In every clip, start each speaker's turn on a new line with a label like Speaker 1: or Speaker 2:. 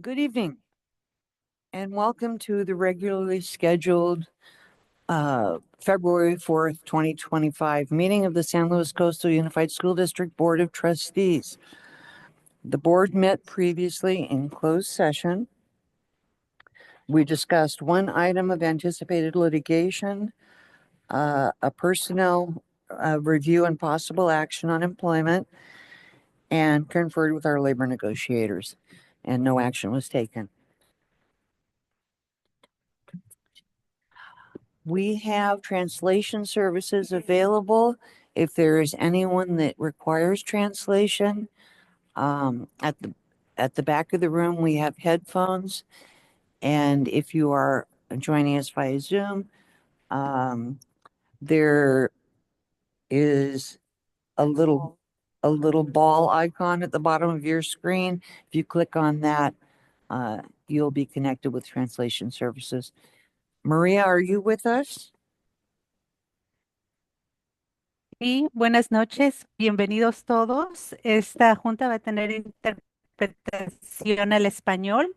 Speaker 1: Good evening, and welcome to the regularly scheduled February 4th, 2025 meeting of the San Luis Coastal Unified School District Board of Trustees. The board met previously in closed session. We discussed one item of anticipated litigation, a personnel review and possible action on employment, and conferred with our labor negotiators, and no action was taken. We have translation services available if there is anyone that requires translation. At the back of the room, we have headphones, and if you are joining us via Zoom, there is a little ball icon at the bottom of your screen. If you click on that, you'll be connected with translation services. Maria, are you with us?
Speaker 2: Sí, buenas noches, bienvenidos todos. Esta junta va a tener interpretación al español.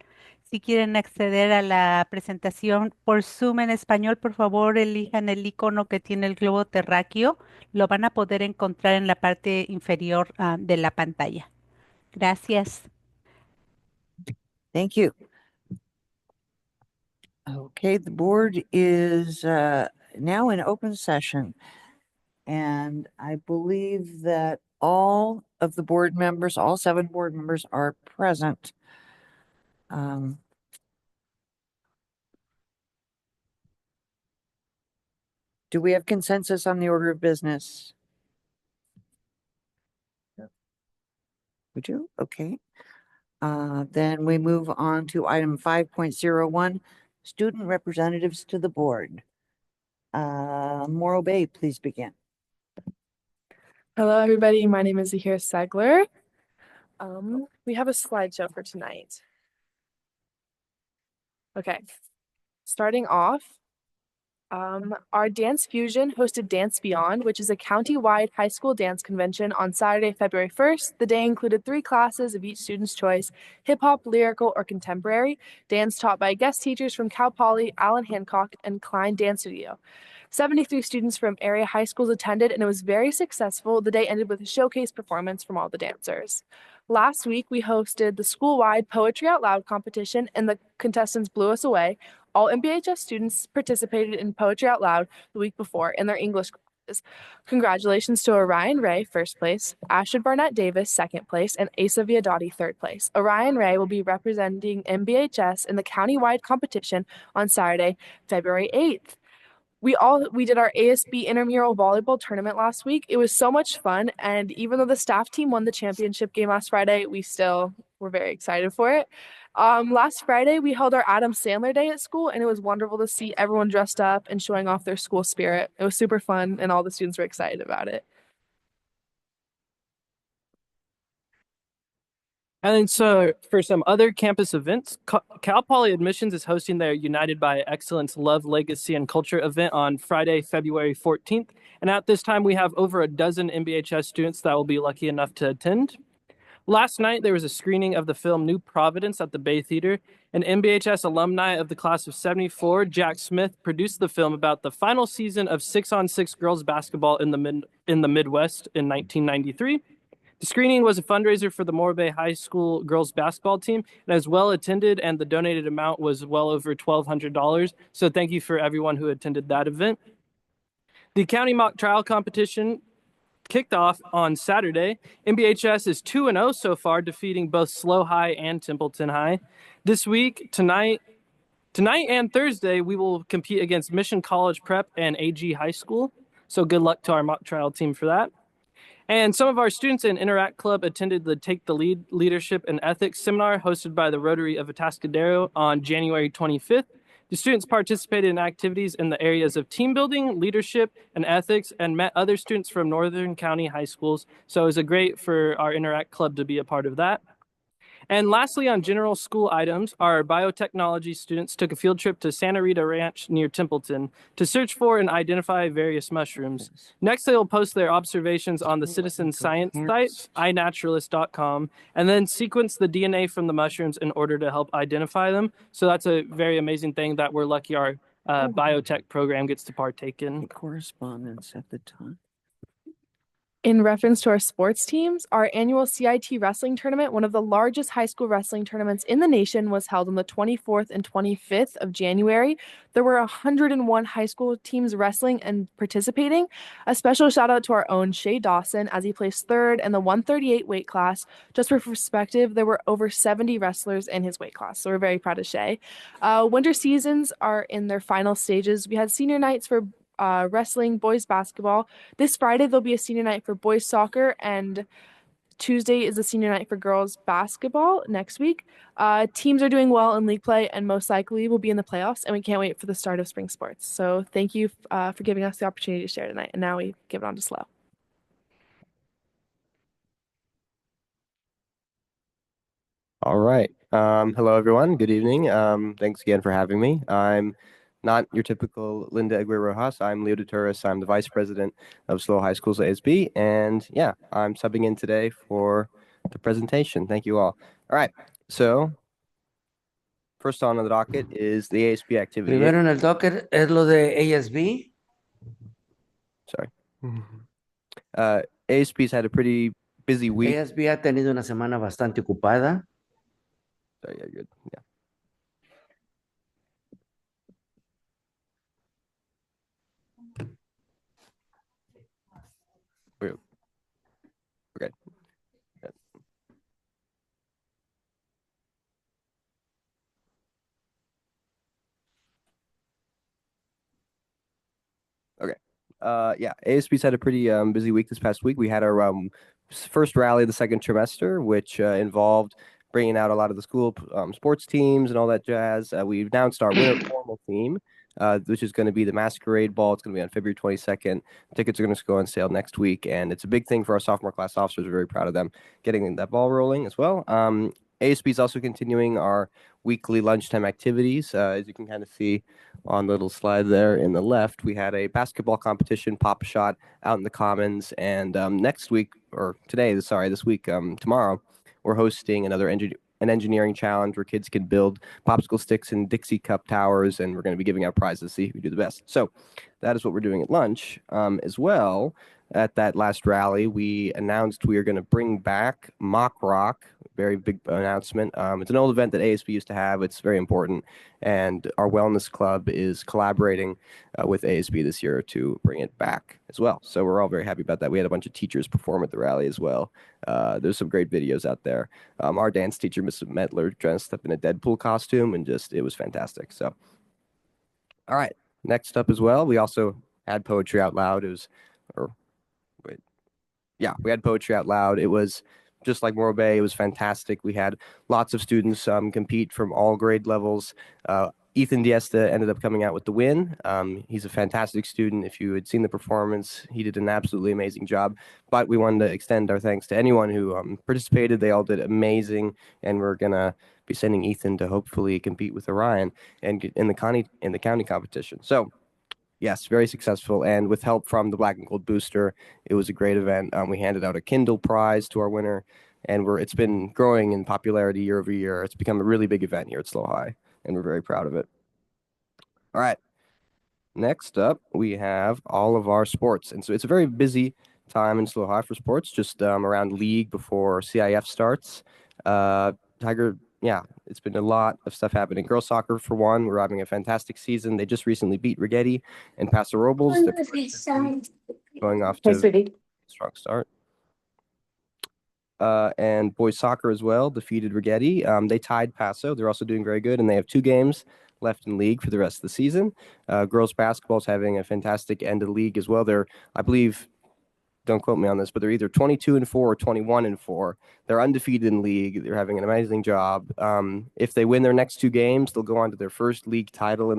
Speaker 2: Si quieren acceder a la presentación por Zoom en español, por favor, elijan el icono que tiene el globo terráqueo. Lo van a poder encontrar en la parte inferior, de la pantalla. Gracias.
Speaker 1: Thank you. Okay, the board is now in open session, and I believe that all of the board members, all 7 board members, are present. Do we have consensus on the order of business? We do? Okay. Then we move on to item 5.01, student representatives to the board. Morro Bay, please begin.
Speaker 3: Hello, everybody. My name is Zahir Segler. We have a slideshow for tonight. Okay, starting off, our Dance Fusion hosted Dance Beyond, which is a county-wide high school dance convention on Saturday, February 1st. The day included 3 classes of each student's choice: hip-hop, lyrical, or contemporary, dance taught by guest teachers from Cal Poly, Allen Hancock, and Klein Dance Studio. 73 students from area high schools attended, and it was very successful. The day ended with a showcase performance from all the dancers. Last week, we hosted the school-wide Poetry Out Loud competition, and the contestants blew us away. All MBHS students participated in Poetry Out Loud the week before in their English classes. Congratulations to Orion Ray, first place, Ashton Barnett Davis, second place, and Asa Viadotti, third place. Orion Ray will be representing MBHS in the county-wide competition on Saturday, February 8th. We did our ASB intramural volleyball tournament last week. It was so much fun, and even though the staff team won the championship game last Friday, we still were very excited for it. Last Friday, we held our Adam Sandler Day at school, and it was wonderful to see everyone dressed up and showing off their school spirit. It was super fun, and all the students were excited about it.
Speaker 4: And then so for some other campus events, Cal Poly Admissions is hosting their United by Excellence Love, Legacy, and Culture event on Friday, February 14th. And at this time, we have over a dozen MBHS students that will be lucky enough to attend. Last night, there was a screening of the film New Providence at the Bay Theater. An MBHS alumni of the class of 74, Jack Smith, produced the film about the final season of 6-on-6 girls basketball in the Midwest in 1993. The screening was a fundraiser for the Morro Bay High School girls basketball team, and it was well attended, and the donated amount was well over $1,200. So thank you for everyone who attended that event. The county mock trial competition kicked off on Saturday. MBHS is 2-0 so far, defeating both Slow High and Templeton High. This week, tonight and Thursday, we will compete against Mission College Prep and AG High School. So good luck to our mock trial team for that. And some of our students in Interact Club attended the Take the Lead Leadership and Ethics seminar hosted by the Rotary of Atascadero on January 25th. The students participated in activities in the areas of team building, leadership, and ethics, and met other students from Northern County high schools. So it was great for our Interact Club to be a part of that. And lastly, on general school items, our biotechnology students took a field trip to Santa Rita Ranch near Templeton to search for and identify various mushrooms. Next, they will post their observations on the citizen science site, inaturalist.com, and then sequence the DNA from the mushrooms in order to help identify them. So that's a very amazing thing that we're lucky our biotech program gets to partake in.
Speaker 1: Correspondence at the time.
Speaker 3: In reference to our sports teams, our annual CIT wrestling tournament, one of the largest high school wrestling tournaments in the nation, was held on the 24th and 25th of January. There were 101 high school teams wrestling and participating. A special shout out to our own Shay Dawson as he placed third in the 138 weight class. Just for perspective, there were over 70 wrestlers in his weight class, so we're very proud of Shay. Winter seasons are in their final stages. We had senior nights for wrestling, boys basketball. This Friday, there'll be a senior night for boys soccer, and Tuesday is a senior night for girls basketball next week. Teams are doing well in league play and most likely will be in the playoffs, and we can't wait for the start of spring sports. So thank you for giving us the opportunity to share tonight. And now we give it on to Slow.
Speaker 5: All right. Hello, everyone. Good evening. Thanks again for having me. I'm not your typical Linda Aguirre Rojas. I'm Leo DeTuris. I'm the vice president of SLO High Schools ASB. And yeah, I'm subbing in today for the presentation. Thank you all. All right. So first on the docket is the ASB activity.
Speaker 6: Primero en el docket es lo de ASB.
Speaker 5: Sorry. ASB's had a pretty busy week.
Speaker 6: ASB ha tenido una semana bastante ocupada.
Speaker 5: Sorry, yeah, good. Yeah. Okay. Okay. Yeah, ASB's had a pretty busy week this past week. We had our first rally of the second trimester, which involved bringing out a lot of the school sports teams and all that jazz. We announced our winter formal theme, which is going to be the Masquerade Ball. It's going to be on February 22nd. Tickets are going to go on sale next week, and it's a big thing for our sophomore class officers. We're very proud of them getting that ball rolling as well. ASB is also continuing our weekly lunchtime activities. As you can kind of see on the little slide there in the left, we had a basketball competition, pop shot, out in the commons. And next week, or today, sorry, this week, tomorrow, we're hosting an engineering challenge where kids can build popsicle sticks and Dixie cup towers, and we're going to be giving out prizes to see who do the best. So that is what we're doing at lunch. As well, at that last rally, we announced we are going to bring back Mock Rock. Very big announcement. It's an old event that ASB used to have. It's very important. And our wellness club is collaborating with ASB this year to bring it back as well. So we're all very happy about that. We had a bunch of teachers perform at the rally as well. There's some great videos out there. Our dance teacher, Mrs. Metler, dressed up in a Deadpool costume, and it was fantastic. So, all right. Next up as well, we also had Poetry Out Loud. We had Poetry Out Loud. It was just like Morro Bay. It was fantastic. We had lots of students compete from all grade levels. Ethan Diesta ended up coming out with the win. He's a fantastic student. If you had seen the performance, he did an absolutely amazing job. But we wanted to extend our thanks to anyone who participated. They all did amazing, and we're gonna be sending Ethan to hopefully compete with Orion and in the county competition. So yes, very successful, and with help from the Black and Gold Booster, it was a great event. We handed out a Kindle prize to our winner, and it's been growing in popularity year over year. It's become a really big event here at SLO High, and we're very proud of it. All right, next up, we have all of our sports, and so it's a very busy time in SLO High for sports, just around league before CIF starts. Tiger, yeah, it's been a lot of stuff happening. Girls soccer, for one, we're having a fantastic season. They just recently beat Rigetti and Paso Robles. They're going off to a strong start. And boys soccer as well defeated Rigetti. They tied Paso. They're also doing very good, and they have 2 games left in league for the rest of the season. Girls basketball is having a fantastic end of the league as well. They're, I believe, don't quote me on this, but they're either 22-4 or 21-4. They're undefeated in league. They're having an amazing job. If they win their next 2 games, they'll go on to their first league title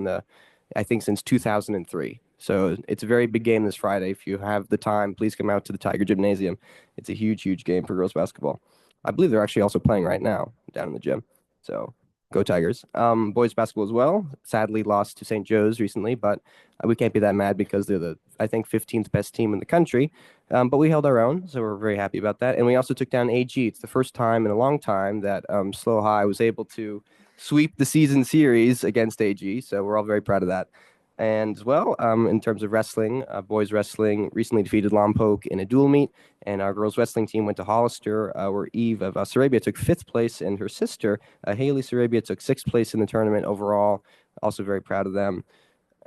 Speaker 5: I think since 2003. So it's a very big game this Friday. If you have the time, please come out to the Tiger Gymnasium. It's a huge, huge game for girls basketball. I believe they're actually also playing right now down in the gym. So go Tigers. Boys basketball as well. Sadly lost to St. Joe's recently, but we can't be that mad because they're the, I think, 15th best team in the country. But we held our own, so we're very happy about that. And we also took down AG. It's the first time in a long time that Slow High was able to sweep the season series against AG. So we're all very proud of that. And as well, in terms of wrestling, boys wrestling recently defeated Lompoc in a dual meet, and our girls wrestling team went to Hollister, where Eve of Sarabia took 5th place, and her sister, Haley Sarabia, took 6th place in the tournament overall. Also very proud of them.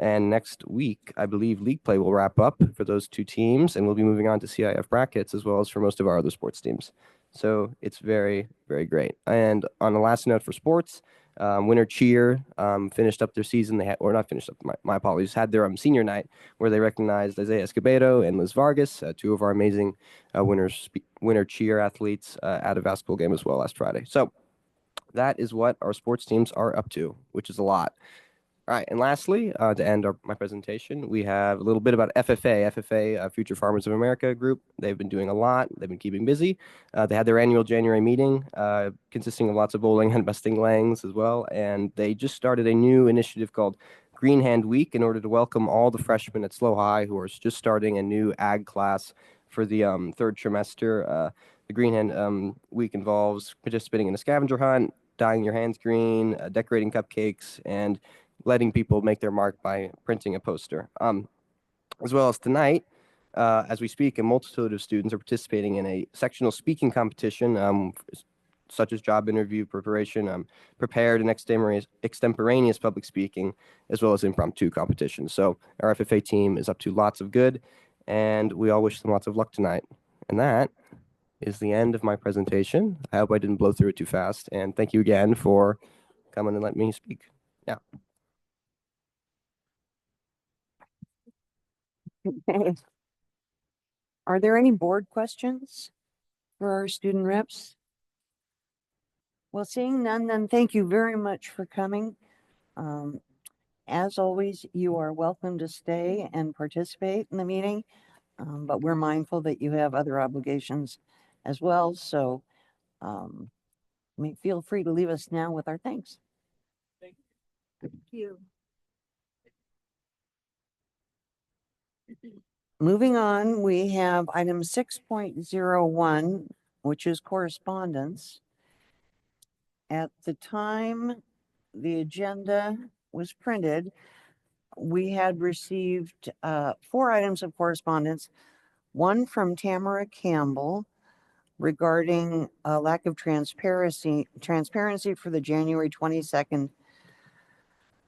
Speaker 5: And next week, I believe league play will wrap up for those two teams, and we'll be moving on to CIF brackets as well as for most of our other sports teams. So it's very, very great. And on the last note for sports, Winter Cheer finished up their season. They had, or not finished up, my apologies, had their senior night where they recognized Isaiah Escobedo and Liz Vargas, two of our amazing Winter Cheer athletes at a basketball game as well last Friday. So that is what our sports teams are up to, which is a lot. All right, and lastly, to end my presentation, we have a little bit about FFA, Future Farmers of America group. They've been doing a lot. They've been keeping busy. They had their annual January meeting, consisting of lots of bowling and busting langs as well, and they just started a new initiative called Green Hand Week in order to welcome all the freshmen at Slow High who are just starting a new ag class for the third trimester. The Green Hand Week involves participating in a scavenger hunt, dyeing your hands green, decorating cupcakes, and letting people make their mark by printing a poster. As well as tonight, as we speak, a multitude of students are participating in a sectional speaking competition, such as job interview preparation, prepared and extemporaneous public speaking, as well as impromptu competitions. So our FFA team is up to lots of good, and we all wish them lots of luck tonight. And that is the end of my presentation. I hope I didn't blow through it too fast, and thank you again for coming and letting me speak. Yeah.
Speaker 1: Are there any board questions for our student reps? Well, seeing none, then thank you very much for coming. As always, you are welcome to stay and participate in the meeting, but we're mindful that you have other obligations as well. So feel free to leave us now with our thanks.
Speaker 4: Thank
Speaker 1: you. Moving on, we have item 6.01, which is correspondence. At the time the agenda was printed, we had received 4 items of correspondence, one from Tamara Campbell regarding a lack of transparency for the January 22nd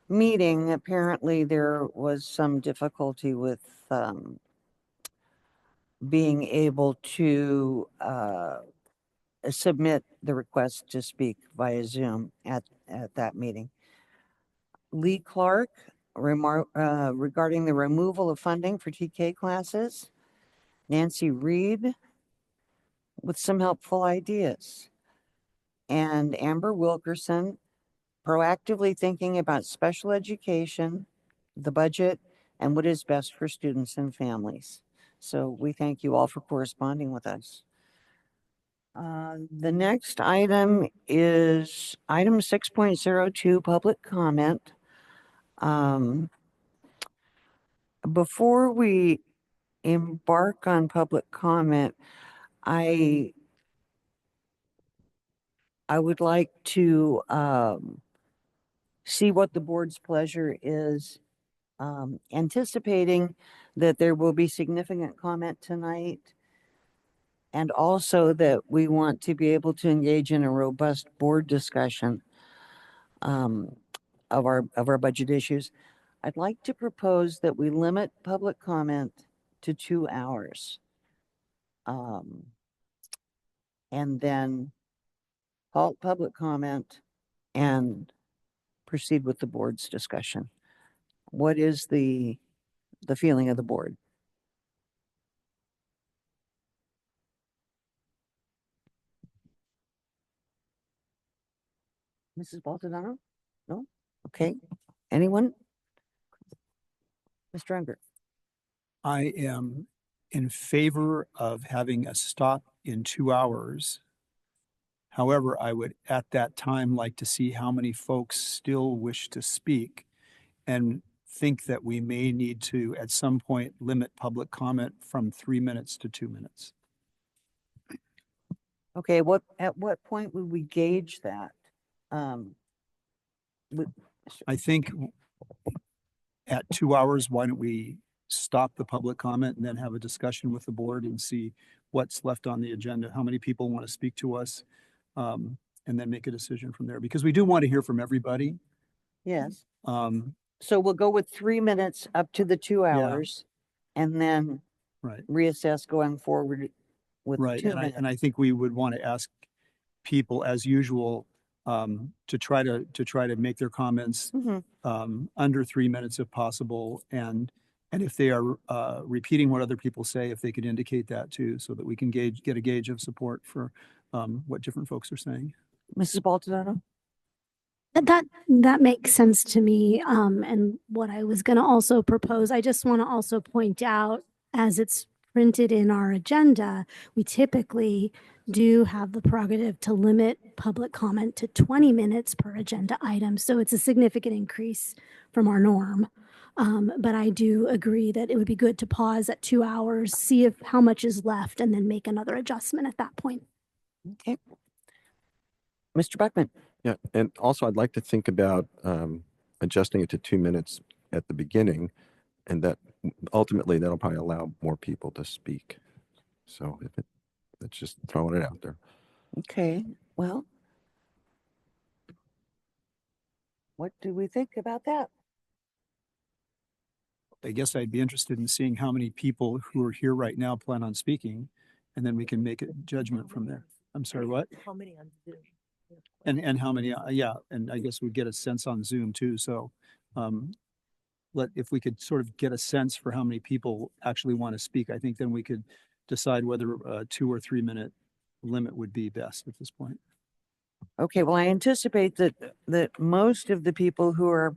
Speaker 1: meeting. Apparently there was some difficulty with being able to submit the request to speak via Zoom at that meeting. Lee Clark regarding the removal of funding for TK classes. Nancy Reed with some helpful ideas. And Amber Wilkerson proactively thinking about special education, the budget, and what is best for students and families. So we thank you all for corresponding with us. The next item is item 6.02, public comment. Before we embark on public comment, I would like to see what the board's pleasure is, anticipating that there will be significant comment tonight, and also that we want to be able to engage in a robust board discussion of our budget issues. I'd like to propose that we limit public comment to 2 hours. And then halt public comment and proceed with the board's discussion. What is the feeling of the board? Mrs. Baldonado? No? Okay. Anyone? Mr. Unger?
Speaker 7: I am in favor of having a stop in 2 hours However, I would at that time like to see how many folks still wish to speak and think that we may need to, at some point, limit public comment from 3 minutes to 2 minutes.
Speaker 1: Okay, at what point would we gauge that? we-
Speaker 7: I think at 2 hours, why don't we stop the public comment and then have a discussion with the board and see what's left on the agenda, how many people want to speak to us, and then make a decision from there, because we do want to hear from everybody.
Speaker 1: Yes,
Speaker 7: Um,
Speaker 1: so we'll go with 3 minutes up to the 2 hours and then
Speaker 7: right,
Speaker 1: reassess going forward with
Speaker 7: right.
Speaker 1: 2
Speaker 7: And
Speaker 1: minutes.
Speaker 7: I think we would want to ask people, as usual, to try to make their comments
Speaker 1: Mhm.
Speaker 7: under 3 minutes if possible. And if they are repeating what other people say, if they could indicate that too, so that we can get a gauge of support for what different folks are saying.
Speaker 1: Mrs. Baldonado?
Speaker 8: That makes sense to me. And what I was going to also propose, I just want to also point out, as it's printed in our agenda, we typically do have the prerogative to limit public comment to 20 minutes per agenda item. So it's a significant increase from our norm. But I do agree that it would be good to pause at 2 hours, see how much is left, and then make another adjustment at that point.
Speaker 1: Okay. Mr. Buckman?
Speaker 9: Yeah, and also I'd like to think about adjusting it to 2 minutes at the beginning, and that ultimately that'll probably allow more people to speak. So that's just throwing it out there.
Speaker 1: Okay, well, what do we think about that?
Speaker 7: I guess I'd be interested in seeing how many people who are here right now plan on speaking, and then we can make a judgment from there. I'm sorry, what?
Speaker 10: How many on Zoom?
Speaker 7: And how many, yeah, and I guess we get a sense on Zoom too, so if we could sort of get a sense for how many people actually want to speak, I think then we could decide whether a 2 or 3 minute limit would be best at this point.
Speaker 1: Okay, well, I anticipate that most of the people who are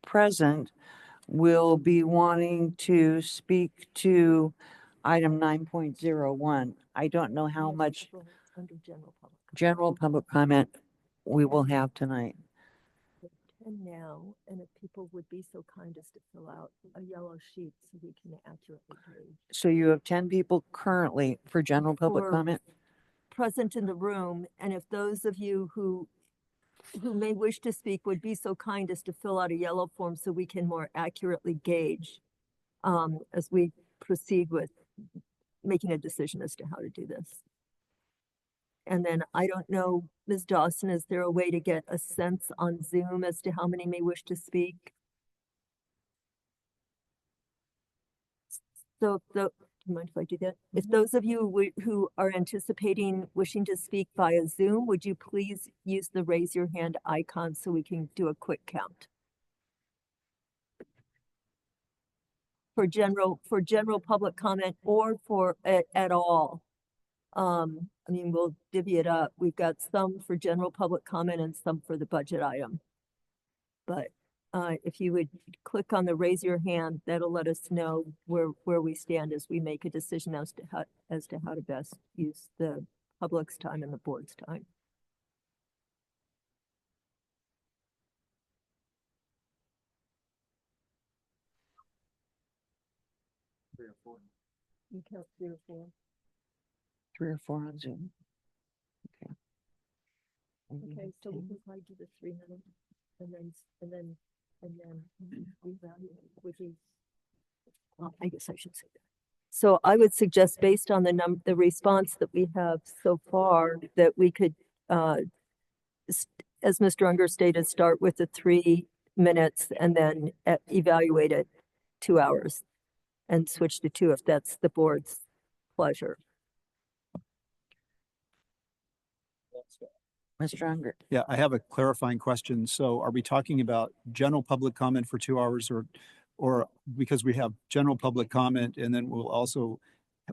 Speaker 1: present will be wanting to speak to item 9.01. I don't know how much
Speaker 10: Under general public.
Speaker 1: general public comment we will have tonight.
Speaker 10: 10 now, and if people would be so kind as to fill out a yellow sheet so we can accurately gauge.
Speaker 1: So you have 10 people currently for general public
Speaker 10: For-
Speaker 1: comment?
Speaker 10: Present in the room, and if those of you who may wish to speak would be so kind as to fill out a yellow form so we can more accurately gauge as we proceed with making a decision as to how to do this. And then I don't know, Ms. Dawson, is there a way to get a sense on Zoom as to how many may wish to speak? So, do you mind if I do that? If those of you who are anticipating wishing to speak via Zoom, would you please use the raise your hand icon so we can do a quick count? For general public comment or for at all. I mean, we'll divvy it up. We've got some for general public comment and some for the budget item. But if you would click on the raise your hand, that'll let us know where we stand as we make a decision as to how to best use the public's time and the board's time. You count 3 or 4.
Speaker 1: 3 or 4 on Zoom. Okay.
Speaker 10: Okay, so we can probably do the 3 minutes and then reevaluate with these. Well, I guess I should say that. So I would suggest, based on the response that we have so far, that we could, as Mr. Unger stated, start with the 3 minutes and then evaluate it 2 hours and switch to 2 if that's the board's pleasure.
Speaker 1: Mr. Unger.
Speaker 7: Yeah, I have a clarifying question. So are we talking about general public comment for 2 hours or because we have general public comment and then we'll also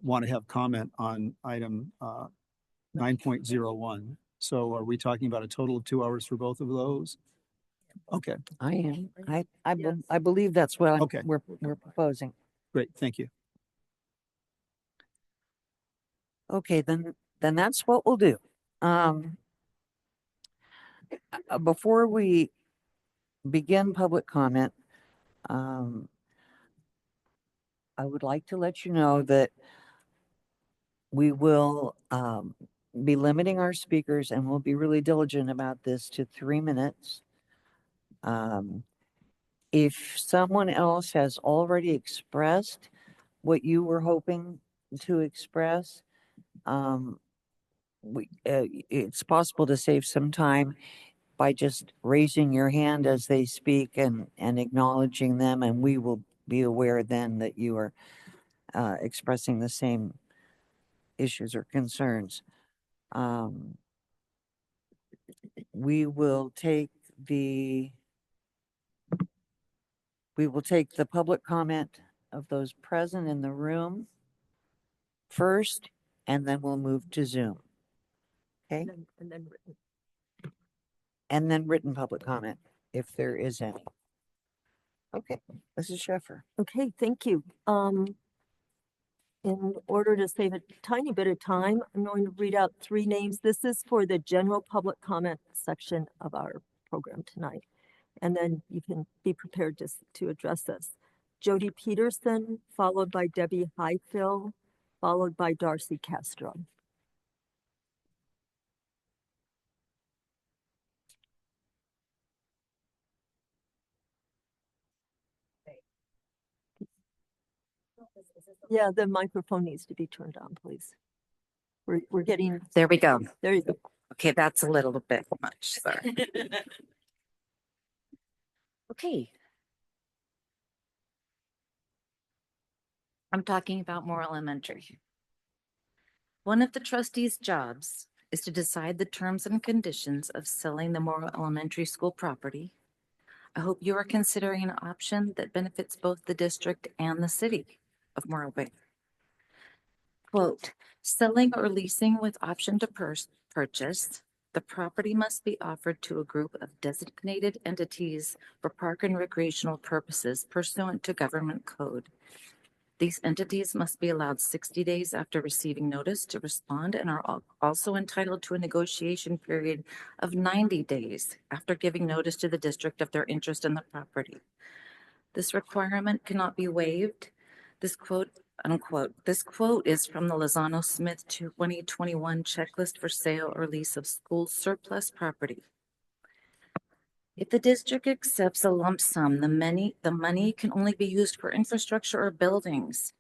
Speaker 7: want to have comment on item 9.01. So are we talking about a total of 2 hours for both of those? Okay,
Speaker 1: I am.
Speaker 10: Yes.
Speaker 1: I believe that's what
Speaker 7: Okay.
Speaker 1: we're proposing.
Speaker 7: great. Thank you.
Speaker 1: Okay, then that's what we'll do. before we begin public comment, I would like to let you know that we will be limiting our speakers, and we'll be really diligent about this, to 3 minutes. If someone else has already expressed what you were hoping to express, it's possible to save some time by just raising your hand as they speak and acknowledging them, and we will be aware then that you are expressing the same issues or concerns. We will take the public comment of those present in the room first, and then we'll move to Zoom. Okay? And then written public comment, if there is any. Okay, Mrs. Sheffer.
Speaker 10: Okay, thank you. In order to save a tiny bit of time, I'm going to read out 3 names. This is for the general public comment section of our program tonight. And then you can be prepared to address this. Jody Peterson, followed by Debbie Highfill, followed by Darcy Castro. Yeah, the microphone needs to be turned on, please. We're getting,
Speaker 11: There we go.
Speaker 10: there you go.
Speaker 11: Okay, that's a little bit much. Sorry. Okay. I'm talking about Morrill Elementary. One of the trustees' jobs is to decide the terms and conditions of selling the Morrill Elementary School property. I hope you are considering an option that benefits both the district and the city of Morro Bay. Quote, selling or leasing with option to purchase, the property must be offered to a group of designated entities for park and recreational purposes pursuant to government code. These entities must be allowed 60 days after receiving notice to respond and are also entitled to a negotiation period of 90 days after giving notice to the district of their interest in the property. This requirement cannot be waived. This quote, unquote, this quote is from the Lozano Smith 2021 checklist for sale or lease of school surplus property. If the district accepts a lump sum, the money can only be used for infrastructure or buildings.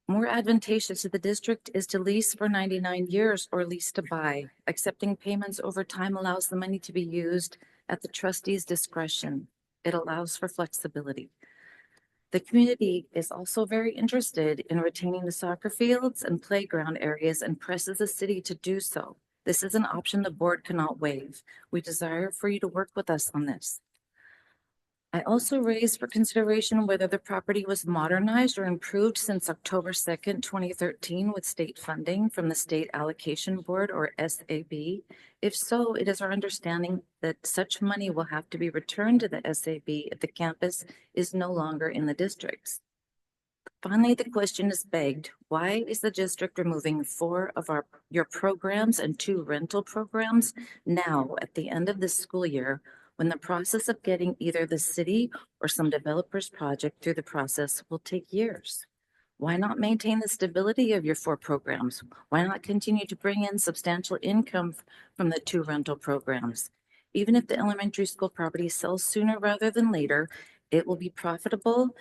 Speaker 11: More advantageous to the district is to lease for 99 years or lease to buy. Accepting payments over time allows the money to be used at the trustee's discretion. It allows for flexibility. The community is also very interested in retaining the soccer fields and playground areas and presses the city to do so. This is an option the board cannot waive. We desire for you to work with us on this. I also raised for consideration whether the property was modernized or improved since October 2nd, 2013 with state funding from the State Allocation Board or SAB. If so, it is our understanding that such money will have to be returned to the SAB if the campus is no longer in the districts. Finally, the question is begged, why is the district removing 4 of your programs and 2 rental programs now at the end of this school year, when the process of getting either the city or some developer's project through the process will take years? Why not maintain the stability of your 4 programs? Why not continue to bring in substantial income from the 2 rental programs? Even if the elementary school property sells sooner rather than later, it will be profitable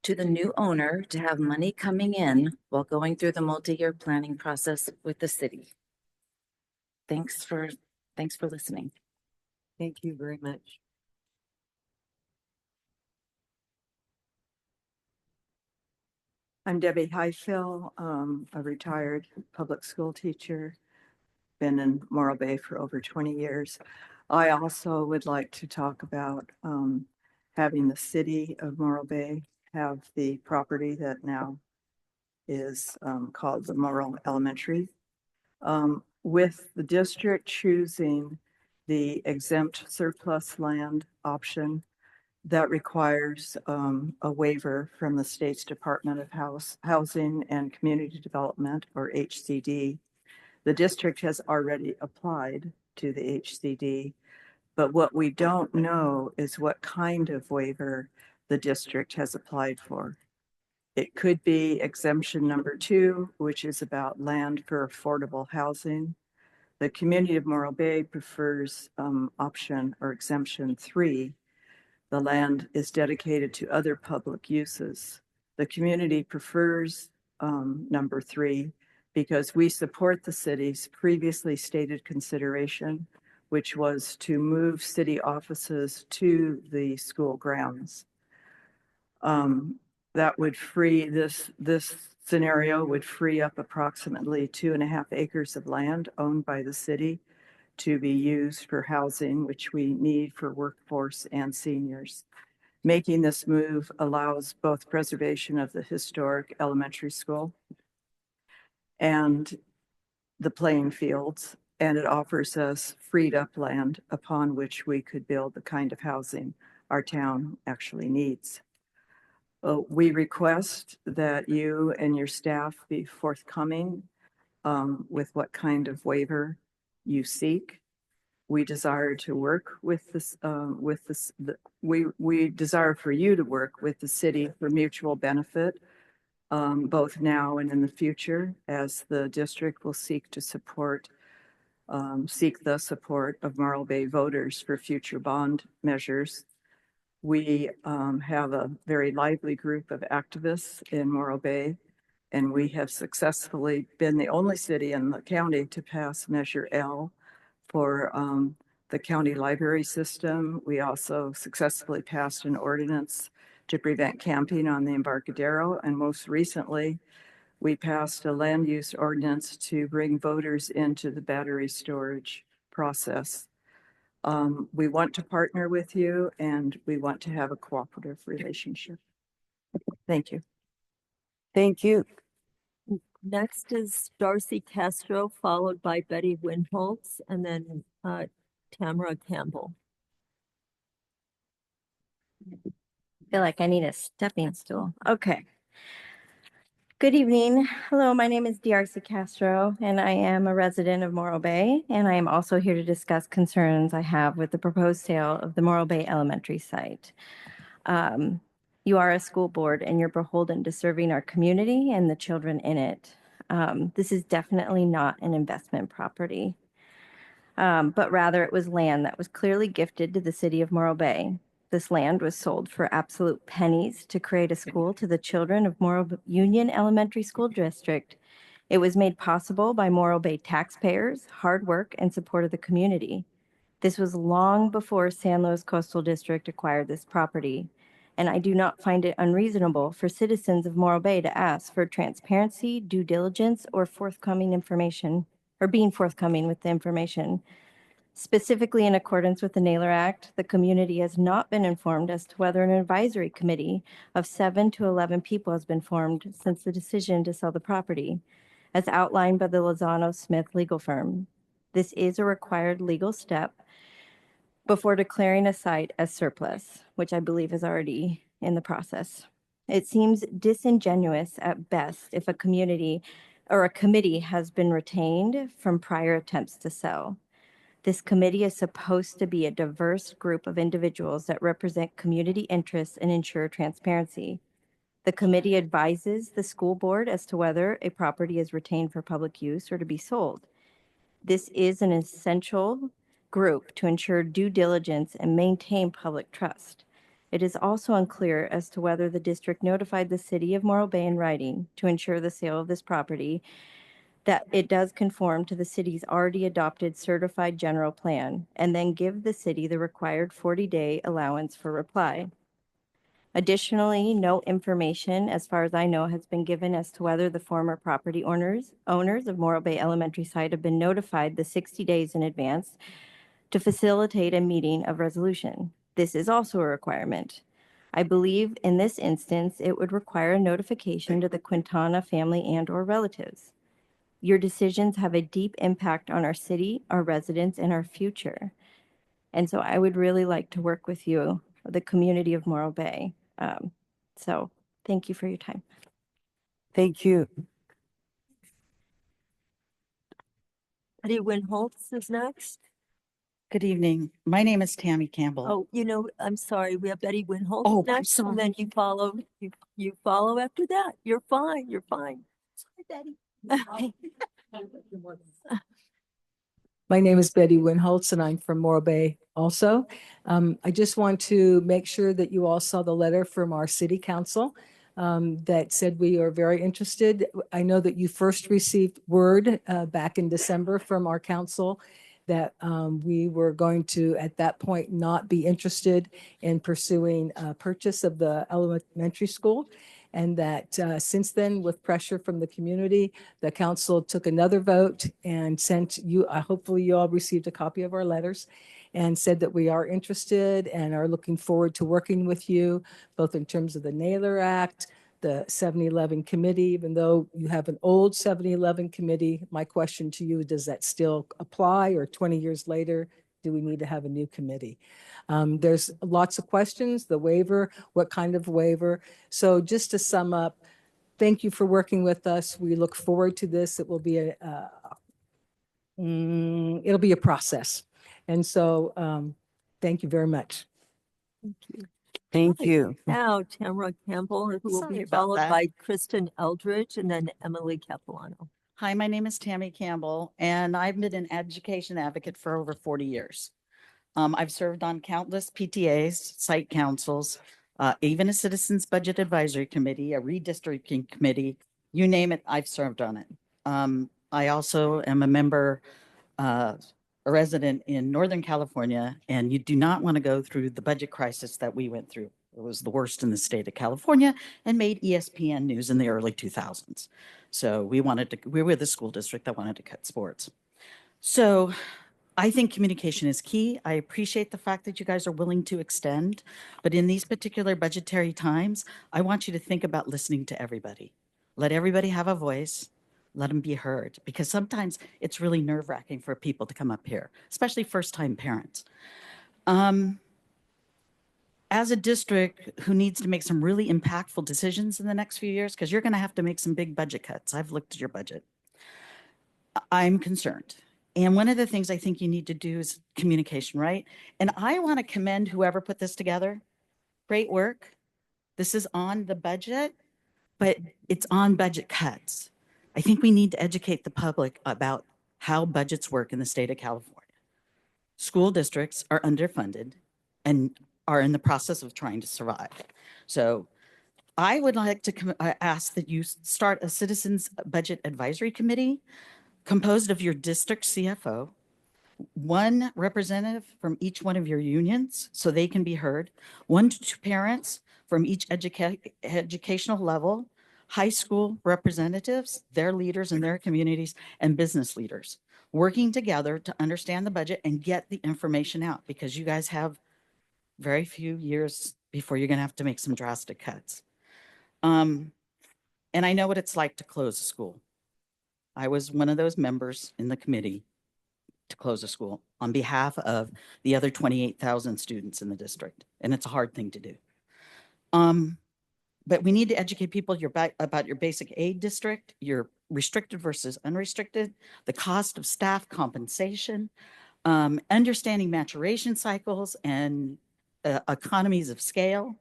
Speaker 11: to the new owner to have money coming in while going through the multi-year planning process with the city. Thanks for listening.
Speaker 1: Thank you very much.
Speaker 12: I'm Debbie Highfill, a retired public school teacher, been in Morro Bay for over 20 years. I also would like to talk about having the city of Morro Bay have the property that now is called the Morro Elementary. With the district choosing the exempt surplus land option, that requires a waiver from the state's Department of Housing and Community Development, or HCD. The district has already applied to the HCD, but what we don't know is what kind of waiver the district has applied for. It could be exemption number 2, which is about land for affordable housing. The community of Morro Bay prefers option or exemption 3. The land is dedicated to other public uses. The community prefers number 3 because we support the city's previously stated consideration, which was to move city offices to the school grounds. That would free this scenario would free up approximately 2.5 acres of land owned by the city to be used for housing, which we need for workforce and seniors. Making this move allows both preservation of the historic elementary school and the playing fields, and it offers us freed up land upon which we could build the kind of housing our town actually needs. We request that you and your staff be forthcoming with what kind of waiver you seek. We desire to work with this, we desire for you to work with the city for mutual benefit, both now and in the future, as the district will seek to seek the support of Morro Bay voters for future bond measures. We have a very lively group of activists in Morro Bay, and we have successfully been the only city in the county to pass Measure L for the county library system. We also successfully passed an ordinance to prevent camping on the Embarcadero, and most recently, we passed a land use ordinance to bring voters into the battery storage process. We want to partner with you, and we want to have a cooperative relationship. Thank you.
Speaker 1: Thank you.
Speaker 10: Next is Darcy Castro, followed by Betty Winholtz, and then Tamara Campbell.
Speaker 13: I feel like I need a stepping stool. Okay. Good evening. Hello, my name is Darcy Castro, and I am a resident of Morro Bay, and I am also here to discuss concerns I have with the proposed sale of the Morro Bay Elementary site. You are a school board, and you're beholden to serving our community and the children in it. This is definitely not an investment property, but rather it was land that was clearly gifted to the city of Morro Bay. This land was sold for absolute pennies to create a school to the children of Morro Union Elementary School District. It was made possible by Morro Bay taxpayers, hard work, and support of the community. This was long before San Luis Coastal District acquired this property, and I do not find it unreasonable for citizens of Morro Bay to ask for transparency, due diligence, or forthcoming information, or being forthcoming with the information. Specifically in accordance with the Naylor Act, the community has not been informed as to whether an advisory committee of 7 to 11 people has been formed since the decision to sell the property, as outlined by the Lozano Smith legal firm. This is a required legal step before declaring a site as surplus, which I believe is already in the process. It seems disingenuous at best if a community or a committee has been retained from prior attempts to sell. This committee is supposed to be a diverse group of individuals that represent community interests and ensure transparency. The committee advises the school board as to whether a property is retained for public use or to be sold. This is an essential group to ensure due diligence and maintain public trust. It is also unclear as to whether the district notified the city of Morro Bay in writing to ensure the sale of this property that it does conform to the city's already adopted certified general plan, and then give the city the required 40-day allowance for reply. Additionally, no information, as far as I know, has been given as to whether the former property owners of Morro Bay Elementary site have been notified the 60 days in advance to facilitate a meeting of resolution. This is also a requirement. I believe in this instance, it would require a notification to the Quintana family and/or relatives. Your decisions have a deep impact on our city, our residents, and our future. And so I would really like to work with you, the community of Morro Bay. So thank you for your time.
Speaker 1: Thank you.
Speaker 10: Betty Winholtz is next.
Speaker 14: Good evening. My name is Tammy Campbell.
Speaker 10: Oh, you know, I'm sorry. We have Betty Winholtz
Speaker 14: Oh, I'm
Speaker 10: next, and then
Speaker 14: sorry.
Speaker 10: you follow after that. You're fine. You're fine. Sorry, Betty.
Speaker 15: My name is Betty Winholtz and I'm from Morro Bay also. I just want to make sure that you all saw the letter from our city council that said we are very interested. I know that you first received word back in December from our council that we were going to, at that point, not be interested in pursuing purchase of the elementary school. And that since then, with pressure from the community, the council took another vote and sent you, hopefully you all received a copy of our letters, and said that we are interested and are looking forward to working with you, both in terms of the Naylor Act, the 7-Eleven committee. Even though you have an old 7-Eleven committee, my question to you, does that still apply, or 20 years later, do we need to have a new committee? There's lots of questions, the waiver, what kind of waiver? So just to sum up, thank you for working with us. We look forward to this. It will be it'll be a process. And so thank you very much.
Speaker 10: Thank you.
Speaker 1: Thank
Speaker 10: Right.
Speaker 1: you.
Speaker 10: Now, Tamara Campbell, who will
Speaker 14: Sorry
Speaker 10: be
Speaker 14: about
Speaker 10: followed
Speaker 14: that.
Speaker 10: by Kristen Eldridge and then Emily Capilano.
Speaker 14: Hi, my name is Tammy Campbell, and I've been an education advocate for over 40 years. I've served on countless PTAs, site councils, even a Citizens Budget Advisory Committee, a redistricting committee, you name it, I've served on it. I also am a member, a resident in Northern California, and you do not want to go through the budget crisis that we went through. It was the worst in the state of California and made ESPN news in the early 2000s. So we were the school district that wanted to cut sports. So I think communication is key. I appreciate the fact that you guys are willing to extend, but in these particular budgetary times, I want you to think about listening to everybody. Let everybody have a voice. Let them be heard, because sometimes it's really nerve-wracking for people to come up here, especially first-time parents. As a district who needs to make some really impactful decisions in the next few years, because you're going to have to make some big budget cuts. I've looked at your budget. I'm concerned. And one of the things I think you need to do is communication, right? And I want to commend whoever put this together. Great work. This is on the budget, but it's on budget cuts. I think we need to educate the public about how budgets work in the state of California. School districts are underfunded and are in the process of trying to survive. So I would like to ask that you start a Citizens Budget Advisory Committee composed of your district CFO, one representative from each one of your unions so they can be heard, 1 to 2 parents from each educational level, high school representatives, their leaders in their communities, and business leaders working together to understand the budget and get the information out, because you guys have very few years before you're going to have to make some drastic cuts. And I know what it's like to close a school. I was one of those members in the committee to close a school on behalf of the other 28,000 students in the district. And it's a hard thing to do. But we need to educate people about your basic aid district, your restricted versus unrestricted, the cost of staff compensation, understanding maturation cycles and economies of scale.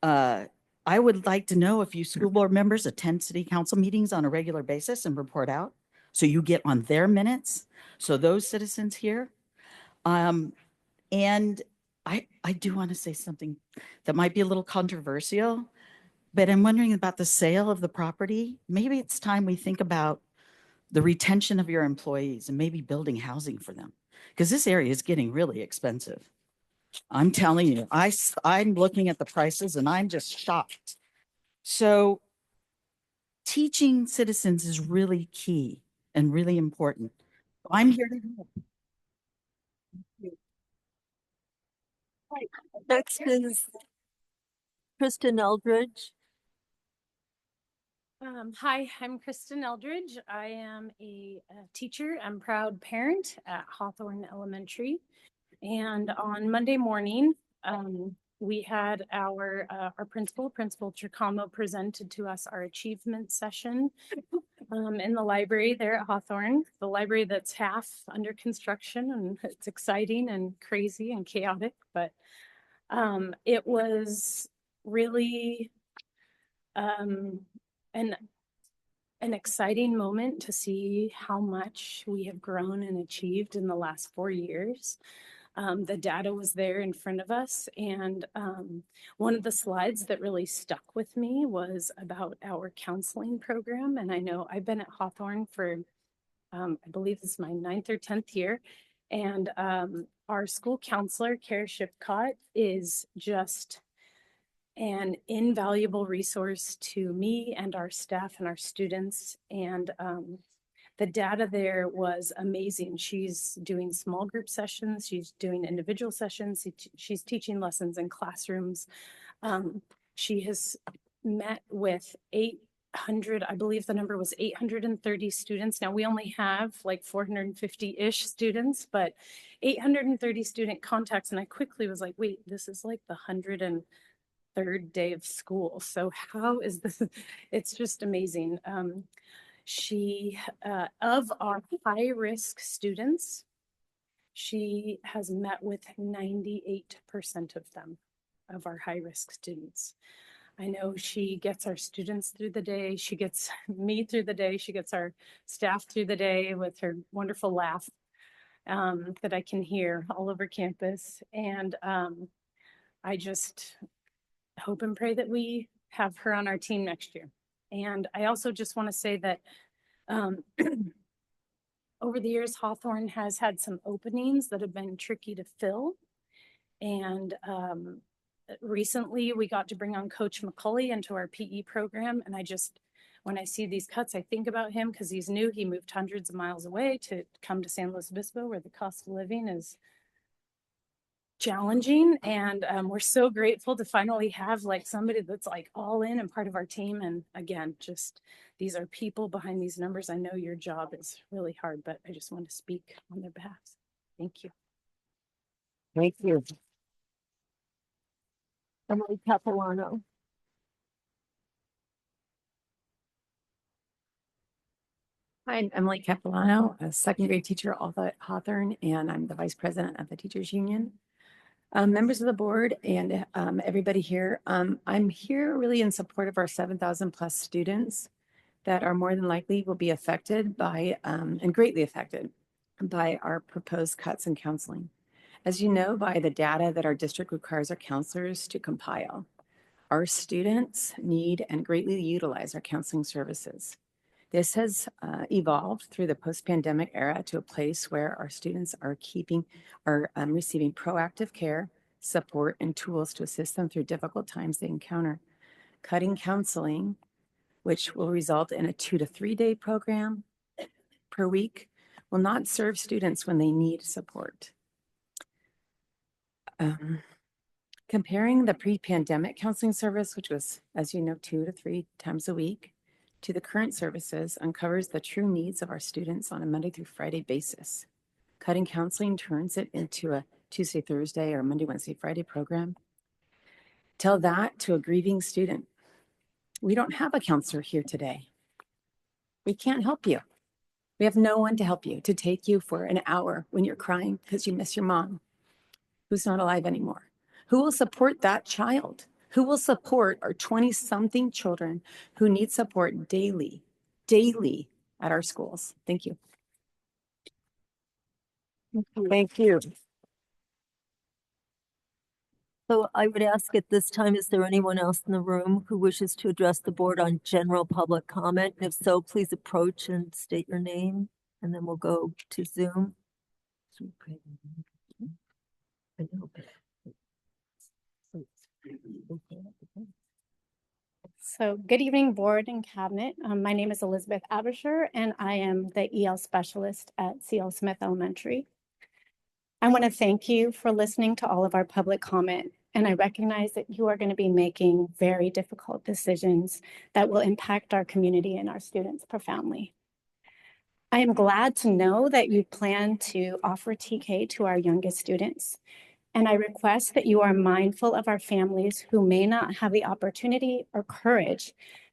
Speaker 14: I would like to know if you school board members attend city council meetings on a regular basis and report out, so you get on their minutes, so those citizens hear. And I do want to say something that might be a little controversial, but I'm wondering about the sale of the property. Maybe it's time we think about the retention of your employees and maybe building housing for them, because this area is getting really expensive. I'm telling you, I'm looking at the prices and I'm just shocked. So teaching citizens is really key and really important. I'm here to help.
Speaker 10: Right. Next is Kristen Eldridge.
Speaker 16: Hi, I'm Kristen Eldridge. I am a teacher and proud parent at Hawthorne Elementary. And on Monday morning, we had our principal Tricamo, presented to us our achievement session in the library there at Hawthorne, the library that's half under construction, and it's exciting and crazy and chaotic, but it was really an exciting moment to see how much we have grown and achieved in the last 4 years. The data was there in front of us, and one of the slides that really stuck with me was about our counseling program. And I know I've been at Hawthorne for, I believe this is my 9th or 10th year, and our school counselor, Kara Shipcott, is just an invaluable resource to me and our staff and our students. And the data there was amazing. She's doing small group sessions. She's doing individual sessions. She's teaching lessons in classrooms. She has met with 800, I believe the number was 830 students. Now we only have like 450-ish students, but 830 student contacts. And I quickly was like, wait, this is like the 103rd day of school. So how is this? It's just amazing. She, of our high-risk students, she has met with 98% of them, of our high-risk students. I know she gets our students through the day. She gets me through the day. She gets our staff through the day with her wonderful laugh that I can hear all over campus. And I just hope and pray that we have her on our team next year. And I also just want to say that over the years, Hawthorne has had some openings that have been tricky to fill. And recently we got to bring on Coach McCulley into our PE program. And when I see these cuts, I think about him because he's new. He moved hundreds of miles away to come to San Luis Obispo, where the cost of living is challenging. And we're so grateful to finally have like somebody that's like all in and part of our team. And again, just these are people behind these numbers. I know your job is really hard, but I just want to speak on their behalf. Thank you.
Speaker 1: Thank you.
Speaker 10: Emily Capilano.
Speaker 17: Hi, I'm Emily Capilano, a second grade teacher at Hawthorne, and I'm the vice president of the Teachers Union. Members of the board and everybody here, I'm here really in support of our 7,000 plus students that are more than likely will be affected by and greatly affected by our proposed cuts in counseling. As you know, by the data that our district requires our counselors to compile, our students need and greatly utilize our counseling services. This has evolved through the post-pandemic era to a place where our students are receiving proactive care, support, and tools to assist them through difficult times they encounter. Cutting counseling, which will result in a 2 to 3 day program per week, will not serve students when they need support. Comparing the pre-pandemic counseling service, which was, as you know, 2 to 3 times a week, to the current services uncovers the true needs of our students on a Monday through Friday basis. Cutting counseling turns it into a Tuesday, Thursday, or Monday, Wednesday, Friday program. Tell that to a grieving student. We don't have a counselor here today. We can't help you. We have no one to help you, to take you for an hour when you're crying because you miss your mom, who's not alive anymore. Who will support that child? Who will support our 20-something children who need support daily at our schools? Thank you.
Speaker 1: Thank you.
Speaker 10: So I would ask at this time, is there anyone else in the room who wishes to address the board on general public comment? If so, please approach and state your name, and then we'll go to Zoom.
Speaker 16: So good evening, board and cabinet. My name is Elizabeth Abisher, and I am the EL specialist at C.L. Smith Elementary. I want to thank you for listening to all of our public comment, and I recognize that you are going to be making very difficult decisions that will impact our community and our students profoundly. I am glad to know that you plan to offer TK to our youngest students. And I request that you are mindful of our families who may not have the opportunity or courage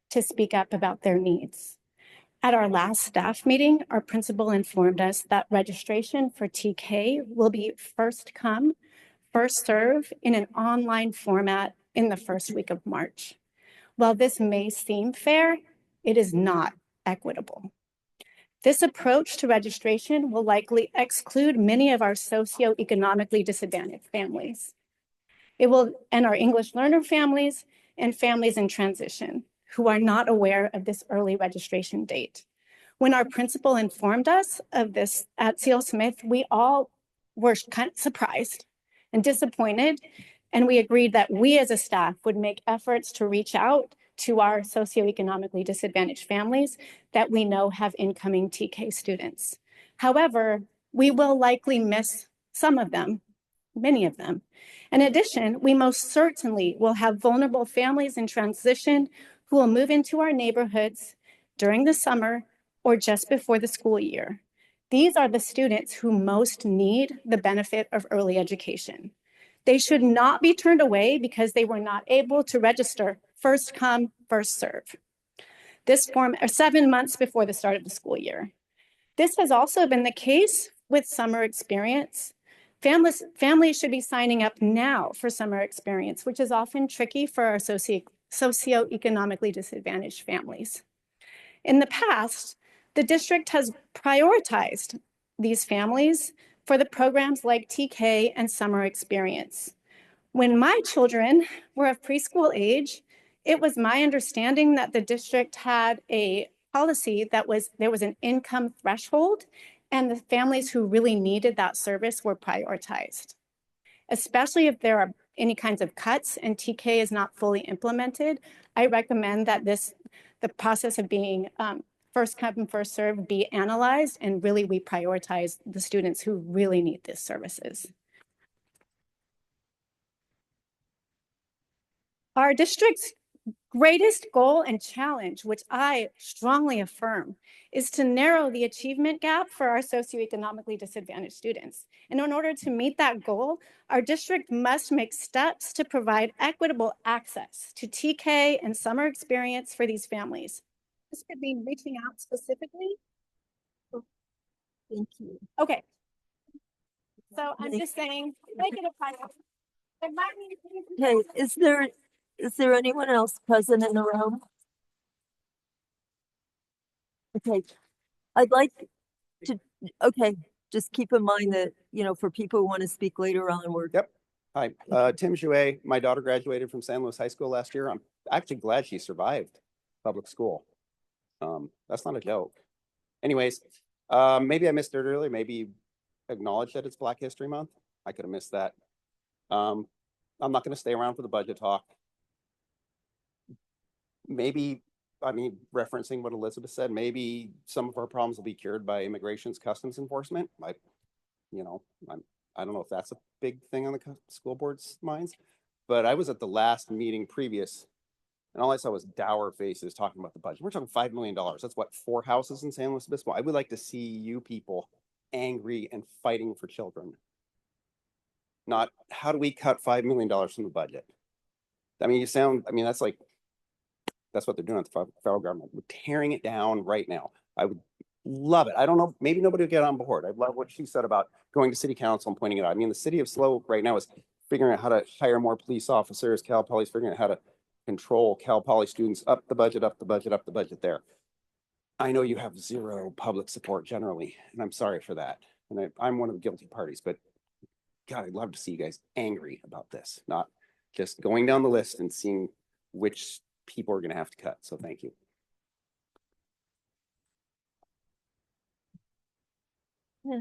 Speaker 16: to speak up about their needs. At our last staff meeting, our principal informed us that registration for TK will be first come, first serve in an online format in the first week of March. While this may seem fair, it is not equitable. This approach to registration will likely exclude many of our socioeconomically disadvantaged families. It will, and our English learner families and families in transition who are not aware of this early registration date. When our principal informed us of this at C.L. Smith, we all were kind of surprised and disappointed, and we agreed that we as a staff would make efforts to reach out to our socioeconomically disadvantaged families that we know have incoming TK students. However, we will likely miss some of them, many of them. In addition, we most certainly will have vulnerable families in transition who will move into our neighborhoods during the summer or just before the school year. These are the students who most need the benefit of early education. They should not be turned away because they were not able to register first come, first serve. This form 7 months before the start of the school year. This has also been the case with summer experience. Families should be signing up now for summer experience, which is often tricky for our socioeconomically disadvantaged families. In the past, the district has prioritized these families for the programs like TK and summer experience. When my children were of preschool age, it was my understanding that the district had a policy that there was an income threshold, and the families who really needed that service were prioritized. Especially if there are any kinds of cuts and TK is not fully implemented, I recommend that the process of being first come, first serve be analyzed, and really we prioritize the students who really need these services. Our district's greatest goal and challenge, which I strongly affirm, is to narrow the achievement gap for our socioeconomically disadvantaged students. And in order to meet that goal, our district must make steps to provide equitable access to TK and summer experience for these families. This could be reaching out specifically.
Speaker 10: Thank you.
Speaker 16: Okay. So I'm just saying, make it a priority.
Speaker 10: Okay, is there anyone else present in the room? Okay, I'd like to, okay, just keep in mind that, for people who want to speak later on, we're.
Speaker 18: Yep. Hi, Tim Jouet. My daughter graduated from San Luis High School last year. I'm actually glad she survived public school. That's not a joke. Anyways, maybe I missed it earlier. Maybe acknowledge that it's Black History Month. I could have missed that. I'm not going to stay around for the budget talk. Maybe, referencing what Elizabeth said, maybe some of our problems will be cured by immigration's customs enforcement. I don't know if that's a big thing on the school board's minds, but I was at the last meeting previous, and all I saw was dour faces talking about the budget. We're talking $5 million. That's what, 4 houses in San Luis Obispo. I would like to see you people angry and fighting for children. Not how do we cut $5 million from the budget? That's what they're doing at the federal government. We're tearing it down right now. I would love it. I don't know, maybe nobody will get on board. I love what she said about going to city council and pointing it out. The city of SLO right now is figuring out how to hire more police officers. Cal Poly's figuring out how to control Cal Poly students, up the budget there. I know you have zero public support generally, and I'm sorry for that. And I'm one of the guilty parties, but God, I'd love to see you guys angry about this, not just going down the list and seeing which people are going to have to cut. So thank you.
Speaker 10: Yeah.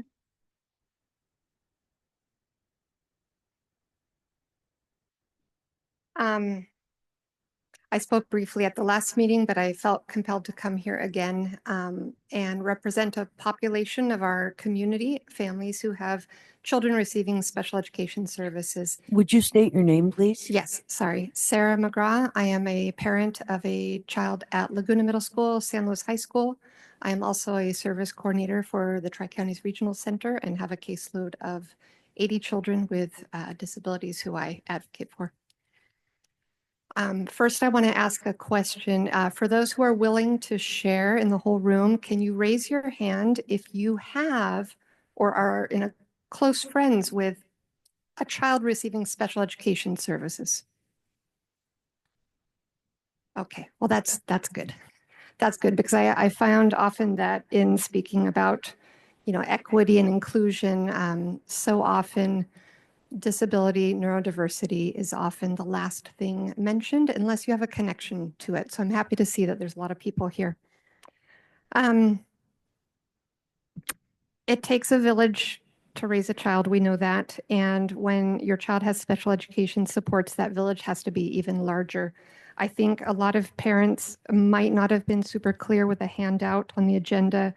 Speaker 19: I spoke briefly at the last meeting, but I felt compelled to come here again and represent a population of our community, families who have children receiving special education services.
Speaker 1: Would you state your name, please?
Speaker 19: Yes, sorry. Sarah McGraw. I am a parent of a child at Laguna Middle School, San Luis High School. I am also a service coordinator for the Tri-Counties Regional Center and have a caseload of 80 children with disabilities who I advocate for. First, I want to ask a question. For those who are willing to share in the whole room, can you raise your hand if you have or are in a close friends with a child receiving special education services? Okay, well, that's good. That's good because I found often that in speaking about, equity and inclusion, so often disability, neurodiversity is often the last thing mentioned unless you have a connection to it. So I'm happy to see that there's a lot of people here. It takes a village to raise a child, we know that. And when your child has special education supports, that village has to be even larger. I think a lot of parents might not have been super clear with a handout on the agenda,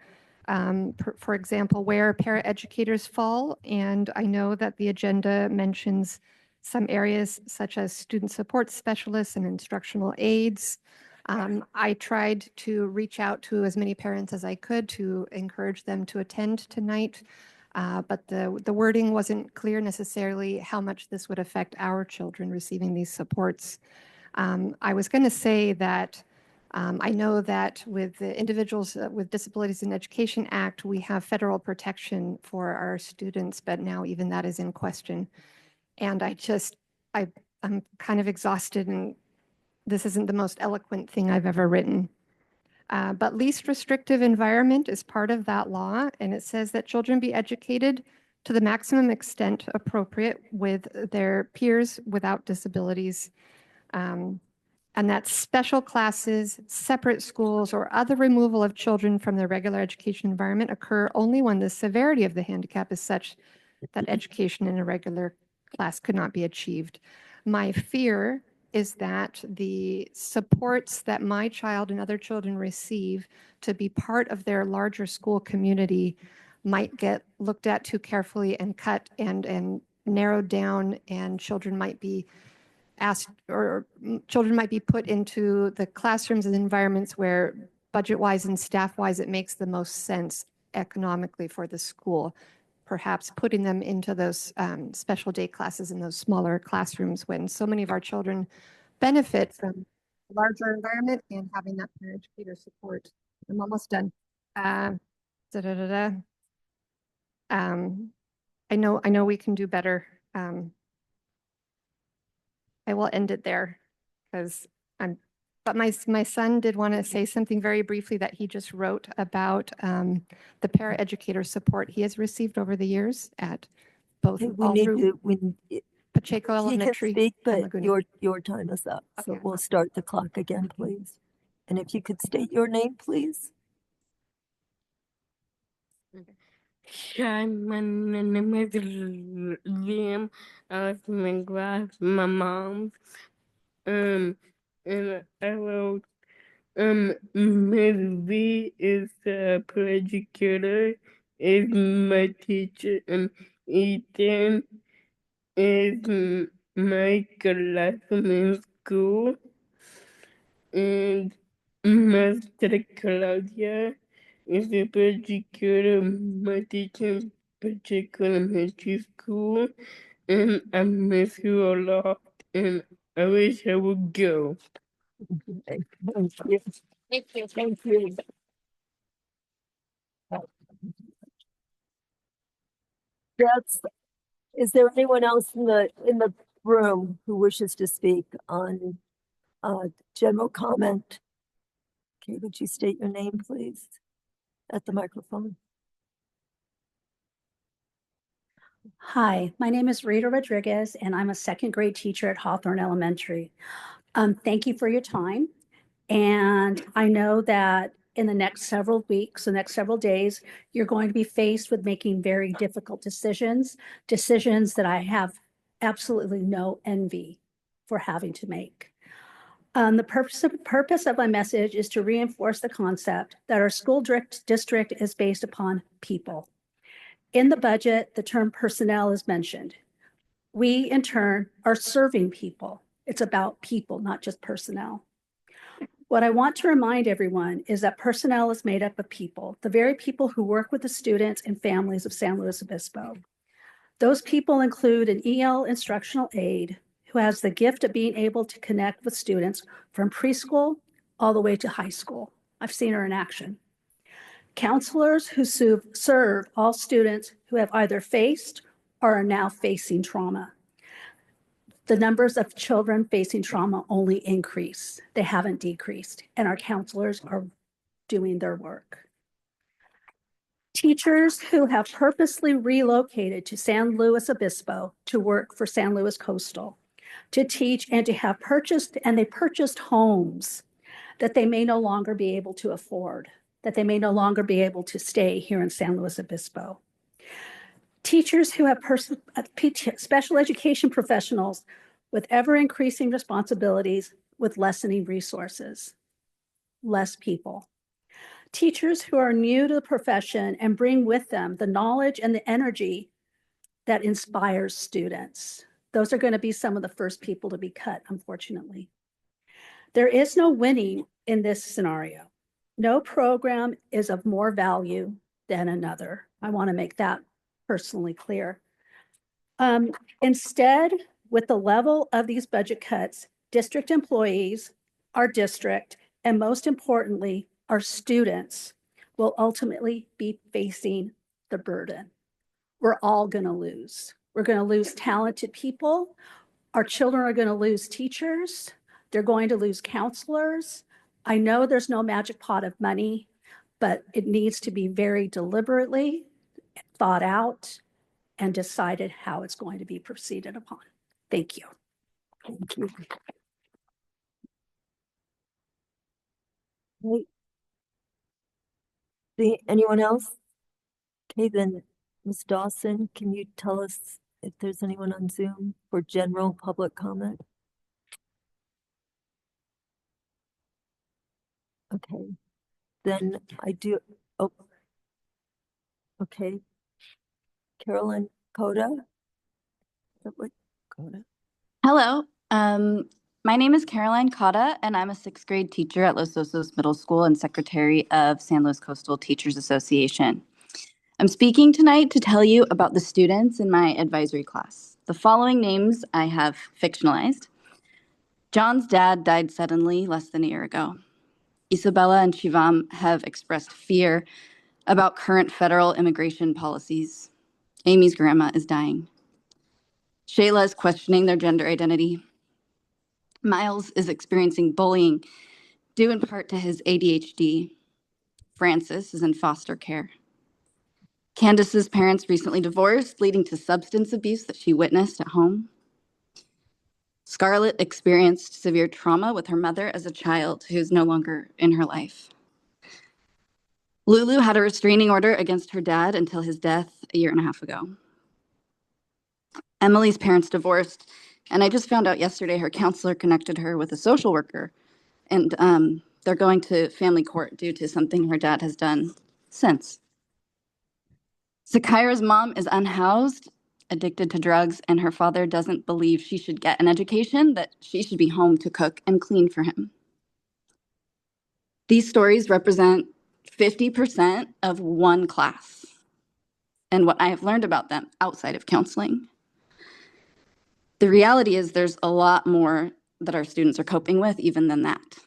Speaker 19: for example, where paraeducators fall. And I know that the agenda mentions some areas such as student support specialists and instructional aides. I tried to reach out to as many parents as I could to encourage them to attend tonight, but the wording wasn't clear necessarily how much this would affect our children receiving these supports. I was going to say that I know that with the Individuals with Disabilities in Education Act, we have federal protection for our students, but now even that is in question. And I'm kind of exhausted, and this isn't the most eloquent thing I've ever written. But least restrictive environment is part of that law, and it says that children be educated to the maximum extent appropriate with their peers without disabilities. And that special classes, separate schools, or other removal of children from their regular education environment occur only when the severity of the handicap is such that education in a regular class could not be achieved. My fear is that the supports that my child and other children receive to be part of their larger school community might get looked at too carefully and cut and narrowed down, and children might be asked, or children might be put into the classrooms and environments where budget-wise and staff-wise it makes the most sense economically for the school. Perhaps putting them into those special day classes in those smaller classrooms when so many of our children benefit from a larger environment and having that educator support. I'm almost done. I know we can do better. I will end it there because but my son did want to say something very briefly that he just wrote about the paraeducator support he has received over the years at both Pacheco Elementary.
Speaker 10: He can speak,
Speaker 19: and
Speaker 10: but
Speaker 19: Laguna.
Speaker 10: your time is up. So we'll start the clock again, please. And if you could state your name, please.
Speaker 20: Hi, my name is Liam. I was McGrath, my mom. And I wrote, Miss V is the educator, is my teacher, and Ethan is my classmate in school. And Master Claudia is the educator, my teacher in Pacheco Elementary School, and I miss you a lot, and I wish I would go.
Speaker 10: Thank you. Thank you. Is there anyone else in the room who wishes to speak on general comment? Okay, would you state your name, please, at the microphone?
Speaker 21: Hi, my name is Rita Rodriguez, and I'm a second grade teacher at Hawthorne Elementary. Thank you for your time. And I know that in the next several weeks, the next several days, you're going to be faced with making very difficult decisions that I have absolutely no envy for having to make. The purpose of my message is to reinforce the concept that our school district is based upon people. In the budget, the term personnel is mentioned. We, in turn, are serving people. It's about people, not just personnel. What I want to remind everyone is that personnel is made up of people, the very people who work with the students and families of San Luis Obispo. Those people include an EL instructional aide who has the gift of being able to connect with students from preschool all the way to high school. I've seen her in action. Counselors who serve all students who have either faced or are now facing trauma. The numbers of children facing trauma only increase. They haven't decreased, and our counselors are doing their work. Teachers who have purposely relocated to San Luis Obispo to work for San Luis Coastal, to teach and to have purchased, and they purchased homes that they may no longer be able to afford, that they may no longer be able to stay here in San Luis Obispo. Teachers who have special education professionals with ever increasing responsibilities with lessening resources, less people. Teachers who are new to the profession and bring with them the knowledge and the energy that inspires students. Those are going to be some of the first people to be cut, unfortunately. There is no winning in this scenario. No program is of more value than another. I want to make that personally clear. Instead, with the level of these budget cuts, district employees, our district, and most importantly, our students will ultimately be facing the burden. We're all going to lose. We're going to lose talented people. Our children are going to lose teachers. They're going to lose counselors. I know there's no magic pot of money, but it needs to be very deliberately thought out and decided how it's going to be proceeded upon. Thank you.
Speaker 10: Thank you. Right. Anyone else? Okay, then, Ms. Dawson, can you tell us if there's anyone on Zoom for general public comment? Okay, then I do, oh, okay. Carolyn Coda?
Speaker 2: Coda? Hello, my name is Caroline Cotta, and I'm a sixth grade teacher at Los Osos Middle School and secretary of San Luis Coastal Teachers Association. I'm speaking tonight to tell you about the students in my advisory class. The following names I have fictionalized. John's dad died suddenly less than a year ago. Isabella and Shivam have expressed fear about current federal immigration policies. Amy's grandma is dying. Shayla is questioning their gender identity. Miles is experiencing bullying due in part to his ADHD. Francis is in foster care. Candace's parents recently divorced, leading to substance abuse that she witnessed at home. Scarlett experienced severe trauma with her mother as a child who's no longer in her life. Lulu had a restraining order against her dad until his death a year and a half ago. Emily's parents divorced, and I just found out yesterday her counselor connected her with a social worker, and they're going to family court due to something her dad has done since. Zakira's mom is unhoused, addicted to drugs, and her father doesn't believe she should get an education, that she should be home to cook and clean for him. These stories represent 50% of one class and what I have learned about them outside of counseling. The reality is there's a lot more that our students are coping with even than that.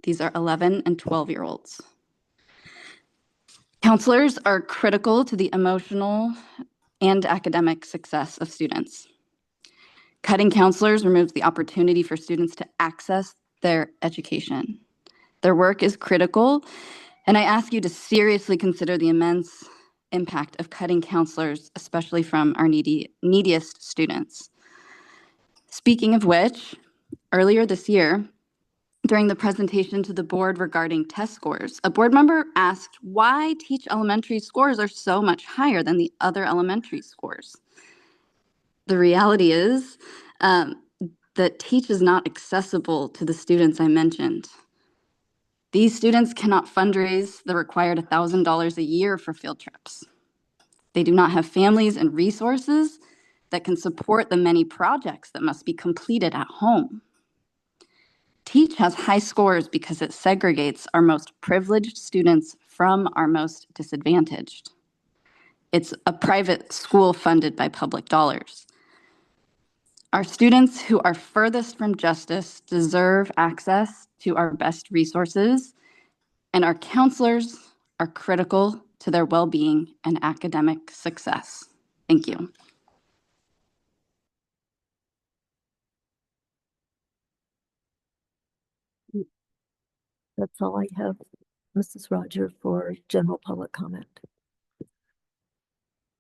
Speaker 2: These are 11 and 12-year-olds. Counselors are critical to the emotional and academic success of students. Cutting counselors removes the opportunity for students to access their education. Their work is critical, and I ask you to seriously consider the immense impact of cutting counselors, especially from our neediest students. Speaking of which, earlier this year, during the presentation to the board regarding test scores, a board member asked why Teach Elementary scores are so much higher than the other elementary scores. The reality is that Teach is not accessible to the students I mentioned. These students cannot fundraise the required $1,000 a year for field trips. They do not have families and resources that can support the many projects that must be completed at home. Teach has high scores because it segregates our most privileged students from our most disadvantaged. It's a private school funded by public dollars. Our students who are furthest from justice deserve access to our best resources, and our counselors are critical to their well-being and academic success. Thank you.
Speaker 10: That's all I have, Mrs. Roger, for general public comment.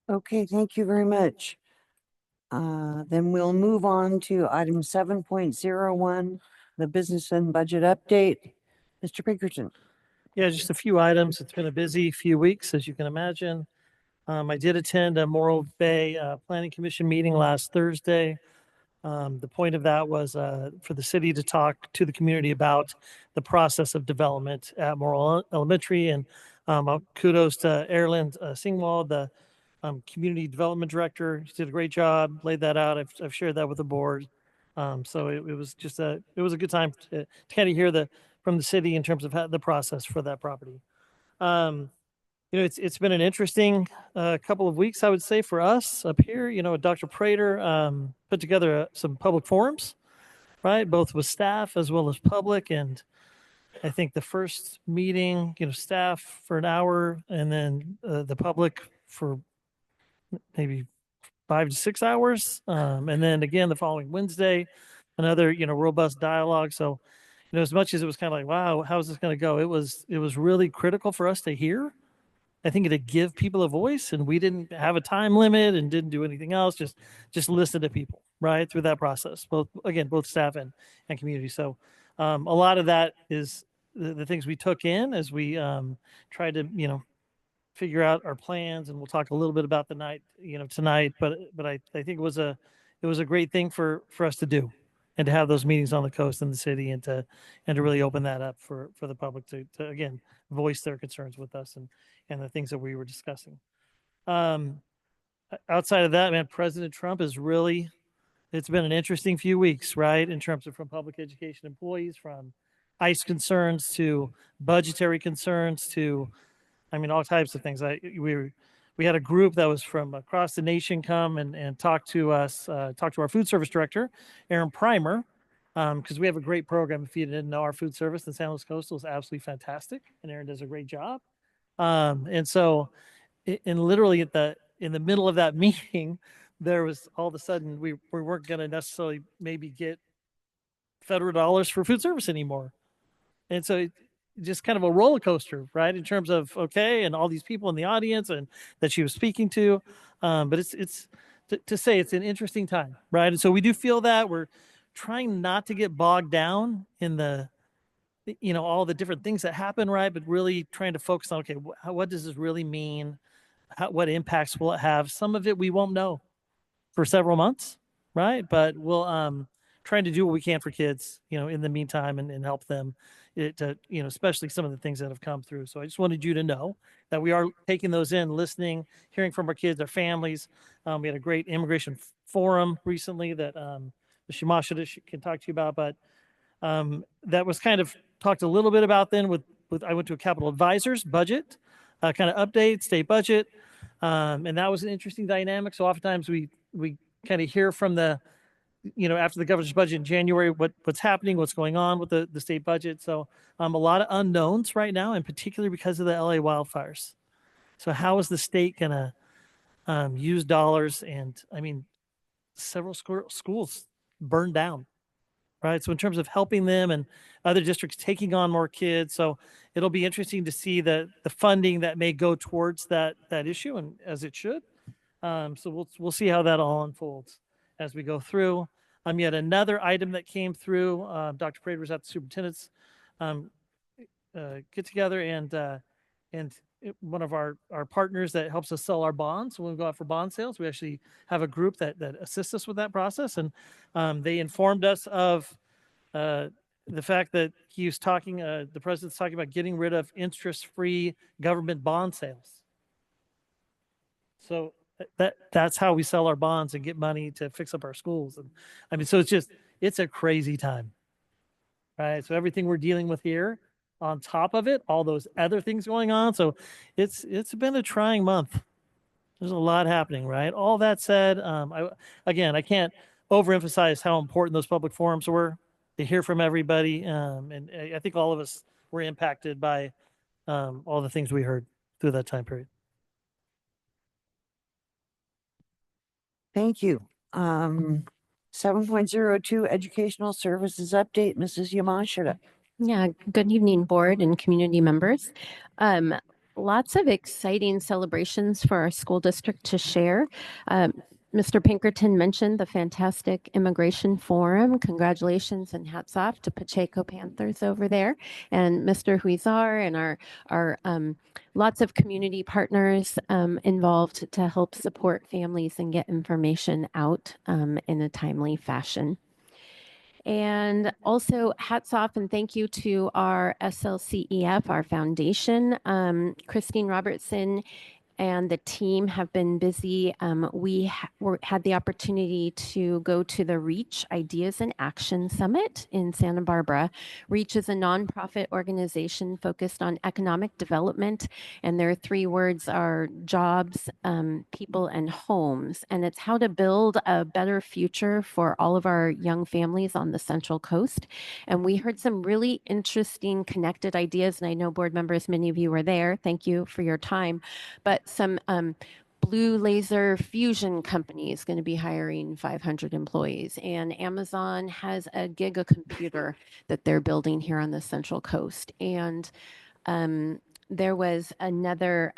Speaker 1: Okay, thank you very much. Then we'll move on to item 7.01, the business and budget update. Mr. Pinkerton.
Speaker 3: Yeah, just a few items. It's been a busy few weeks, as you can imagine. I did attend a Morro Bay Planning Commission meeting last Thursday. The point of that was for the city to talk to the community about the process of development at Morro Elementary. And kudos to Erland Singwald, the community development director. He did a great job, laid that out. I've shared that with the board. So it was just it was a good time to kind of hear from the city in terms of how, the process for that property. It's been an interesting couple of weeks, I would say, for us up here. Dr. Prater put together some public forums, right, both with staff as well as public. And I think the first meeting, staff for an hour, and then the public for maybe 5 to 6 hours, and then again the following Wednesday, another robust dialogue. So, as much as it was kind of like, wow, how is this going to go? It was really critical for us to hear. I think to give people a voice, and we didn't have a time limit and didn't do anything else. Just listen to people right through that process. Both staff and community. So a lot of that is the things we took in as we tried to figure out our plans, and we'll talk a little bit about the night tonight. But I think it was a great thing for us to do, and to have those meetings on the coast and the city, and to really open that up for the public to again voice their concerns with us and the things that we were discussing. Outside of that, man, President Trump is really, it's been an interesting few weeks, right? In terms of from public education employees, from ICE concerns to budgetary concerns to, all types of things. We had a group that was from across the nation come and talk to us, talk to our food service director, Aaron Primer, because we have a great program. If you didn't know, our food service in San Luis Coastal is absolutely fantastic, and Aaron does a great job. And so, literally in the middle of that meeting, there was all of a sudden we weren't going to necessarily maybe get federal dollars for food service anymore, and so just kind of a roller coaster, right? In terms of and all these people in the audience and that she was speaking to, but it's to say it's an interesting time, right? And so we do feel that we're trying not to get bogged down in the all the different things that happen, right? But really trying to focus on, what does this really mean? What impacts will it have? Some of it we won't know for several months, right? But we'll trying to do what we can for kids, in the meantime, and help them to, especially some of the things that have come through. So I just wanted you to know that we are taking those in, listening, hearing from our kids, their families. We had a great immigration forum recently that Shimasha can talk to you about, but that was kind of talked a little bit about then with I went to a capital advisors budget kind of update, state budget, and that was an interesting dynamic. So oftentimes we kind of hear from the after the governor's budget in January what's happening, what's going on with the state budget. So a lot of unknowns right now, and particularly because of the LA wildfires. So how is the state going to use dollars? And several schools burned down. Right. So in terms of helping them and other districts taking on more kids. So it'll be interesting to see the funding that may go towards that issue, and as it should. So we'll see how that all unfolds as we go through. Yet another item that came through, Dr. Prater was at the superintendent's get together, and one of our partners that helps us sell our bonds when we go out for bond sales, we actually have a group that assists us with that process. And they informed us of the fact that he was talking, the president's talking about getting rid of interest-free government bond sales. So that's how we sell our bonds and get money to fix up our schools. And so it's a crazy time, right? So everything we're dealing with here, on top of it, all those other things going on. So it's been a trying month. There's a lot happening, right? All that said, I can't overemphasize how important those public forums were to hear from everybody. And I think all of us were impacted by all the things we heard through that time period.
Speaker 1: Thank you. 7.02 Educational Services Update, Mrs. Yamashita.
Speaker 6: Yeah, good evening, board and community members. Lots of exciting celebrations for our school district to share. Mr. Pinkerton mentioned the fantastic immigration forum. Congratulations and hats off to Pacheco Panthers over there, and Mr. Huizar and our lots of community partners involved to help support families and get information out in a timely fashion. And also hats off and thank you to our SLCEF, our foundation. Christine Robertson and the team have been busy. We had the opportunity to go to the REACH Ideas and Action Summit in Santa Barbara. REACH is a nonprofit organization focused on economic development, and their three words are jobs, people, and homes. And it's how to build a better future for all of our young families on the Central Coast. And we heard some really interesting connected ideas, and I know board members, many of you were there. Thank you for your time. But some blue laser fusion company is going to be hiring 500 employees, and Amazon has a gigacomputer that they're building here on the Central Coast. And there was another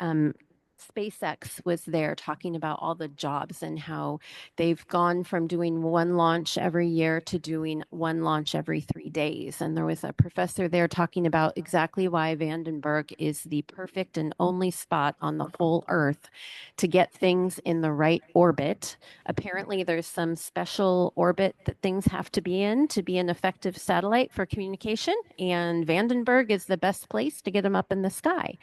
Speaker 6: SpaceX was there talking about all the jobs and how they've gone from doing one launch every year to doing one launch every 3 days. And there was a professor there talking about exactly why Vandenberg is the perfect and only spot on the whole Earth to get things in the right orbit. Apparently, there's some special orbit that things have to be in to be an effective satellite for communication, and Vandenberg is the best place to get them up in the sky.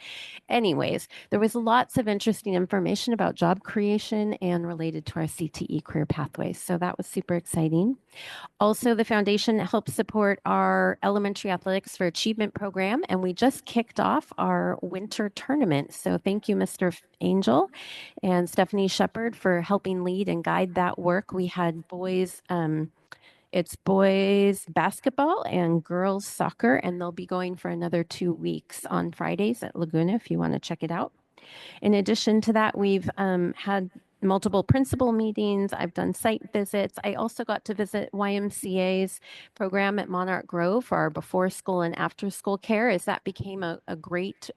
Speaker 6: Anyways, there was lots of interesting information about job creation and related to our CTE career pathways. So that was super exciting. Also, the foundation helps support our Elementary Athletics for Achievement program, and we just kicked off our winter tournament. So thank you, Mr. Angel and Stephanie Shepard, for helping lead and guide that work. We had boys, it's boys basketball and girls soccer, and they'll be going for another 2 weeks on Fridays at Laguna if you want to check it out. In addition to that, we've had multiple principal meetings. I've done site visits. I also got to visit YMCA's program at Monarch Grove for our before school and after school care, as that became a great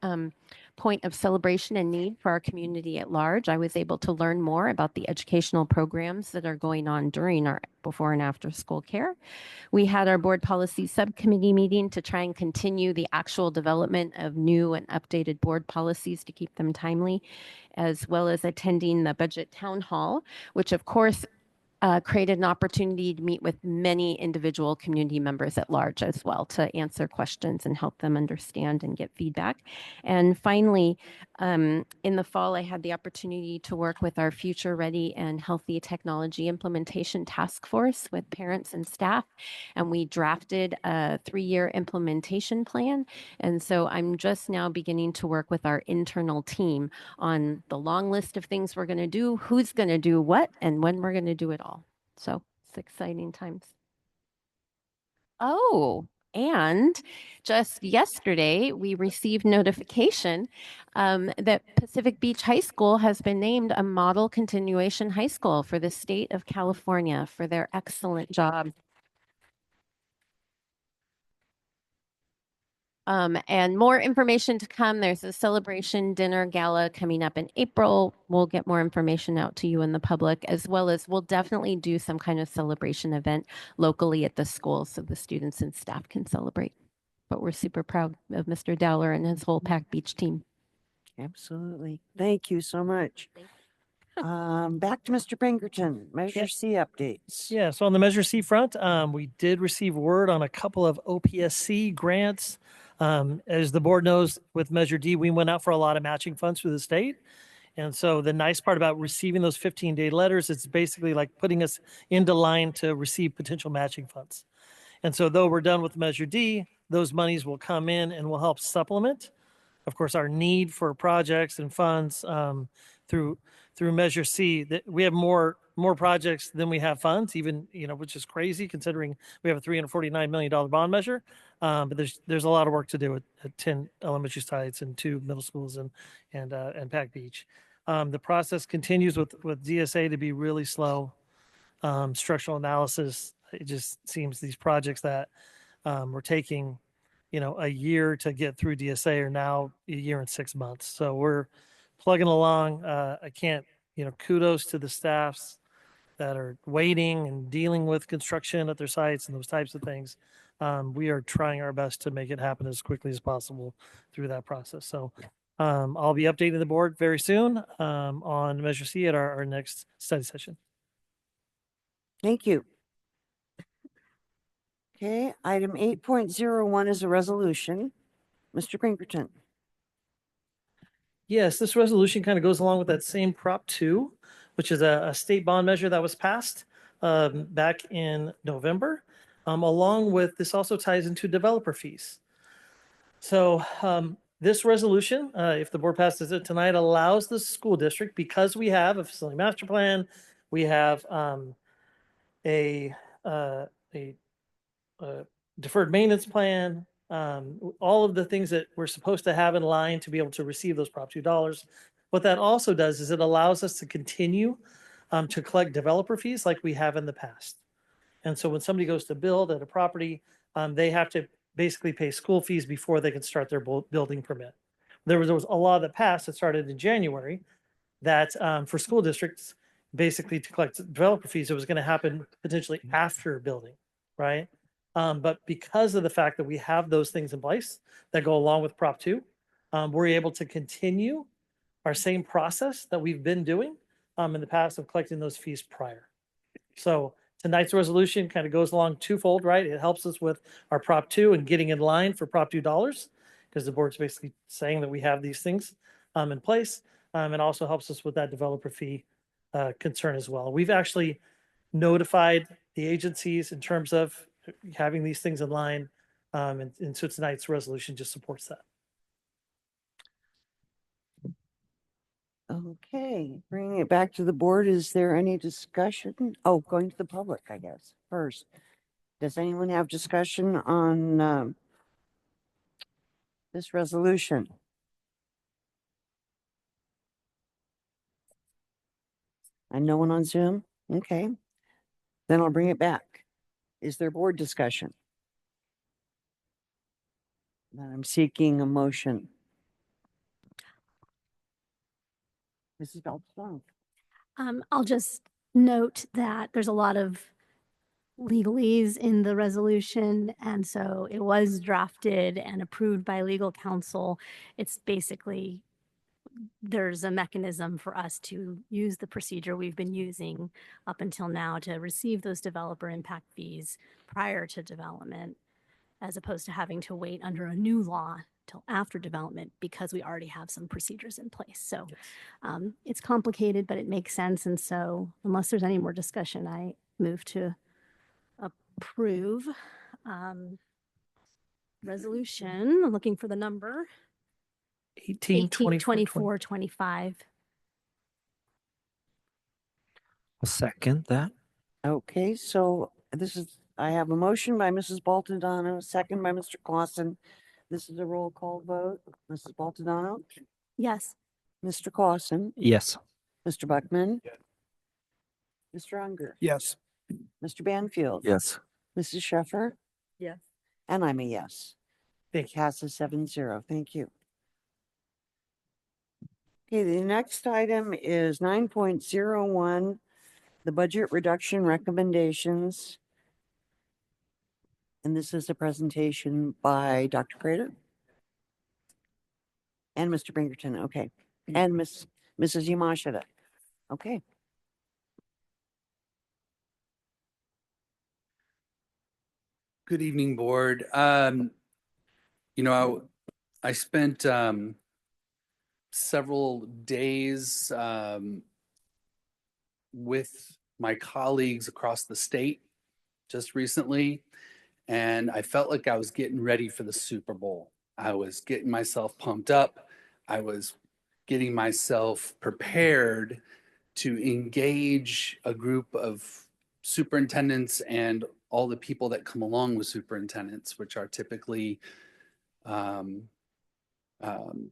Speaker 6: point of celebration and need for our community at large. I was able to learn more about the educational programs that are going on during our before and after school care. We had our board policy subcommittee meeting to try and continue the actual development of new and updated board policies to keep them timely, as well as attending the budget town hall, which of course created an opportunity to meet with many individual community members at large as well to answer questions and help them understand and get feedback. And finally, in the fall, I had the opportunity to work with our Future Ready and Healthy Technology Implementation Task Force with parents and staff, and we drafted a 3-year implementation plan. And so I'm just now beginning to work with our internal team on the long list of things we're going to do, who's going to do what, and when we're going to do it all. So it's exciting times. Oh, and just yesterday, we received notification that Pacific Beach High School has been named a model continuation high school for the state of California for their excellent job. And more information to come. There's a celebration dinner gala coming up in April. We'll get more information out to you and the public, as well as we'll definitely do some kind of celebration event locally at the school so the students and staff can celebrate. But we're super proud of Mr. Dowler and his whole Pac Beach team.
Speaker 1: Absolutely. Thank you so much. Back to Mr. Pinkerton, Measure C updates.
Speaker 3: Yeah, so on the Measure C front, we did receive word on a couple of OPSC grants. As the board knows, with Measure D, we went out for a lot of matching funds for the state. And so the nice part about receiving those 15-day letters, it's basically like putting us into line to receive potential matching funds. And so though we're done with Measure D, those monies will come in and will help supplement, of course, our need for projects and funds through through Measure C, that we have more projects than we have funds, even, which is crazy considering we have a $349 million bond measure. But there's a lot of work to do at 10 elementary sites and 2 middle schools and Pac Beach. The process continues with DSA to be really slow. Structural analysis, it just seems these projects that were taking, a year to get through DSA are now a year and 6 months. So we're plugging along. I can't, kudos to the staffs that are waiting and dealing with construction at their sites and those types of things. We are trying our best to make it happen as quickly as possible through that process. So I'll be updating the board very soon on Measure C at our next study session.
Speaker 1: Thank you. Okay, item 8.01 is a resolution. Mr. Pinkerton.
Speaker 3: Yes, this resolution kind of goes along with that same Prop 2, which is a state bond measure that was passed back in November. Along with, this also ties into developer fees. So this resolution, if the board passes it tonight, allows the school district, because we have a facility master plan, we have a deferred maintenance plan, all of the things that we're supposed to have in line to be able to receive those Prop 2 dollars. What that also does is it allows us to continue to collect developer fees like we have in the past. And so when somebody goes to build at a property, they have to basically pay school fees before they can start their building permit. There was a law that passed that started in January that for school districts, basically to collect developer fees, it was going to happen potentially after building, right? But because of the fact that we have those things in place that go along with Prop 2, we're able to continue our same process that we've been doing in the past of collecting those fees prior. So tonight's resolution kind of goes along twofold, right? It helps us with our Prop 2 and getting in line for Prop 2 dollars, because the board's basically saying that we have these things in place. It also helps us with that developer fee concern as well. We've actually notified the agencies in terms of having these things in line. And so tonight's resolution just supports that.
Speaker 1: Okay, bringing it back to the board, is there any discussion? Oh, going to the public, I guess, first. Does anyone have discussion on this resolution? And no one on Zoom? Okay, then I'll bring it back. Is there board discussion? Then I'm seeking a motion. Mrs. Beltran.
Speaker 8: I'll just note that there's a lot of legalese in the resolution, and so it was drafted and approved by legal counsel. It's basically, there's a mechanism for us to use the procedure we've been using up until now to receive those developer impact fees prior to development, as opposed to having to wait under a new law till after development, because we already have some procedures in place. So it's complicated, but it makes sense. And so unless there's any more discussion, I move to approve resolution. I'm looking for the number.
Speaker 3: 1824.
Speaker 8: 25.
Speaker 5: I'll second that.
Speaker 1: Okay, so I have a motion by Mrs. Baltodano, second by Mr. Clausen. This is a roll call vote. Mrs. Baltodano?
Speaker 8: Yes.
Speaker 1: Mr. Clausen?
Speaker 5: Yes.
Speaker 1: Mr. Buckman? Yes. Mr. Unger?
Speaker 7: Yes.
Speaker 1: Mr. Banfield?
Speaker 5: Yes.
Speaker 1: Mrs. Sheffer?
Speaker 12: Yes.
Speaker 1: And I'm a yes.
Speaker 3: Thank you.
Speaker 1: Passes 7-0. Thank you. Okay, the next item is 9.01, the budget reduction recommendations. And this is a presentation by Dr. Crater and Mr. Pinkerton. Okay. And Mrs. Yamashita. Okay.
Speaker 22: Good evening, board. I spent several days with my colleagues across the state just recently, and I felt like I was getting ready for the Super Bowl. I was getting myself pumped up. I was getting myself prepared to engage a group of superintendents and all the people that come along with superintendents, which are typically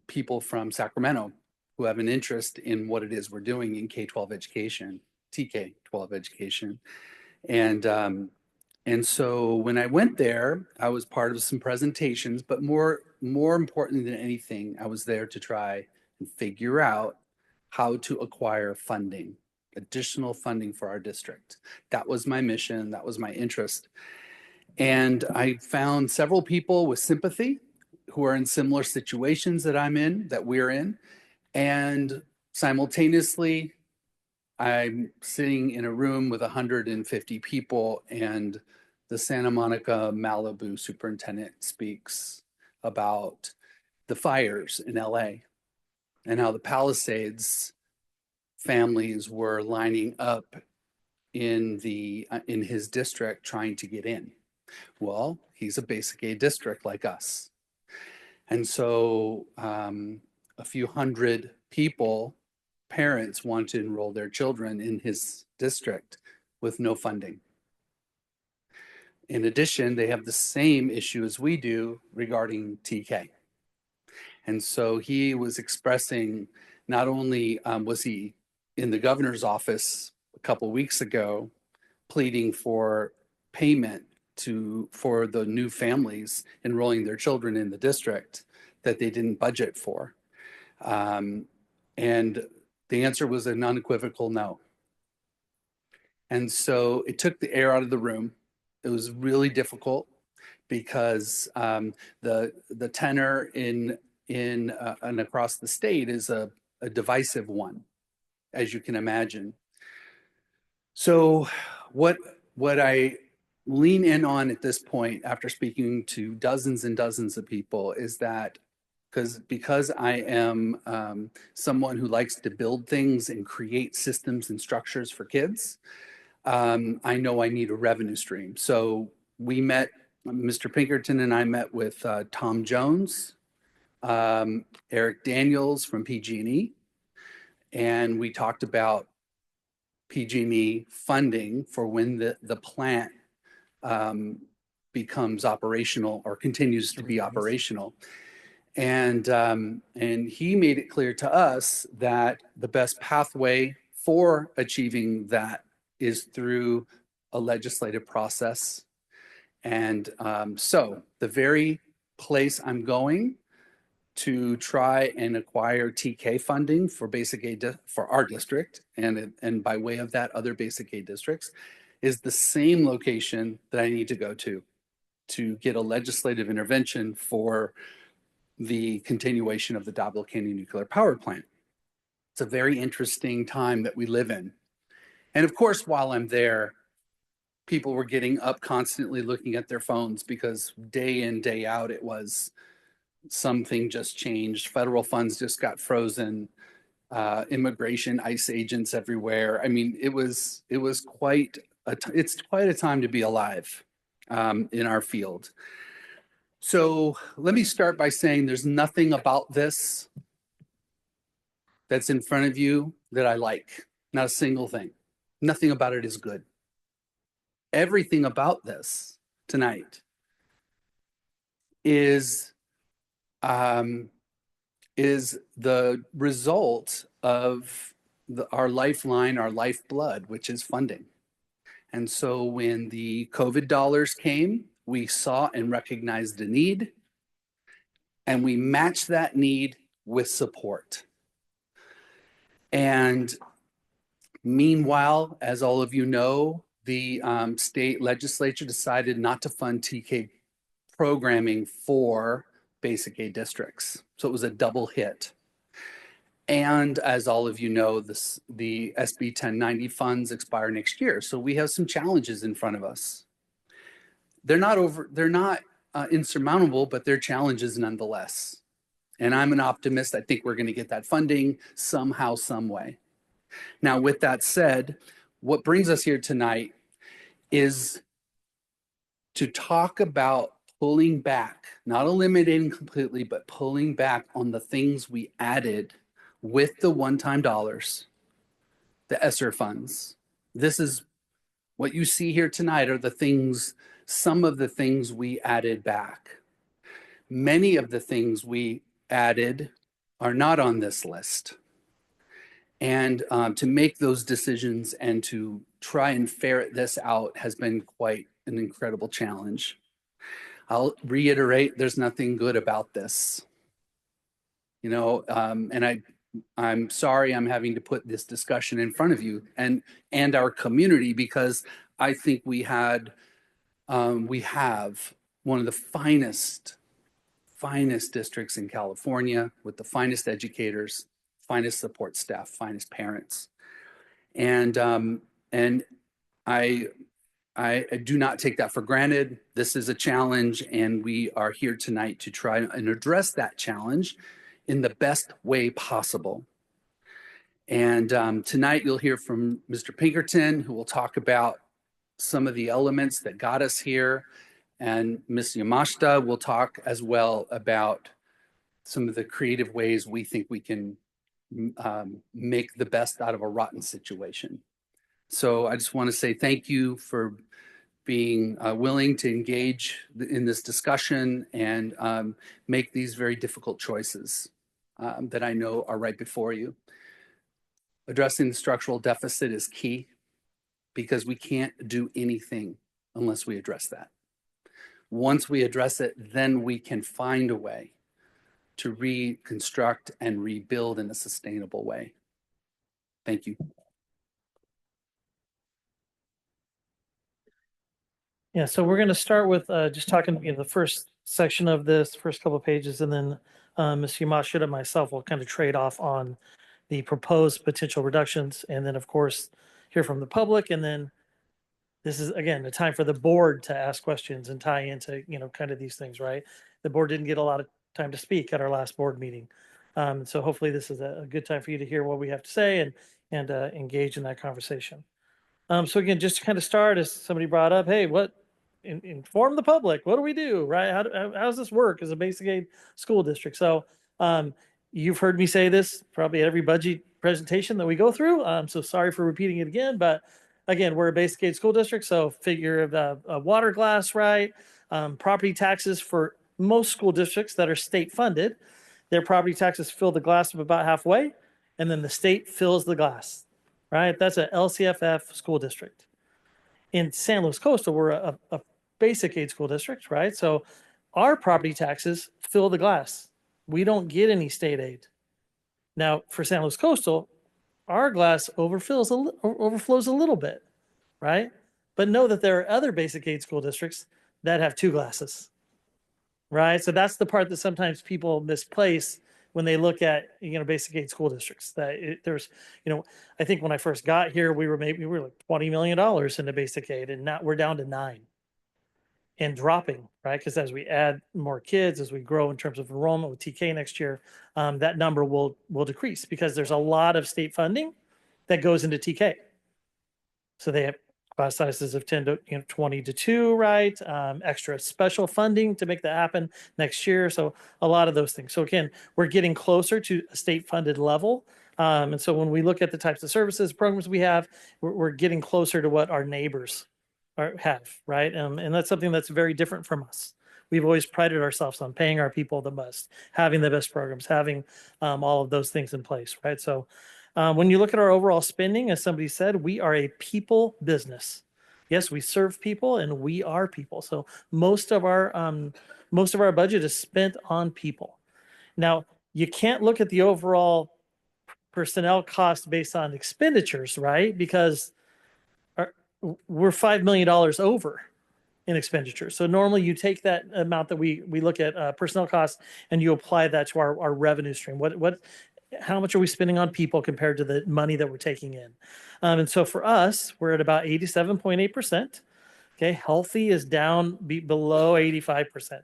Speaker 22: people from Sacramento who have an interest in what it is we're doing in K-12 education, TK-12 education. And so when I went there, I was part of some presentations, but more important than anything, I was there to try and figure out how to acquire funding, additional funding for our district. That was my mission. That was my interest. And I found several people with sympathy who are in similar situations that I'm in, that we're in. And simultaneously, I'm sitting in a room with 150 people, and the Santa Monica Malibu superintendent speaks about the fires in LA and how the Palisades families were lining up in his district trying to get in. Well, he's a basic aid district like us. And so a few hundred people, parents, want to enroll their children in his district with no funding. In addition, they have the same issue as we do regarding TK. And so he was expressing, not only was he in the governor's office a couple weeks ago pleading for payment for the new families enrolling their children in the district that they didn't budget for. And the answer was an unequivocal no. And so it took the air out of the room. It was really difficult because the tenor in and across the state is a divisive one, as you can imagine. So what I lean in on at this point, after speaking to dozens and dozens of people, is that because I am someone who likes to build things and create systems and structures for kids, I know I need a revenue stream. So we met, Mr. Pinkerton and I met with Tom Jones, Eric Daniels from PG&E, and we talked about PG&E funding for when the plant becomes operational or continues to be operational. And he made it clear to us that the best pathway for achieving that is through a legislative process. And so the very place I'm going to try and acquire TK funding for basic aid for our district, and by way of that, other basic aid districts, is the same location that I need to go to get a legislative intervention for the continuation of the Diablo Canyon nuclear power plant. It's a very interesting time that we live in. And of course, while I'm there, people were getting up constantly looking at their phones because day in, day out, it was something just changed. Federal funds just got frozen, immigration, ICE agents everywhere. I mean, it's quite a time to be alive in our field. So let me start by saying there's nothing about this that's in front of you that I like. Not a single thing. Nothing about it is good. Everything about this tonight is the result of our lifeline, our lifeblood, which is funding. And so when the COVID dollars came, we saw and recognized the need, and we matched that need with support. And meanwhile, as all of you know, the state legislature decided not to fund TK programming for basic aid districts. So it was a double hit. And as all of you know, the SB 1090 funds expire next year. So we have some challenges in front of us. They're not insurmountable, but they're challenges nonetheless. And I'm an optimist. I think we're going to get that funding somehow, some way. Now, with that said, what brings us here tonight is to talk about pulling back, not eliminating completely, but pulling back on the things we added with the one-time dollars the ESSER funds. This is what you see here tonight are the things, some of the things we added back. Many of the things we added are not on this list. And to make those decisions and to try and ferret this out has been quite an incredible challenge. I'll reiterate, there's nothing good about this. You know, and I'm sorry I'm having to put this discussion in front of you and our community, because I think we have one of the finest districts in California with the finest educators, finest support staff, finest parents. And I do not take that for granted. This is a challenge, and we are here tonight to try and address that challenge in the best way possible. And tonight you'll hear from Mr. Pinkerton, who will talk about some of the elements that got us here. And Ms. Yamashita will talk as well about some of the creative ways we think we can make the best out of a rotten situation. So I just want to say thank you for being willing to engage in this discussion and make these very difficult choices that I know are right before you. Addressing the structural deficit is key, because we can't do anything unless we address that. Once we address it, then we can find a way to reconstruct and rebuild in a sustainable way. Thank you.
Speaker 3: Yeah, so we're going to start with just talking, the first section of this, first couple of pages, and then Ms. Yamashita and myself will kind of trade off on the proposed potential reductions, and then, of course, hear from the public, and then this is, again, the time for the board to ask questions and tie into, kind of these things, right? The board didn't get a lot of time to speak at our last board meeting. So hopefully this is a good time for you to hear what we have to say and engage in that conversation. So again, just to kind of start, as somebody brought up, hey, inform the public. What do we do, right? How does this work as a basic aid school district? So you've heard me say this probably at every budget presentation that we go through. So sorry for repeating it again, but again, we're a basic aid school district. So figure of a water glass, right? Property taxes for most school districts that are state funded, their property taxes fill the glass up about halfway, and then the state fills the glass, right? That's a LCFF school district. In San Luis Coastal, we're a basic aid school district, right? So our property taxes fill the glass. We don't get any state aid. Now, for San Luis Coastal, our glass overflows a little bit, right? But know that there are other basic aid school districts that have two glasses, right? So that's the part that sometimes people misplace when they look at, basic aid school districts. There's, I think when I first got here, we were like $20 million in the basic aid, and now we're down to 9 and dropping, right? Because as we add more kids, as we grow in terms of enrollment with TK next year, that number will decrease, because there's a lot of state funding that goes into TK. So they have class sizes of 10 to 20 to 2, right? Extra special funding to make that happen next year. So a lot of those things. So again, we're getting closer to a state funded level. And so when we look at the types of services, programs we have, we're getting closer to what our neighbors have, right? And that's something that's very different from us. We've always prided ourselves on paying our people the best, having the best programs, having all of those things in place, right? So when you look at our overall spending, as somebody said, we are a people business. Yes, we serve people and we are people. So most of our budget is spent on people. Now, you can't look at the overall personnel cost based on expenditures, right? Because we're $5 million over in expenditures. So normally you take that amount that we look at personnel costs and you apply that to our revenue stream. How much are we spending on people compared to the money that we're taking in? And so for us, we're at about 87.8%. Okay, healthy is down below 85%.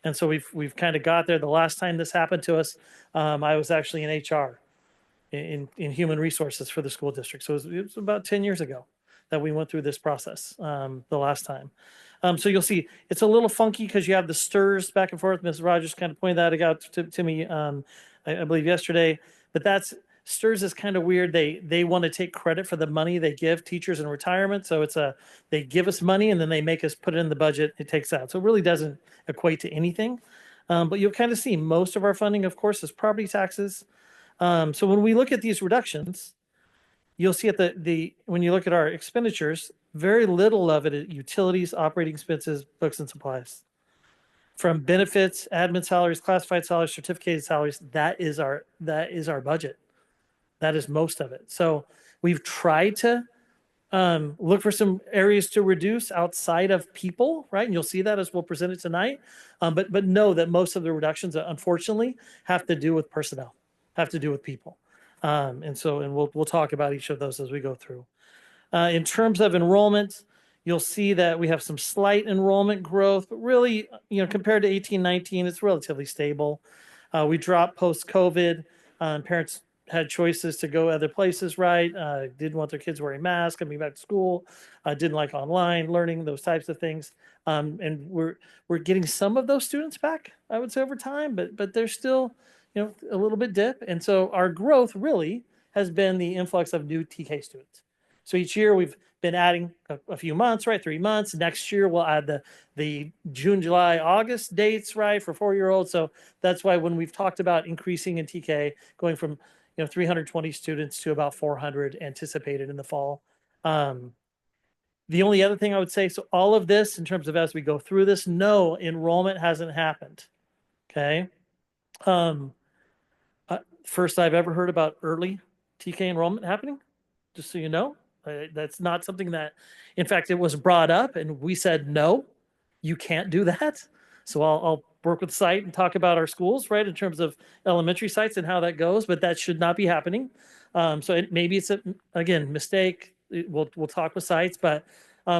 Speaker 3: And so we've kind of got there. The last time this happened to us, I was actually in HR, in human resources for the school district. So it was about 10 years ago that we went through this process the last time. So you'll see it's a little funky because you have the stirs back and forth. Ms. Rogers kind of pointed that out to me, I believe yesterday, but STRS is kind of weird. They want to take credit for the money they give teachers in retirement. So they give us money and then they make us put it in the budget. It takes out. So it really doesn't equate to anything. But you'll kind of see most of our funding, of course, is property taxes. So when we look at these reductions, you'll see at when you look at our expenditures, very little of it is utilities, operating expenses, books and supplies. From benefits, admin salaries, classified salaries, certificated salaries, that is our budget. That is most of it. So we've tried to look for some areas to reduce outside of people, right? And you'll see that as we'll present it tonight. But know that most of the reductions, unfortunately, have to do with personnel, have to do with people. And we'll talk about each of those as we go through. In terms of enrollment, you'll see that we have some slight enrollment growth, but really, compared to 18-19, it's relatively stable. We dropped post-COVID. Parents had choices to go other places, right? Didn't want their kids wearing masks, coming back to school, didn't like online learning, those types of things. And we're getting some of those students back, I would say, over time, but there's still, a little bit dip. And so our growth really has been the influx of new TK students. So each year we've been adding a few months, right? 3 months. Next year we'll add the June, July, August dates, right, for 4-year-olds. So that's why when we've talked about increasing in TK, going from 320 students to about 400 anticipated in the fall. The only other thing I would say, so all of this in terms of as we go through this, no, enrollment hasn't happened. Okay. First I've ever heard about early TK enrollment happening, just so you know. That's not something that, in fact, it was brought up and we said, no, you can't do that. So I'll work with the site and talk about our schools, right, in terms of elementary sites and how that goes, but that should not be happening. Maybe it's again, mistake. We'll talk with sites, but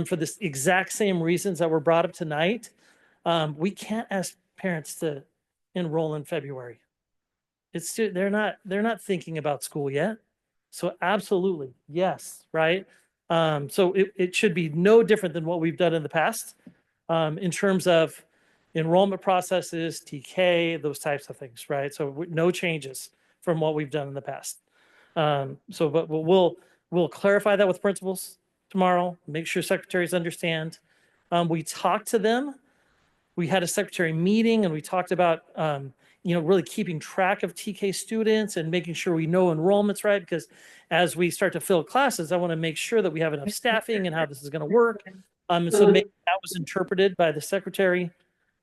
Speaker 3: for this exact same reasons that were brought up tonight, we can't ask parents to enroll in February. They're not thinking about school yet. So absolutely, yes, right? So it should be no different than what we've done in the past in terms of enrollment processes, TK, those types of things, right? So no changes from what we've done in the past. But we'll clarify that with principals tomorrow, make sure secretaries understand. We talked to them. We had a secretary meeting and we talked about really keeping track of TK students and making sure we know enrollment's right, because as we start to fill classes, I want to make sure that we have enough staffing and how this is going to work. And so maybe that was interpreted by the secretary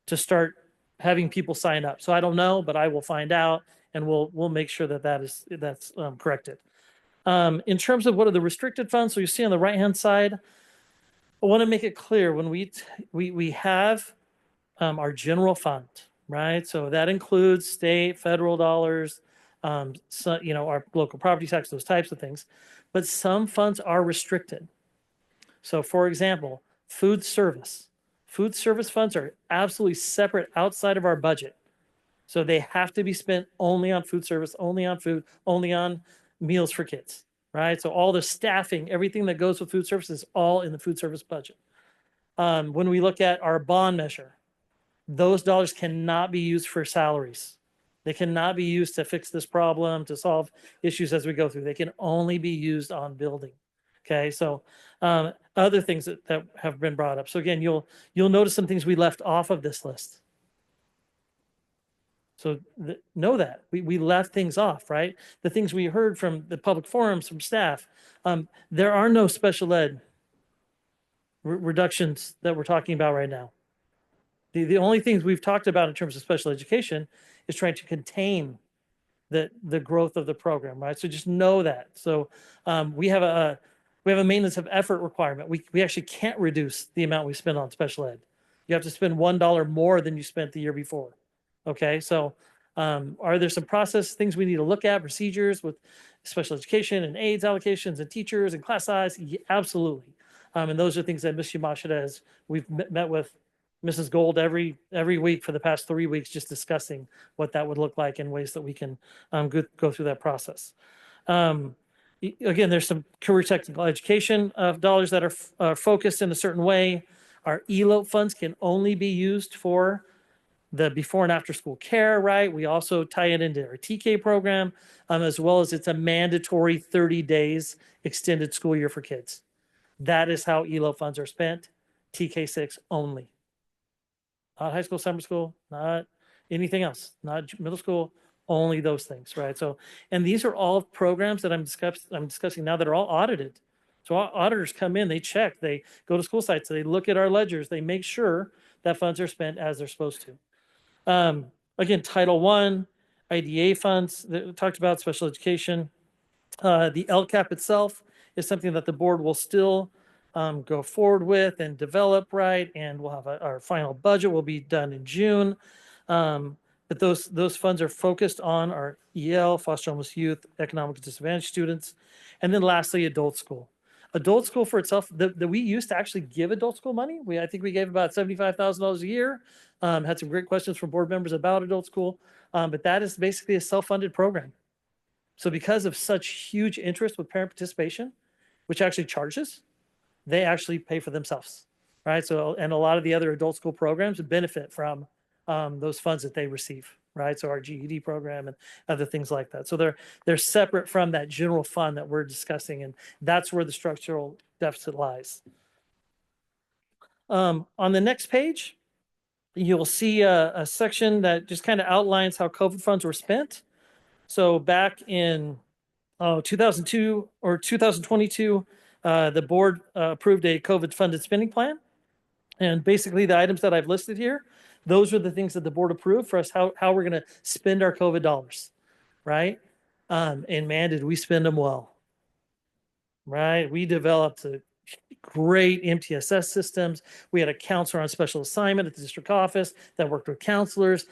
Speaker 3: to start having people sign up. So I don't know, but I will find out and we'll make sure that that's corrected. In terms of what are the restricted funds, so you see on the right-hand side, I want to make it clear when we have our general fund, right? So that includes state, federal dollars, our local property tax, those types of things. But some funds are restricted. So for example, food service. Food service funds are absolutely separate outside of our budget. So they have to be spent only on food service, only on food, only on meals for kids, right? So all the staffing, everything that goes with food service is all in the food service budget. When we look at our bond measure, those dollars cannot be used for salaries. They cannot be used to fix this problem, to solve issues as we go through. They can only be used on building. Okay, so other things that have been brought up. So again, you'll notice some things we left off of this list. So know that we left things off, right? The things we heard from the public forums, from staff, there are no special ed reductions that we're talking about right now. The only things we've talked about in terms of special education is trying to contain the growth of the program, right? So just know that. So we have a maintenance of effort requirement. We actually can't reduce the amount we spend on special ed. You have to spend $1 more than you spent the year before. Okay, so are there some process things we need to look at, procedures with special education and aids allocations and teachers and class size? Yeah, absolutely. And those are things that Ms. Yamashita we've met with Mrs. Gold every week for the past 3 weeks, just discussing what that would look like and ways that we can go through that process. Again, there's some career technical education dollars that are focused in a certain way. Our ELOPE funds can only be used for the before and after school care, right? We also tie it into our TK program, as well as it's a mandatory 30 days extended school year for kids. That is how ELO funds are spent, TK6 only. Not high school, summer school, not anything else, not middle school, only those things, right? So, and these are all programs that I'm discussing now that are all audited. So auditors come in, they check, they go to school sites, they look at our ledgers, they make sure that funds are spent as they're supposed to. Again, Title I, IDA funds that we talked about, special education. The LCAP itself is something that the board will still go forward with and develop, right? And we'll have our final budget will be done in June. But those funds are focused on our EL, foster homeless youth, economically disadvantaged students. And then lastly, adult school. Adult school for itself, we used to actually give adult school money. I think we gave about $75,000 a year. Had some great questions from board members about adult school. But that is basically a self-funded program. So because of such huge interest with parent participation, which actually charges, they actually pay for themselves, right? So, and a lot of the other adult school programs benefit from those funds that they receive, right? So our GED program and other things like that. So they're separate from that general fund that we're discussing, and that's where the structural deficit lies. On the next page, you'll see a section that just kind of outlines how COVID funds were spent. So back in 2002 or 2022, the board approved a COVID funded spending plan. And basically the items that I've listed here, those are the things that the board approved for us, how we're going to spend our COVID dollars, right? And man, did we spend them well, right? We developed a great MTSS systems. We had a counselor on special assignment at the district office that worked with counselors.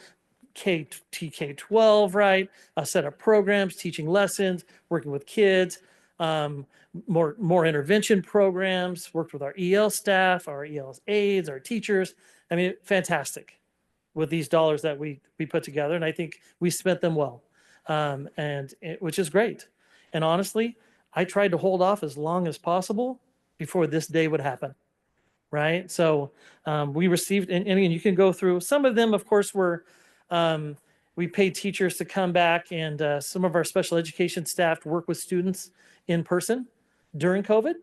Speaker 3: TK12, right? A set of programs, teaching lessons, working with kids, more intervention programs, worked with our EL staff, our EL aides, our teachers. I mean, fantastic with these dollars that we put together. And I think we spent them well, which is great. And honestly, I tried to hold off as long as possible before this day would happen. Right. So we received, and again, you can go through some of them, of course, were we paid teachers to come back, and some of our special education staff to work with students in person during COVID,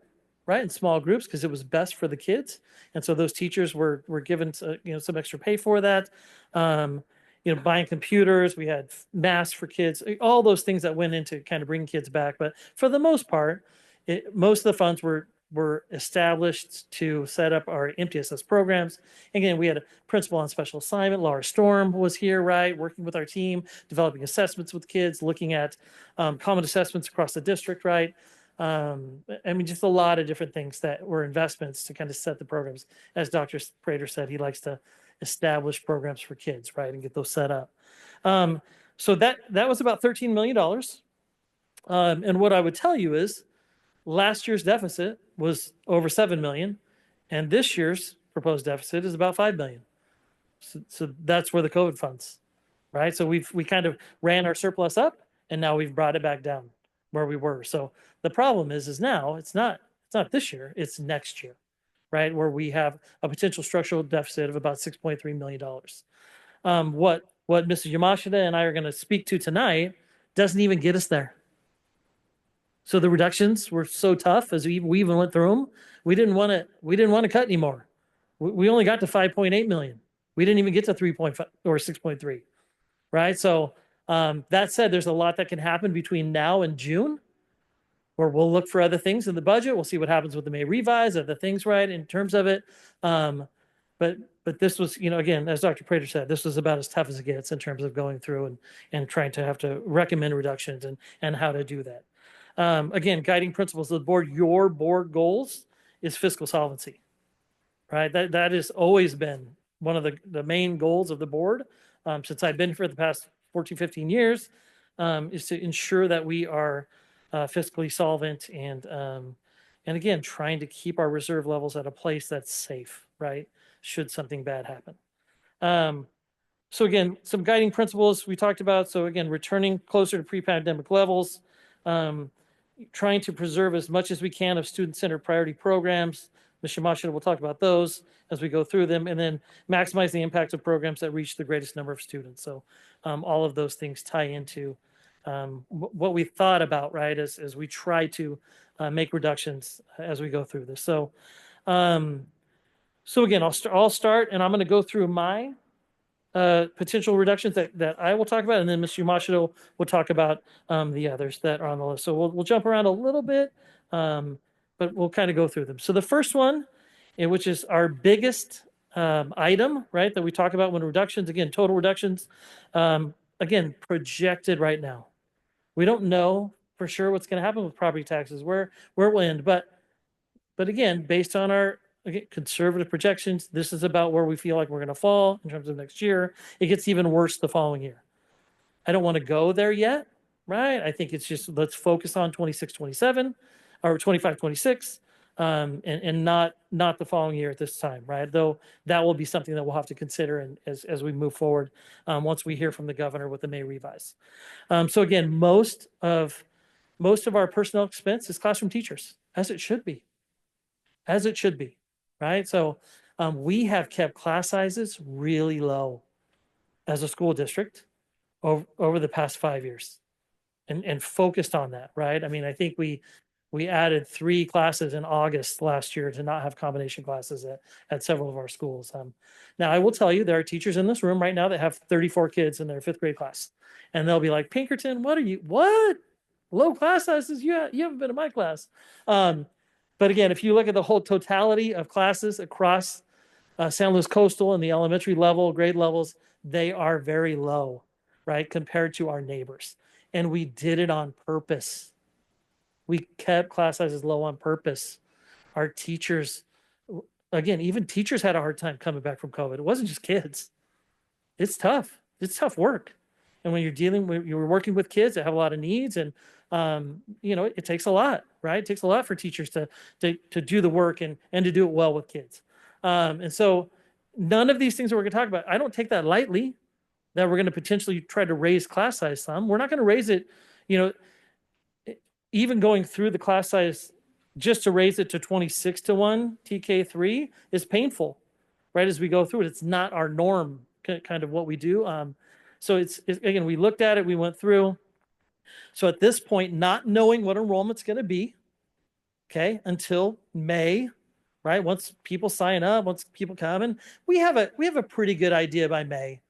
Speaker 3: right, in small groups, because it was best for the kids. And so those teachers were given some extra pay for that. Buying computers, we had masks for kids, all those things that went into kind of bringing kids back. But for the most part, most of the funds were established to set up our MTSS programs. Again, we had a principal on special assignment. Laura Storm was here, right, working with our team, developing assessments with kids, looking at common assessments across the district, right? I mean, just a lot of different things that were investments to kind of set the programs. As Dr. Prater said, he likes to establish programs for kids, right, and get those set up. So that was about $13 million. And what I would tell you is, last year's deficit was over 7 million, and this year's proposed deficit is about 5 million. So that's where the COVID funds, right? So we kind of ran our surplus up, and now we've brought it back down where we were. So the problem is now it's not this year, it's next year, right? Where we have a potential structural deficit of about $6.3 million. What Mrs. Yamashita and I are going to speak to tonight doesn't even get us there. So the reductions were so tough as we even went through them. We didn't want to cut anymore. We only got to 5.8 million. We didn't even get to 3.5 or 6.3, right? So that said, there's a lot that can happen between now and June, where we'll look for other things in the budget. We'll see what happens with the May revise, other things, right, in terms of it. But this was, again, as Dr. Prater said, this was about as tough as it gets in terms of going through and trying to have to recommend reductions and how to do that. Again, guiding principles of the board, your board goals is fiscal solvency, right? That has always been one of the main goals of the board since I've been here for the past 14, 15 years, is to ensure that we are fiscally solvent and again, trying to keep our reserve levels at a place that's safe, right? Should something bad happen. So again, some guiding principles we talked about. So again, returning closer to pre-pandemic levels, trying to preserve as much as we can of student-centered priority programs, Ms. Yamashita will talk about those as we go through them, and then maximize the impact of programs that reach the greatest number of students. So all of those things tie into what we thought about, right, as we try to make reductions as we go through this. So again, I'll start, and I'm going to go through my potential reductions that I will talk about, and then Mr. Yamashita will talk about the others that are on the list. So we'll jump around a little bit, but we'll kind of go through them. So the first one, which is our biggest item, right, that we talk about when reductions, again, total reductions, again, projected right now. We don't know for sure what's going to happen with property taxes, where it will end, but again, based on our conservative projections, this is about where we feel like we're going to fall in terms of next year. It gets even worse the following year. I don't want to go there yet, right? I think it's just, let's focus on 26, 27 or 25, 26, and not the following year at this time, right? Though that will be something that we'll have to consider and as we move forward once we hear from the governor with the May revise. So again, most of our personnel expense is classroom teachers, as it should be. As it should be, right? So we have kept class sizes really low as a school district over the past 5 years and focused on that, right? I mean, I think we added 3 classes in August last year to not have combination classes at several of our schools. Now, I will tell you, there are teachers in this room right now that have 34 kids in their 5th grade class. And they'll be like, Pinkerton, what? Low class sizes? You haven't been in my class. But again, if you look at the whole totality of classes across San Luis Coastal and the elementary level, grade levels, they are very low, right, compared to our neighbors. And we did it on purpose. We kept class sizes low on purpose. Our teachers, again, even teachers had a hard time coming back from COVID. It wasn't just kids. It's tough. It's tough work. And when you're working with kids that have a lot of needs, and it takes a lot, right? It takes a lot for teachers to do the work and to do it well with kids. And so none of these things that we're going to talk about, I don't take that lightly, that we're going to potentially try to raise class size some. We're not going to raise it, even going through the class size just to raise it to 26-1 TK3 is painful, right? As we go through it, it's not our norm, kind of what we do. So it's again, we looked at it, we went through. So at this point, not knowing what enrollment's going to be, okay, until May, right? Once people sign up, once people come in, we have a pretty good idea by May,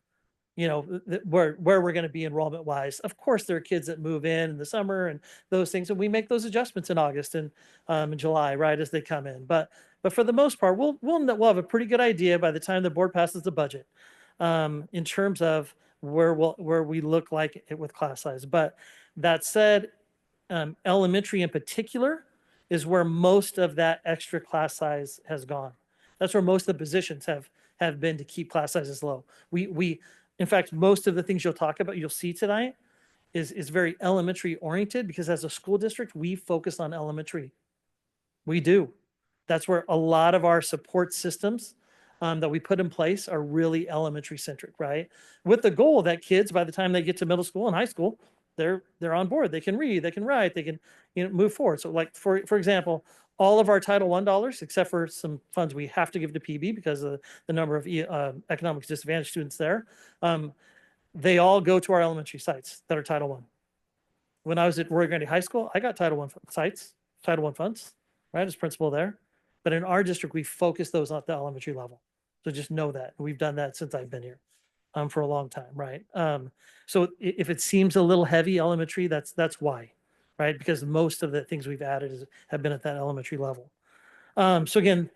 Speaker 3: where we're going to be enrollment wise. Of course, there are kids that move in the summer and those things, and we make those adjustments in August and in July, right, as they come in. But for the most part, we'll have a pretty good idea by the time the board passes the budget in terms of where we look like it with class size. But that said, elementary in particular is where most of that extra class size has gone. That's where most of the positions have been to keep class sizes low. In fact, most of the things you'll see tonight is very elementary oriented, because as a school district, we focus on elementary. We do. That's where a lot of our support systems that we put in place are really elementary centric, right? With the goal that kids, by the time they get to middle school and high school, they're on board. They can read, they can write, they can move forward. So like for example, all of our Title I dollars, except for some funds we have to give to PB because of the number of economic disadvantaged students there, they all go to our elementary sites that are Title I. When I was at Roy Grande High School, I got Title I sites, Title I funds, right, as principal there. But in our district, we focus those at the elementary level. So just know that. We've done that since I've been here for a long time, right? So if it seems a little heavy elementary, that's why, right? Because most of the things we've added have been at that elementary level. So again,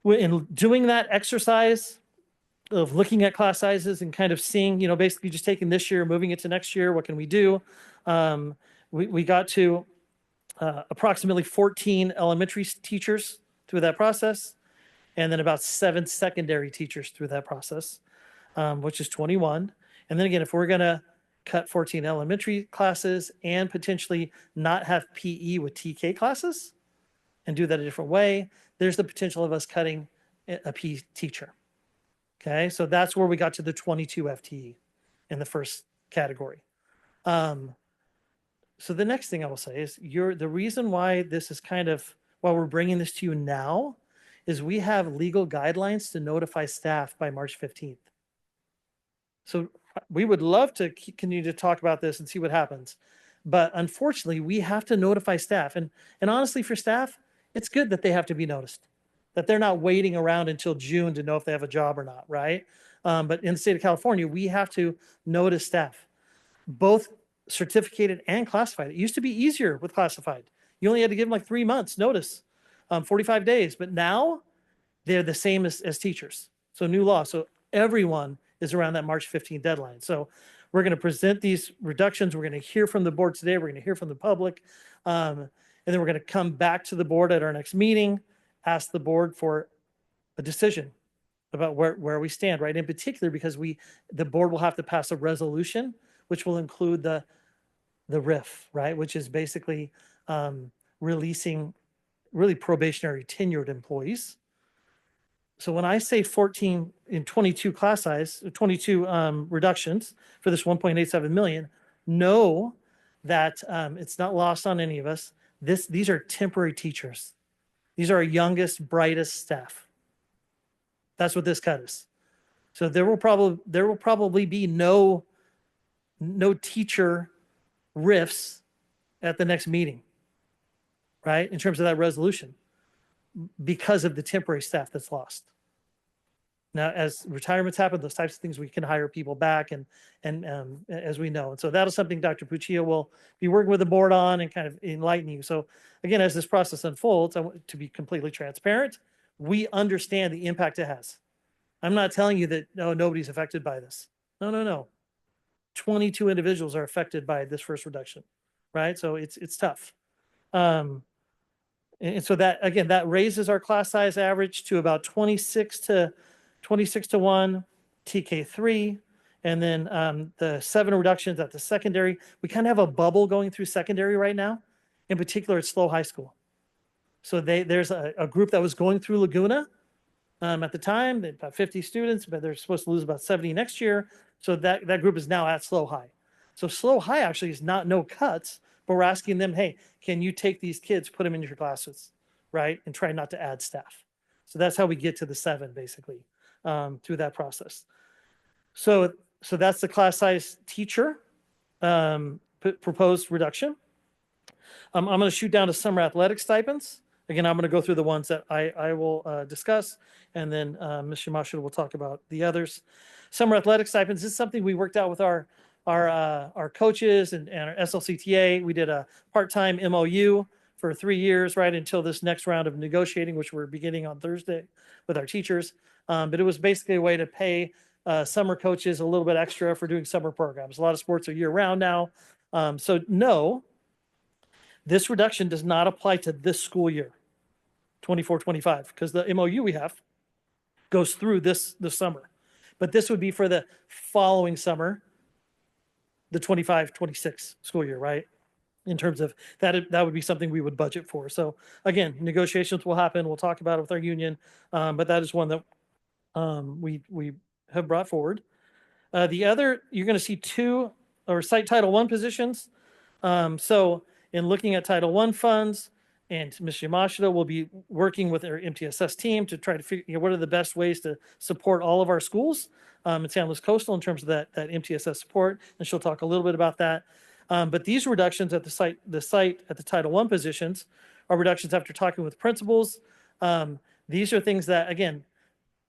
Speaker 3: in doing that exercise of looking at class sizes and kind of seeing, basically just taking this year, moving it to next year, what can we do? We got to approximately 14 elementary teachers through that process, and then about 7 secondary teachers through that process, which is 21. And then again, if we're going to cut 14 elementary classes and potentially not have PE with TK classes and do that a different way, there's the potential of us cutting a PE teacher. Okay, so that's where we got to the 22 FTE in the first category. So the next thing I will say is the reason why this is why we're bringing this to you now is we have legal guidelines to notify staff by March 15th. So we would love to continue to talk about this and see what happens. But unfortunately, we have to notify staff. And honestly, for staff, it's good that they have to be noticed, that they're not waiting around until June to know if they have a job or not, right? But in the state of California, we have to notice staff, both certificated and classified. It used to be easier with classified. You only had to give them like 3 months notice, 45 days. But now they're the same as teachers. So new law. So everyone is around that March 15th deadline. So we're going to present these reductions. We're going to hear from the board today. We're going to hear from the public. And then we're going to come back to the board at our next meeting, ask the board for a decision about where we stand, right? In particular, because the board will have to pass a resolution, which will include the RIF, right? Which is basically releasing really probationary tenured employees. So when I say 14 in 22 class size, 22 reductions for this 1.87 million, know that it's not lost on any of us. These are temporary teachers. These are our youngest, brightest staff. That's what this cut is. So there will probably be no teacher RIFs at the next meeting, right? In terms of that resolution, because of the temporary staff that's lost. Now, as retirements happen, those types of things, we can hire people back, and as we know. And so that is something Dr. Puccia will be working with the board on and kind of enlighten you. So again, as this process unfolds, I want to be completely transparent. We understand the impact it has. I'm not telling you that, no, nobody's affected by this. No. 22 individuals are affected by this first reduction, right? So it's tough. And so that, again, that raises our class size average to about 26 to 1 TK3. And then the 7 reductions at the secondary. We kind of have a bubble going through secondary right now. In particular, it's SLO High School. So there's a group that was going through Laguna at the time, about 50 students, but they're supposed to lose about 70 next year. So that group is now at SLO High. So SLO High actually is not no cuts, but we're asking them, hey, can you take these kids, put them in your classes, right? And try not to add staff. So that's how we get to the 7, basically, through that process. So that's the class size teacher proposed reduction. I'm going to shoot down to summer athletic stipends. Again, I'm going to go through the ones that I will discuss, and then Ms. Yamashita will talk about the others. Summer athletic stipends, this is something we worked out with our coaches and our SLCTA. We did a part-time MOU for 3 years, right, until this next round of negotiating, which we're beginning on Thursday with our teachers. But it was basically a way to pay summer coaches a little bit extra for doing summer programs. A lot of sports are year-round now. So no, this reduction does not apply to this school year, 24-25, because the MOU we have goes through this summer. But this would be for the following summer, the 25-26 school year, right? In terms of that would be something we would budget for. So again, negotiations will happen. We'll talk about it with our union, but that is one that we have brought forward. The other, you're going to see 2 or cite Title I positions. So in looking at Title I funds, and Ms. Yamashita will be working with our MTSS team to try to figure out what are the best ways to support all of our schools in San Luis Coastal in terms of that MTSS support, and she'll talk a little bit about that. But these reductions at the site at the Title I positions are reductions after talking with principals. These are things that, again,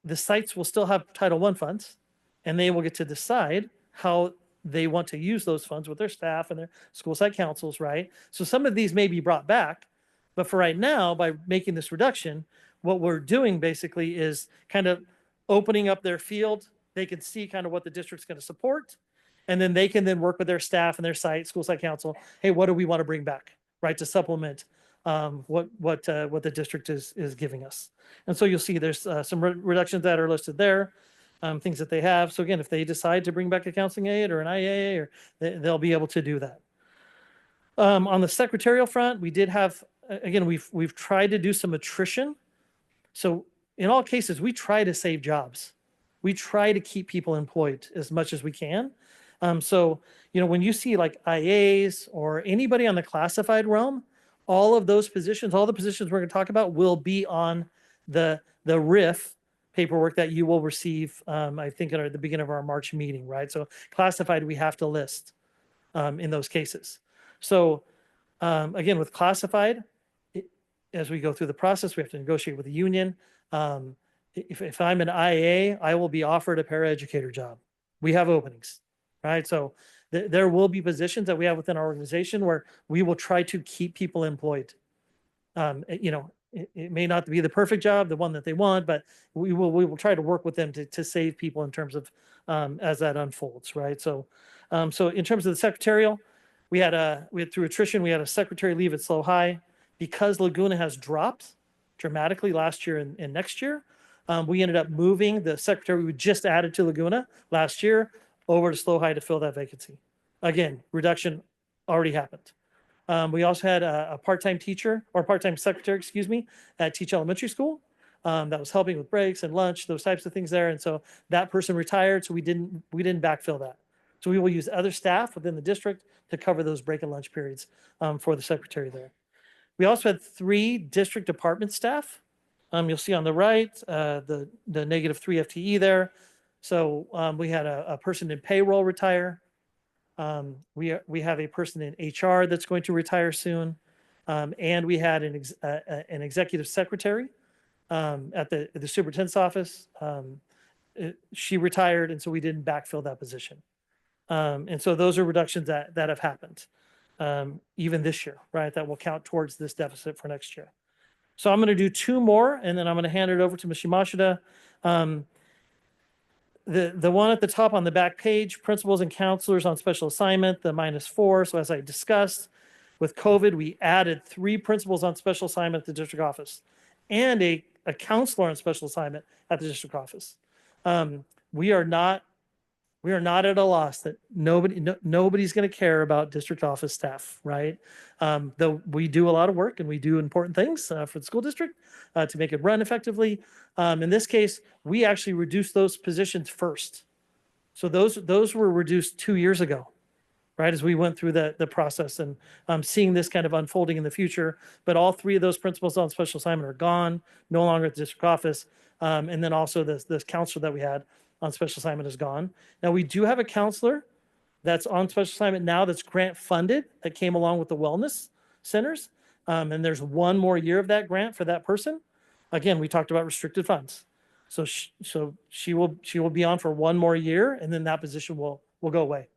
Speaker 3: the sites will still have Title I funds, and they will get to decide how they want to use those funds with their staff and their school site councils, right? So some of these may be brought back, but for right now, by making this reduction, what we're doing basically is kind of opening up their field. They can see kind of what the district's going to support, and then they can then work with their staff and their site, school site council. Hey, what do we want to bring back, right, to supplement what the district is giving us? And so you'll see there's some reductions that are listed there, things that they have. So again, if they decide to bring back a counseling aide or an IA, or they'll be able to do that. On the secretarial front, we did have, again, we've tried to do some attrition. So in all cases, we try to save jobs. We try to keep people employed as much as we can. So, when you see like IAs or anybody on the classified realm, all of those positions, all the positions we're going to talk about will be on the RIF paperwork that you will receive, I think at the beginning of our March meeting, right? So classified, we have to list in those cases. So again, with classified, as we go through the process, we have to negotiate with the union. If I'm an IA, I will be offered a paraeducator job. We have openings, right? So there will be positions that we have within our organization where we will try to keep people employed. You know, it may not be the perfect job, the one that they want, but we will try to work with them to save people in terms of as that unfolds, right? So, so in terms of the secretarial, we had through attrition, we had a secretary leave at SLO High because Laguna has dropped dramatically last year and next year. We ended up moving the secretary we just added to Laguna last year over to SLO High to fill that vacancy. Again, reduction already happened. We also had a part-time teacher or part-time secretary, excuse me, at Teach Elementary School that was helping with breaks and lunch, those types of things there. And so that person retired, so we didn't backfill that. So we will use other staff within the district to cover those break and lunch periods for the secretary there. We also had 3 district department staff. You'll see on the right the -3 FTE there. So we had a person in payroll retire. We have a person in HR that's going to retire soon, and we had an executive secretary at the superintendent's office. She retired, and so we didn't backfill that position. And so those are reductions that have happened even this year, right? That will count towards this deficit for next year. So I'm going to do 2 more, and then I'm going to hand it over to Ms. Yamashita. The one at the top on the back page, principals and counselors on special assignment, the -4. So as I discussed, with COVID, we added 3 principals on special assignment at the district office and a counselor on special assignment at the district office. We are not at a loss that nobody's going to care about district office staff, right? Though we do a lot of work and we do important things for the school district to make it run effectively. In this case, we actually reduced those positions first. So those were reduced 2 years ago, right? As we went through the process and seeing this kind of unfolding in the future. But all 3 of those principals on special assignment are gone, no longer at the district office. And then also this counselor that we had on special assignment is gone. Now we do have a counselor that's on special assignment now that's grant funded that came along with the wellness centers. And there's 1 more year of that grant for that person. Again, we talked about restricted funds. So she will be on for 1 more year, and then that position will go away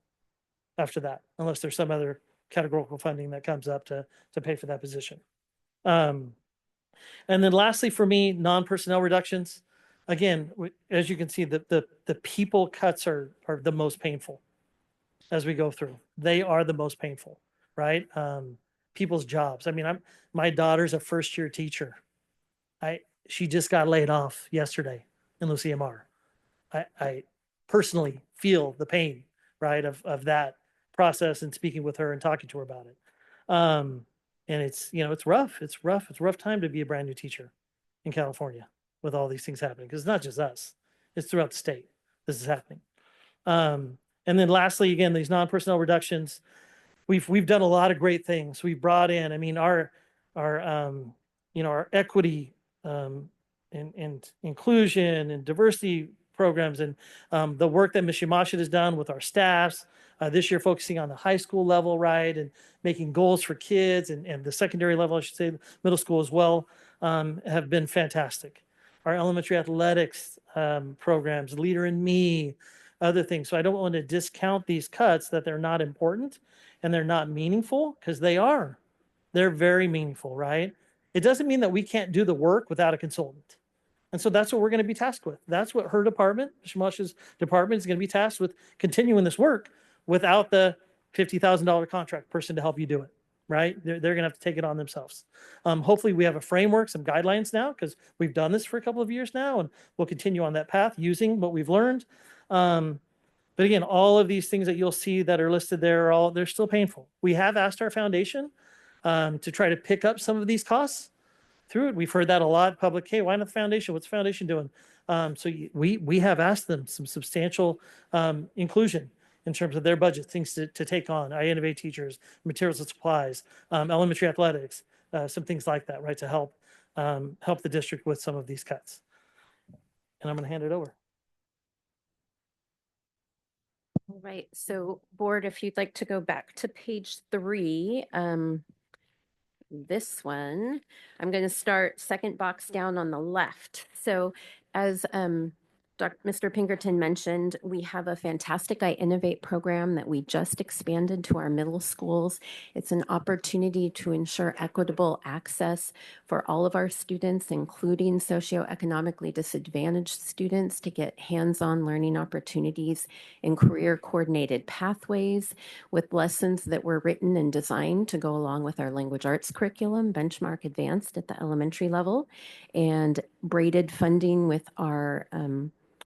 Speaker 3: after that, unless there's some other categorical funding that comes up to pay for that position. And then lastly for me, non-personnel reductions. Again, as you can see, the people cuts are the most painful as we go through. They are the most painful, right? People's jobs. I mean, my daughter's a first-year teacher. She just got laid off yesterday in Lucia Mar. I personally feel the pain, right, of that process and speaking with her and talking to her about it. And it's rough. It's a rough time to be a brand new teacher in California with all these things happening, because it's not just us, it's throughout the state this is happening. And then lastly, again, these non-personnel reductions, we've done a lot of great things. We brought in, I mean, our equity and inclusion and diversity programs and the work that Ms. Yamashita has done with our staffs this year, focusing on the high school level, right, and making goals for kids and the secondary level, I should say, middle school as well, have been fantastic. Our elementary athletics programs, Leader in Me, other things. So I don't want to discount these cuts that they're not important and they're not meaningful, because they are. They're very meaningful, right? It doesn't mean that we can't do the work without a consultant. And so that's what we're going to be tasked with. That's what her department, Shamash's department, is going to be tasked with, continuing this work without the $50,000 contract person to help you do it, right? They're going to have to take it on themselves. Hopefully we have a framework, some guidelines now, because we've done this for a couple of years now, and we'll continue on that path using what we've learned. But again, all of these things that you'll see that are listed there, they're still painful. We have asked our foundation to try to pick up some of these costs through it. We've heard that a lot. Public, hey, why not the foundation? What's the foundation doing? So we have asked them some substantial inclusion in terms of their budget, things to take on. I Innovate teachers, materials and supplies, elementary athletics, some things like that, right, to help help the district with some of these cuts. And I'm going to hand it over.
Speaker 6: All right, so board, if you'd like to go back to page 3, this one, I'm going to start second box down on the left. So as Mr. Pinkerton mentioned, we have a fantastic I Innovate program that we just expanded to our middle schools. It's an opportunity to ensure equitable access for all of our students, including socioeconomically disadvantaged students, to get hands-on learning opportunities in career coordinated pathways with lessons that were written and designed to go along with our language arts curriculum, benchmark advanced at the elementary level, and braided funding with our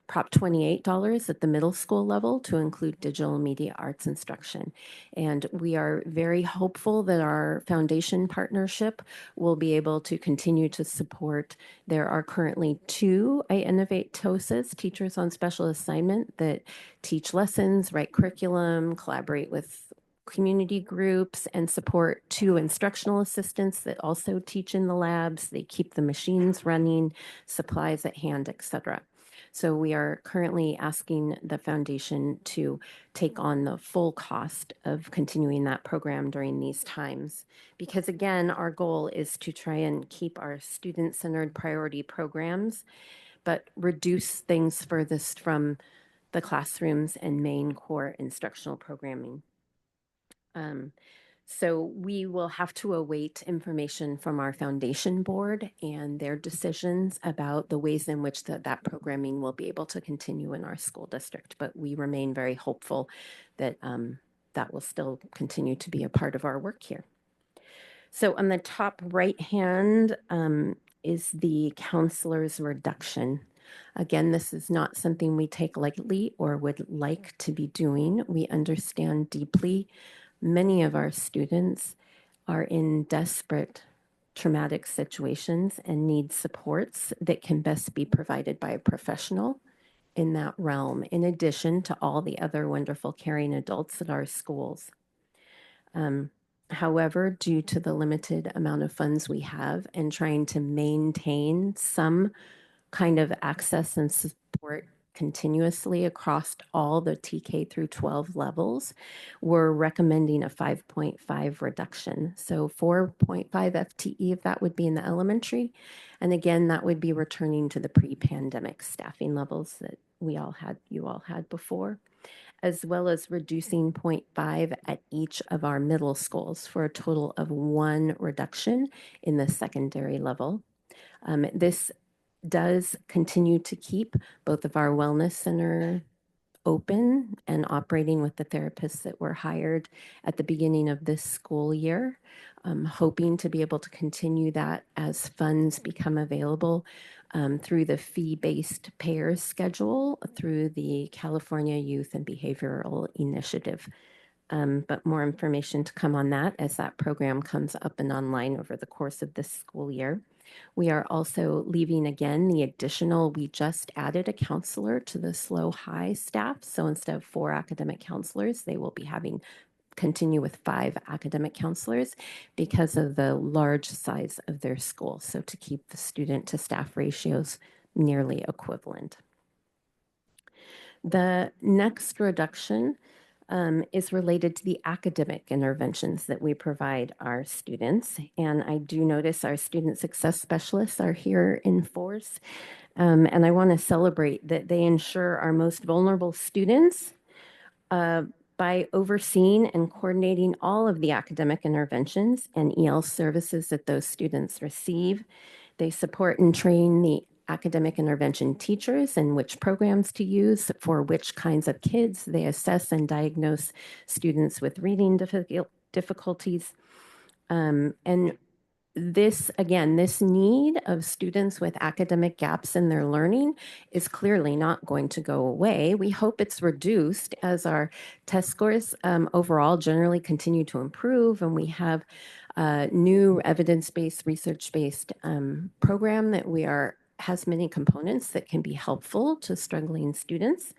Speaker 6: Prop $28 at the middle school level to include digital media arts instruction. And we are very hopeful that our foundation partnership will be able to continue to support. There are currently 2 I Innovate TOSAs, teachers on special assignment, that teach lessons, write curriculum, collaborate with community groups, and support 2 instructional assistants that also teach in the labs. They keep the machines running, supplies at hand, etc. So we are currently asking the foundation to take on the full cost of continuing that program during these times. Because again, our goal is to try and keep our student-centered priority programs, but reduce things furthest from the classrooms and main core instructional programming. So we will have to await information from our foundation board and their decisions about the ways in which that programming will be able to continue in our school district. But we remain very hopeful that that will still continue to be a part of our work here. So on the top right hand is the counselor's reduction. Again, this is not something we take lightly or would like to be doing. We understand deeply many of our students are in desperate traumatic situations and need supports that can best be provided by a professional in that realm, in addition to all the other wonderful caring adults at our schools. However, due to the limited amount of funds we have and trying to maintain some kind of access and support continuously across all the TK through 12 levels, we're recommending a 5.5 reduction. So 4.5 FTE, if that would be in the elementary. And again, that would be returning to the pre-pandemic staffing levels that you all had before, as well as reducing 0.5 at each of our middle schools for a total of 1 reduction in the secondary level. This does continue to keep both of our wellness center open and operating with the therapists that were hired at the beginning of this school year, hoping to be able to continue that as funds become available through the fee-based payers schedule through the California Youth and Behavioral Initiative. But more information to come on that as that program comes up and online over the course of this school year. We are also leaving again the additional, we just added a counselor to the SLO high staff. So instead of 4 academic counselors, they will be continue with 5 academic counselors because of the large size of their school. So to keep the student to staff ratios nearly equivalent. The next reduction is related to the academic interventions that we provide our students. And I do notice our student success specialists are here in force. And I want to celebrate that they ensure our most vulnerable students by overseeing and coordinating all of the academic interventions and EL services that those students receive. They support and train the academic intervention teachers and which programs to use for which kinds of kids. They assess and diagnose students with reading difficulties. And this need of students with academic gaps in their learning is clearly not going to go away. We hope it's reduced as our test scores overall generally continue to improve, and we have a new evidence-based, research-based program that has many components that can be helpful to struggling students.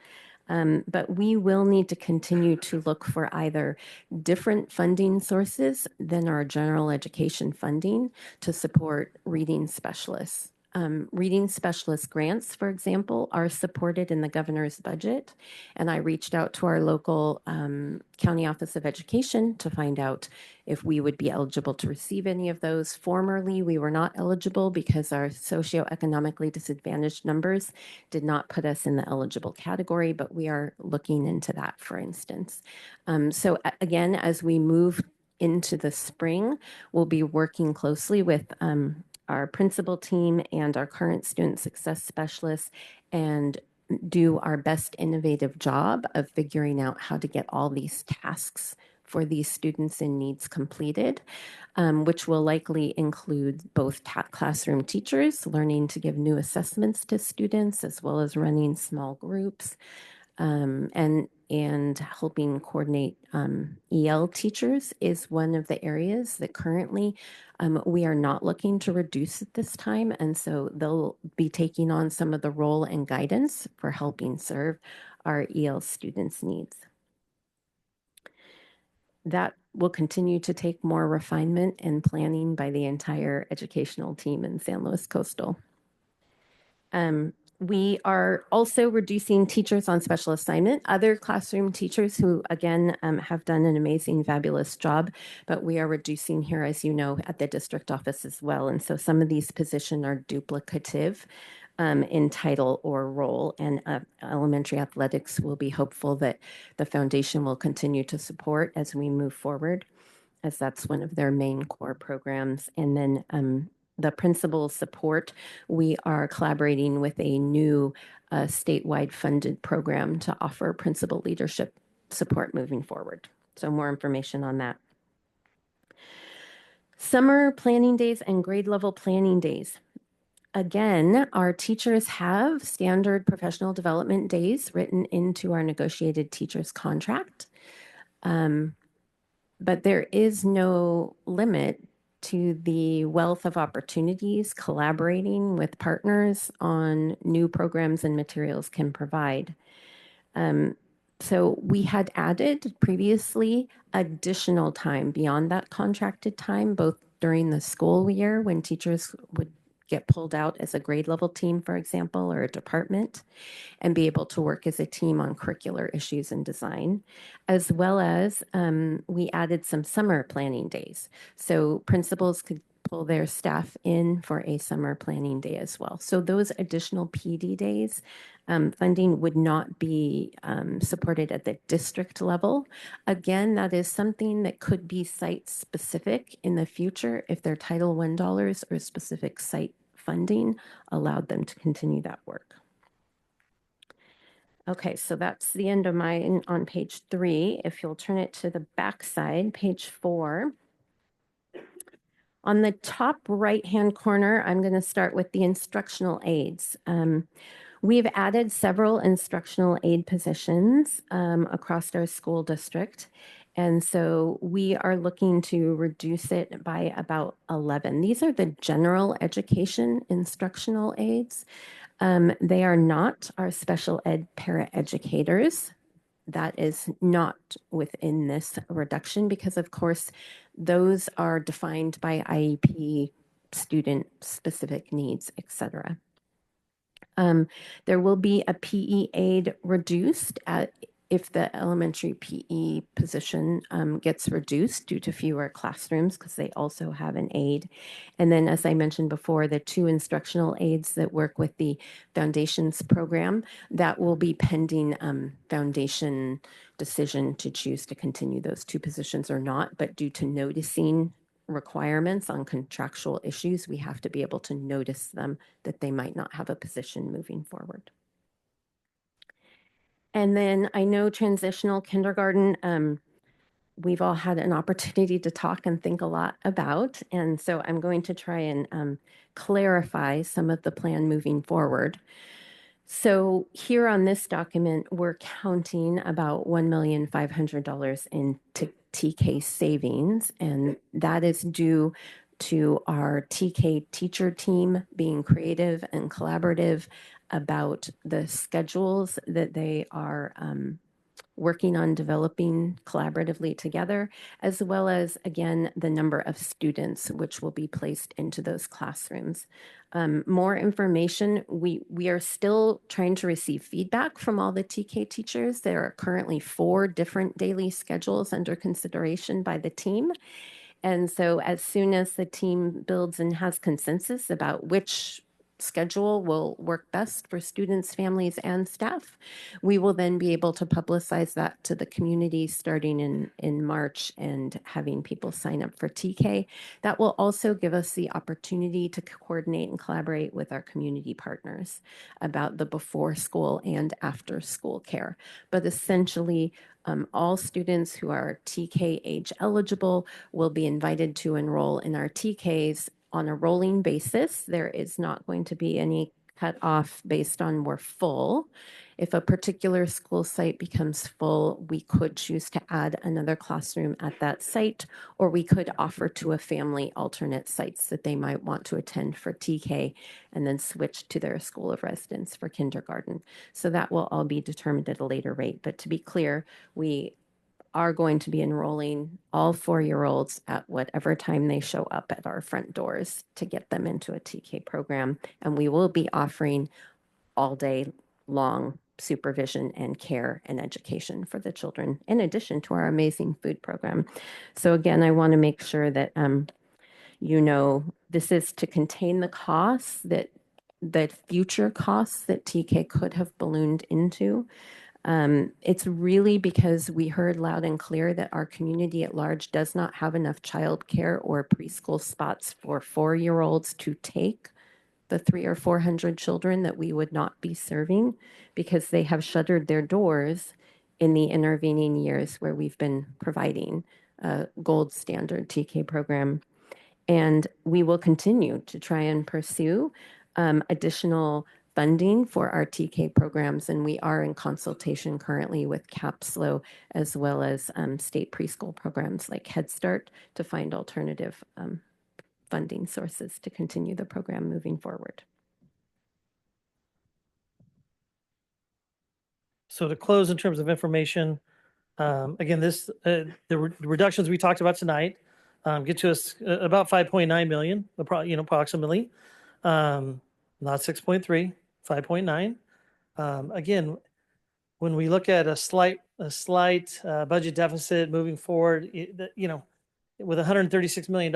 Speaker 6: But we will need to continue to look for either different funding sources than our general education funding to support reading specialists. Reading specialist grants, for example, are supported in the governor's budget. And I reached out to our local county office of education to find out if we would be eligible to receive any of those. Formerly, we were not eligible because our socioeconomically disadvantaged numbers did not put us in the eligible category, but we are looking into that, for instance. So again, as we move into the spring, we'll be working closely with our principal team and our current student success specialists and do our best innovative job of figuring out how to get all these tasks for these students in needs completed, which will likely include both classroom teachers learning to give new assessments to students, as well as running small groups, and helping coordinate EL teachers is one of the areas that currently we are not looking to reduce at this time. And so they'll be taking on some of the role and guidance for helping serve our EL students' needs. That will continue to take more refinement and planning by the entire educational team in San Luis Coastal. We are also reducing teachers on special assignment, other classroom teachers who, again, have done an amazing, fabulous job, but we are reducing here, as you know, at the district office as well. And so some of these positions are duplicative in title or role, and elementary athletics will be hopeful that the foundation will continue to support as we move forward, as that's one of their main core programs. And then the principal support, we are collaborating with a new statewide funded program to offer principal leadership support moving forward. So more information on that. Summer planning days and grade level planning days. Again, our teachers have standard professional development days written into our negotiated teachers contract. But there is no limit to the wealth of opportunities collaborating with partners on new programs and materials can provide. So we had added previously additional time beyond that contracted time, both during the school year when teachers would get pulled out as a grade level team, for example, or a department, and be able to work as a team on curricular issues and design, as well as we added some summer planning days. So principals could pull their staff in for a summer planning day as well. So those additional PD days, funding would not be supported at the district level. Again, that is something that could be site specific in the future if their Title I dollars or specific site funding allowed them to continue that work. Okay, so that's the end of mine on page 3. If you'll turn it to the back side, page 4. On the top right-hand corner, I'm going to start with the instructional aides. We've added several instructional aide positions across our school district. And so we are looking to reduce it by about 11. These are the general education instructional aides. They are not our special ed paraeducators. That is not within this reduction because, of course, those are defined by IEP, student-specific needs, et cetera. There will be a PE aide reduced if the elementary PE position gets reduced due to fewer classrooms because they also have an aide. And then, as I mentioned before, the 2 instructional aides that work with the Foundations program, that will be pending Foundation decision to choose to continue those 2 positions or not. But due to noticing requirements on contractual issues, we have to be able to notice them that they might not have a position moving forward. And then I know transitional kindergarten, we've all had an opportunity to talk and think a lot about. And so I'm going to try and clarify some of the plan moving forward. So here on this document, we're counting about $1,500,000 in TK savings, and that is due to our TK teacher team being creative and collaborative about the schedules that they are working on developing collaboratively together, as well as, again, the number of students which will be placed into those classrooms. More information, we are still trying to receive feedback from all the TK teachers. There are currently 4 different daily schedules under consideration by the team. And so as soon as the team builds and has consensus about which schedule will work best for students, families, and staff, we will then be able to publicize that to the community starting in March and having people sign up for TK. That will also give us the opportunity to coordinate and collaborate with our community partners about the before school and after school care. But essentially, all students who are TK age eligible will be invited to enroll in our TKs on a rolling basis. There is not going to be any cut off based on we're full. If a particular school site becomes full, we could choose to add another classroom at that site, or we could offer to a family alternate sites that they might want to attend for TK and then switch to their school of residence for kindergarten. So that will all be determined at a later rate. But to be clear, we are going to be enrolling all 4-year-olds at whatever time they show up at our front doors to get them into a TK program. And we will be offering all day long supervision and care and education for the children, in addition to our amazing food program. So again, I want to make sure that you know this is to contain the costs that future costs that TK could have ballooned into. It's really because we heard loud and clear that our community at large does not have enough childcare or preschool spots for 4-year-olds to take the 300 or 400 children that we would not be serving, because they have shuttered their doors in the intervening years where we've been providing a gold standard TK program. And we will continue to try and pursue additional funding for our TK programs. And we are in consultation currently with CAPSLO, as well as state preschool programs like Head Start, to find alternative funding sources to continue the program moving forward.
Speaker 3: So to close in terms of information, again, the reductions we talked about tonight get to us about 5.9 million, approximately, not 6.3, 5.9. Again, when we look at a slight budget deficit moving forward, with $136 million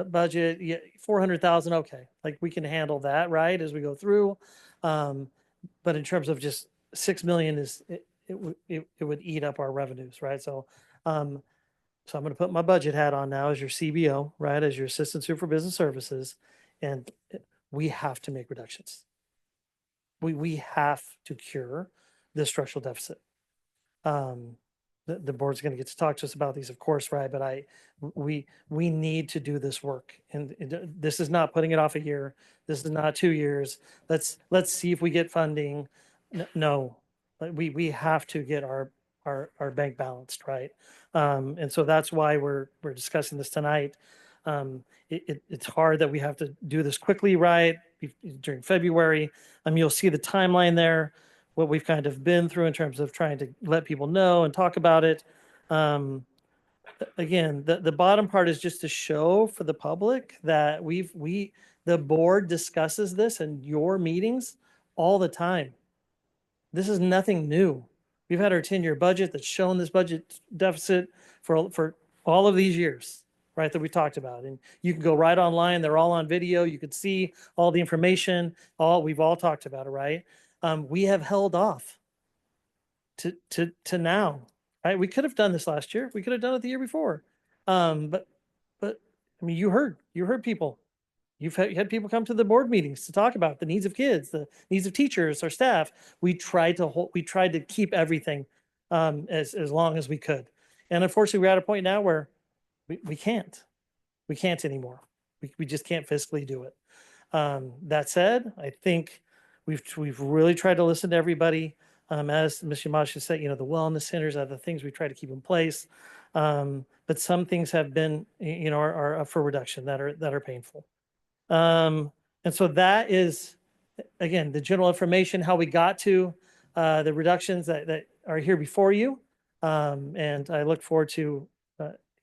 Speaker 3: budget, 400,000, okay, like we can handle that, right, as we go through. But in terms of just 6 million it would eat up our revenues, right? So I'm going to put my budget hat on now as your CBO, right, as your assistant super business services, and we have to make reductions. We have to cure this structural deficit. The board's going to get to talk to us about these, of course, right? But we need to do this work, and this is not putting it off a year. This is not 2 years. Let's see if we get funding. No, we have to get our bank balanced, right? And so that's why we're discussing this tonight. It's hard that we have to do this quickly, right? During February, you'll see the timeline there, what we've kind of been through in terms of trying to let people know and talk about it. Again, the bottom part is just to show for the public that the board discusses this in your meetings all the time. This is nothing new. We've had our 10-year budget that's shown this budget deficit for all of these years, right, that we talked about. And you can go right online. They're all on video. You could see all the information. We've all talked about it, right? We have held off to now, right? We could have done this last year. We could have done it the year before. But I mean, you heard people. You had people come to the board meetings to talk about the needs of kids, the needs of teachers, our staff. We tried to keep everything as long as we could. And unfortunately, we're at a point now where we can't anymore. We just can't fiscally do it. That said, I think we've really tried to listen to everybody. As Ms. Yamashita said, the wellness centers are the things we try to keep in place. But some things have been, are up for reduction that are painful. And so that is again, the general information, how we got to the reductions that are here before you. And I look forward to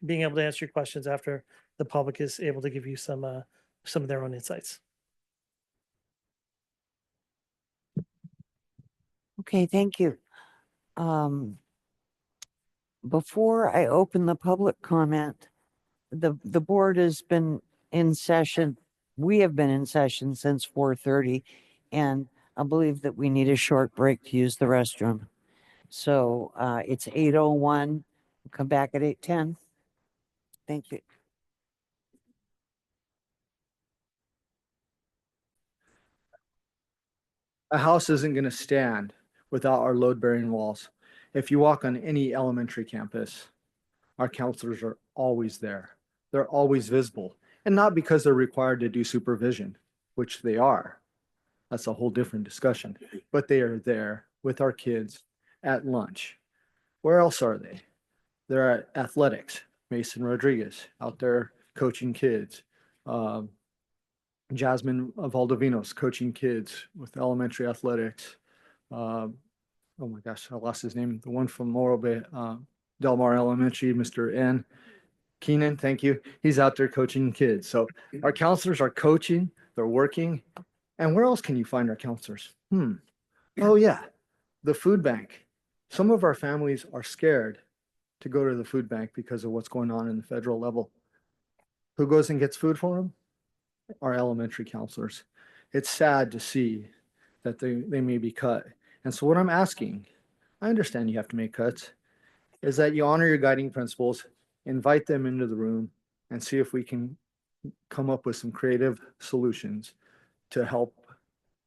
Speaker 3: being able to answer your questions after the public is able to give you some of their own insights.
Speaker 1: Okay, thank you. Before I open the public comment, the board has been in session. We have been in session since 4:30, and I believe that we need a short break to use the restroom. So it's 8:01. We'll come back at 8:10. Thank you.
Speaker 4: A house isn't going to stand without our load-bearing walls. If you walk on any elementary campus, our counselors are always there. They're always visible, and not because they're required to do supervision, which they are. That's a whole different discussion, but they are there with our kids at lunch. Where else are they? They're at athletics. Mason Rodriguez out there coaching kids. Jasmine Valdovinos coaching kids with elementary athletics. Oh my gosh, I lost his name. The one from Morro Bay, Del Mar Elementary, Mr. N. Keenan, thank you. He's out there coaching kids. So our counselors are coaching, they're working. And where else can you find our counselors? Oh yeah, the food bank. Some of our families are scared to go to the food bank because of what's going on in the federal level. Who goes and gets food for them? Our elementary counselors. It's sad to see that they may be cut. And so what I'm asking, I understand you have to make cuts, is that you honor your guiding principles, invite them into the room, and see if we can come up with some creative solutions to help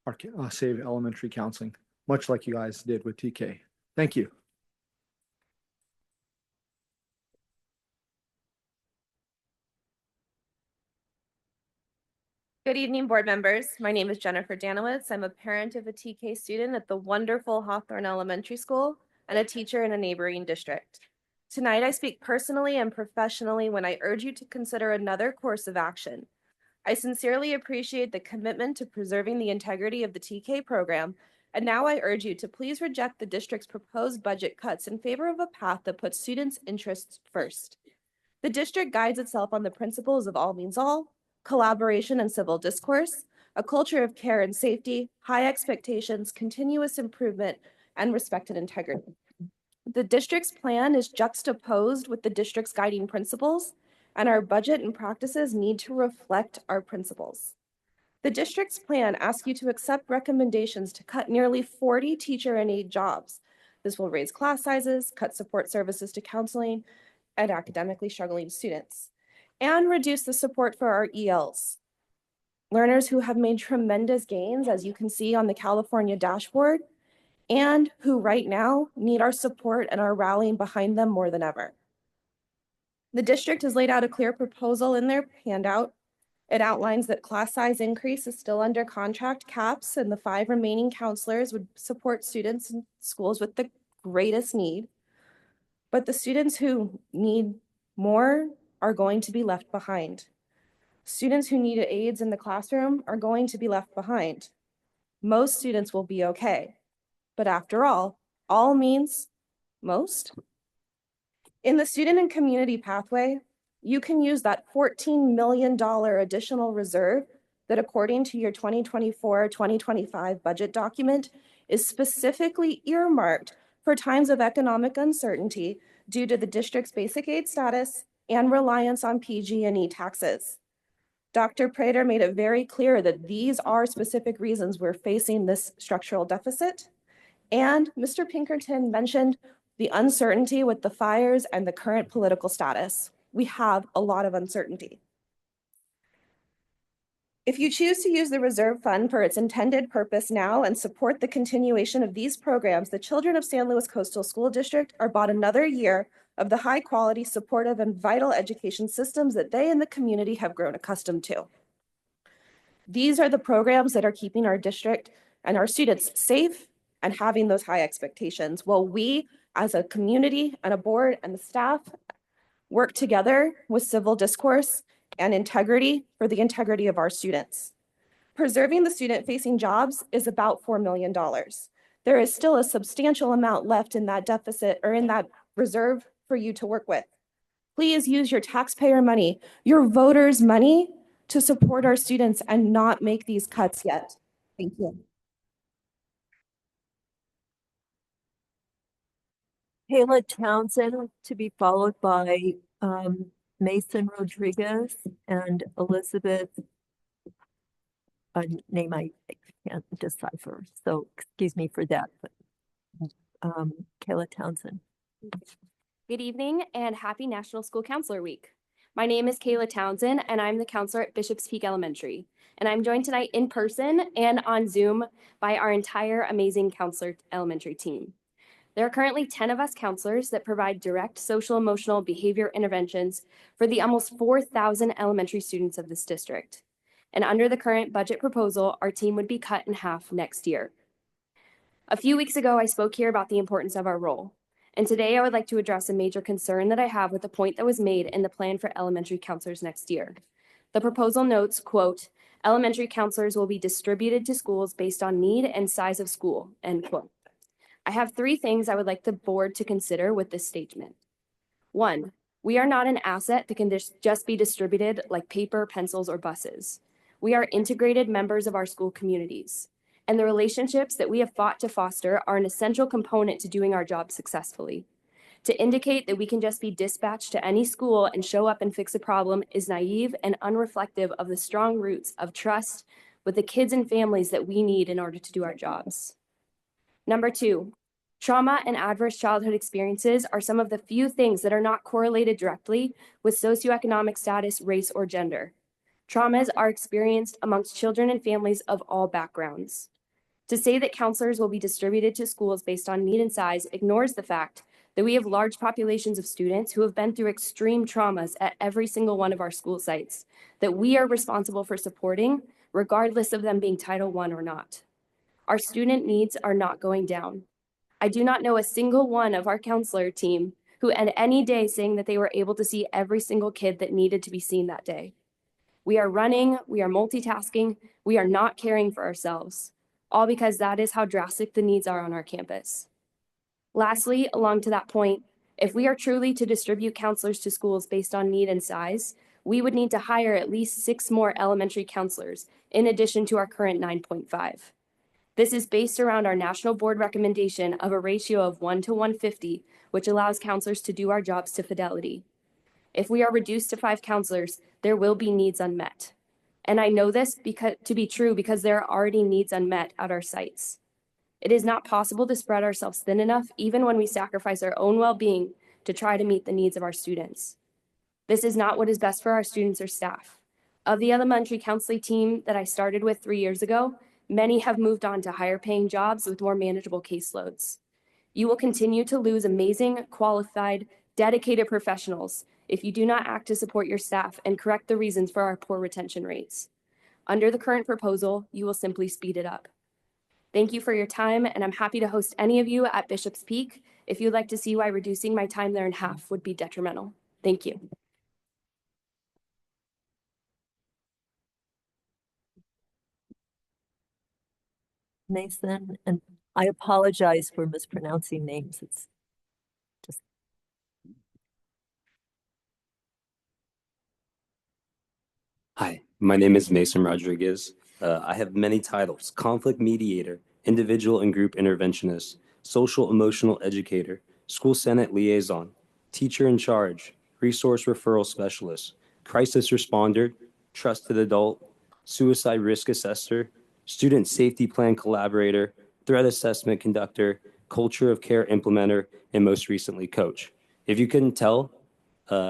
Speaker 4: our save elementary counseling, much like you guys did with TK. Thank you.
Speaker 9: Good evening, board members. My name is Jennifer Danowitz. I'm a parent of a TK student at the wonderful Hawthorne Elementary School and a teacher in a neighboring district. Tonight, I speak personally and professionally when I urge you to consider another course of action. I sincerely appreciate the commitment to preserving the integrity of the TK program, and now I urge you to please reject the district's proposed budget cuts in favor of a path that puts students' interests first. The district guides itself on the principles of all means all, collaboration and civil discourse, a culture of care and safety, high expectations, continuous improvement, and respect and integrity. The district's plan is juxtaposed with the district's guiding principles, and our budget and practices need to reflect our principles. The district's plan asks you to accept recommendations to cut nearly 40 teacher and aide jobs. This will raise class sizes, cut support services to counseling and academically struggling students, and reduce the support for our ELs. Learners who have made tremendous gains, as you can see on the California dashboard, and who right now need our support and are rallying behind them more than ever. The district has laid out a clear proposal in their handout. It outlines that class size increase is still under contract caps, and the 5 remaining counselors would support students in schools with the greatest need. But the students who need more are going to be left behind. Students who need aides in the classroom are going to be left behind. Most students will be okay. But after all means most. In the student and community pathway, you can use that $14 million additional reserve that, according to your 2024-2025 budget document, is specifically earmarked for times of economic uncertainty due to the district's basic aid status and reliance on PG&E taxes. Dr. Prater made it very clear that these are specific reasons we're facing this structural deficit. And Mr. Pinkerton mentioned the uncertainty with the fires and the current political status. We have a lot of uncertainty. If you choose to use the reserve fund for its intended purpose now and support the continuation of these programs, the children of San Luis Coastal School District are bought another year of the high quality, supportive, and vital education systems that they and the community have grown accustomed to. These are the programs that are keeping our district and our students safe and having those high expectations, while we as a community and a board and the staff work together with civil discourse and integrity for the integrity of our students. Preserving the student-facing jobs is about $4 million. There is still a substantial amount left in that deficit or in that reserve for you to work with. Please use your taxpayer money, your voters' money, to support our students and not make these cuts yet. Thank you.
Speaker 10: Kayla Townsend, to be followed by Mason Rodriguez and Elizabeth, a name I can't decipher, so excuse me for that, but Kayla Townsend.
Speaker 11: Good evening and happy National School Counselor Week. My name is Kayla Townsend and I'm the counselor at Bishop's Peak Elementary. And I'm joined tonight in person and on Zoom by our entire amazing counselor elementary team. There are currently 10 of us counselors that provide direct social, emotional, behavior interventions for the almost 4,000 elementary students of this district. And under the current budget proposal, our team would be cut in half next year. A few weeks ago, I spoke here about the importance of our role. And today I would like to address a major concern that I have with the point that was made in the plan for elementary counselors next year. The proposal notes, quote, elementary counselors will be distributed to schools based on need and size of school, end quote. I have 3 things I would like the board to consider with this statement. 1, we are not an asset that can just be distributed like paper, pencils, or buses. We are integrated members of our school communities, and the relationships that we have fought to foster are an essential component to doing our job successfully. To indicate that we can just be dispatched to any school and show up and fix a problem is naive and unreflective of the strong roots of trust with the kids and families that we need in order to do our jobs. Number 2, trauma and adverse childhood experiences are some of the few things that are not correlated directly with socioeconomic status, race, or gender. Traumas are experienced amongst children and families of all backgrounds. To say that counselors will be distributed to schools based on need and size ignores the fact that we have large populations of students who have been through extreme traumas at every single one of our school sites that we are responsible for supporting, regardless of them being Title I or not. Our student needs are not going down. I do not know a single one of our counselor team who ended any day saying that they were able to see every single kid that needed to be seen that day. We are running, we are multitasking, we are not caring for ourselves, all because that is how drastic the needs are on our campus. Lastly, along to that point, if we are truly to distribute counselors to schools based on need and size, we would need to hire at least 6 more elementary counselors in addition to our current 9.5. This is based around our national board recommendation of a ratio of 1 to 150, which allows counselors to do our jobs to fidelity. If we are reduced to 5 counselors, there will be needs unmet. And I know this to be true because there are already needs unmet at our sites. It is not possible to spread ourselves thin enough, even when we sacrifice our own well-being to try to meet the needs of our students. This is not what is best for our students or staff. Of the elementary counseling team that I started with 3 years ago, many have moved on to higher paying jobs with more manageable caseloads. You will continue to lose amazing, qualified, dedicated professionals if you do not act to support your staff and correct the reasons for our poor retention rates. Under the current proposal, you will simply speed it up. Thank you for your time, and I'm happy to host any of you at Bishop's Peak if you'd like to see why reducing my time there in half would be detrimental. Thank you.
Speaker 10: Mason, and I apologize for mispronouncing names. It's just.
Speaker 13: Hi, my name is Mason Rodriguez. I have many titles: conflict mediator, individual and group interventionist, social emotional educator, school senate liaison, teacher in charge, resource referral specialist, crisis responder, trusted adult, suicide risk assessor, student safety plan collaborator, threat assessment conductor, culture of care implementer, and most recently coach. If you couldn't tell,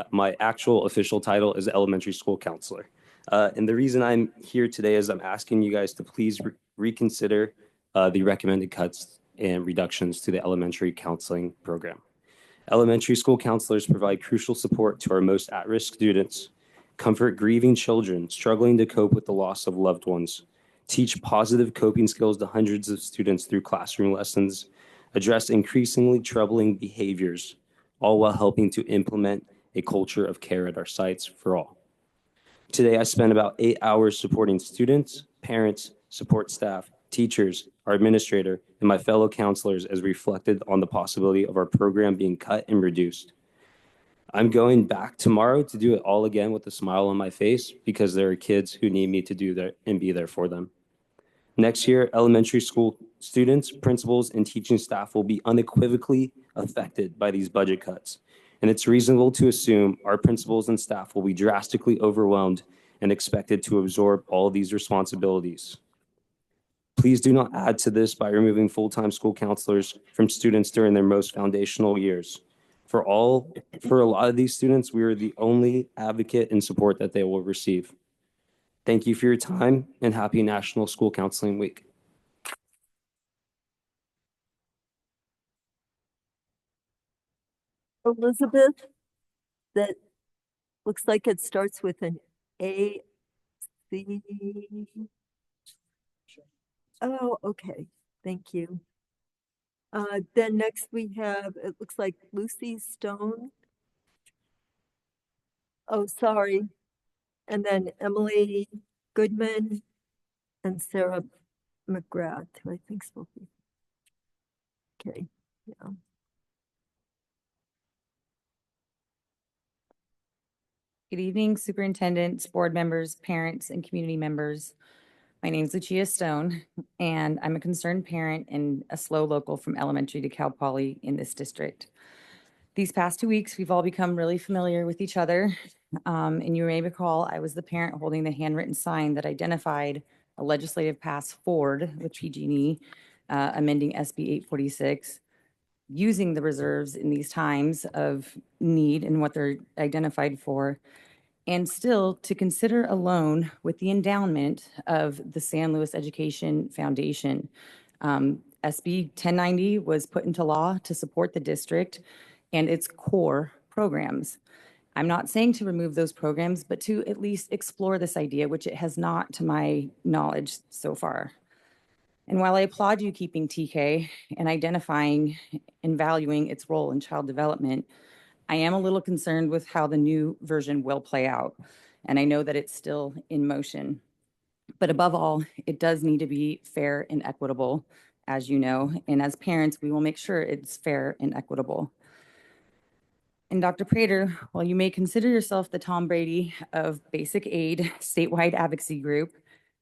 Speaker 13: my actual official title is elementary school counselor. And the reason I'm here today is I'm asking you guys to please reconsider the recommended cuts and reductions to the elementary counseling program. Elementary school counselors provide crucial support to our most at-risk students, comfort grieving children struggling to cope with the loss of loved ones, teach positive coping skills to hundreds of students through classroom lessons, address increasingly troubling behaviors, all while helping to implement a culture of care at our sites for all. Today, I spent about 8 hours supporting students, parents, support staff, teachers, our administrator, and my fellow counselors as reflected on the possibility of our program being cut and reduced. I'm going back tomorrow to do it all again with a smile on my face because there are kids who need me to do that and be there for them. Next year, elementary school students, principals, and teaching staff will be unequivocally affected by these budget cuts. And it's reasonable to assume our principals and staff will be drastically overwhelmed and expected to absorb all of these responsibilities. Please do not add to this by removing full-time school counselors from students during their most foundational years. For a lot of these students, we are the only advocate and support that they will receive. Thank you for your time and happy National School Counseling Week.
Speaker 10: Elizabeth, that looks like it starts with an A, C. Oh, okay. Thank you. Then next we have, it looks like Lucy Stone. Oh, sorry. And then Emily Goodman and Sarah McGrath, who I think will be. Okay, yeah.
Speaker 14: Good evening, superintendents, board members, parents, and community members. My name is Lucia Stone, and I'm a concerned parent and a SLO local from elementary to Cal Poly in this district. These past 2 weeks, we've all become really familiar with each other. And you may recall, I was the parent holding the handwritten sign that identified a legislative path forward with PG&E, amending SB 846, using the reserves in these times of need and what they're identified for, and still to consider a loan with the endowment of the San Luis Education Foundation. SB 1090 was put into law to support the district and its core programs. I'm not saying to remove those programs, but to at least explore this idea, which it has not to my knowledge so far. And while I applaud you keeping TK and identifying and valuing its role in child development, I am a little concerned with how the new version will play out. And I know that it's still in motion. But above all, it does need to be fair and equitable, as you know. And as parents, we will make sure it's fair and equitable. And Dr. Prater, while you may consider yourself the Tom Brady of basic aid statewide advocacy group,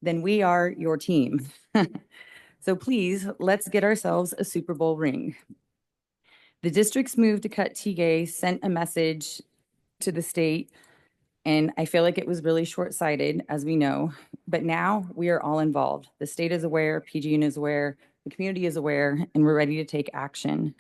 Speaker 14: then we are your team. So please, let's get ourselves a Super Bowl ring. The district's move to cut TGA sent a message to the state, and I feel like it was really short-sighted, as we know. But now we are all involved. The state is aware, PG&E is aware, the community is aware, and we're ready to take action.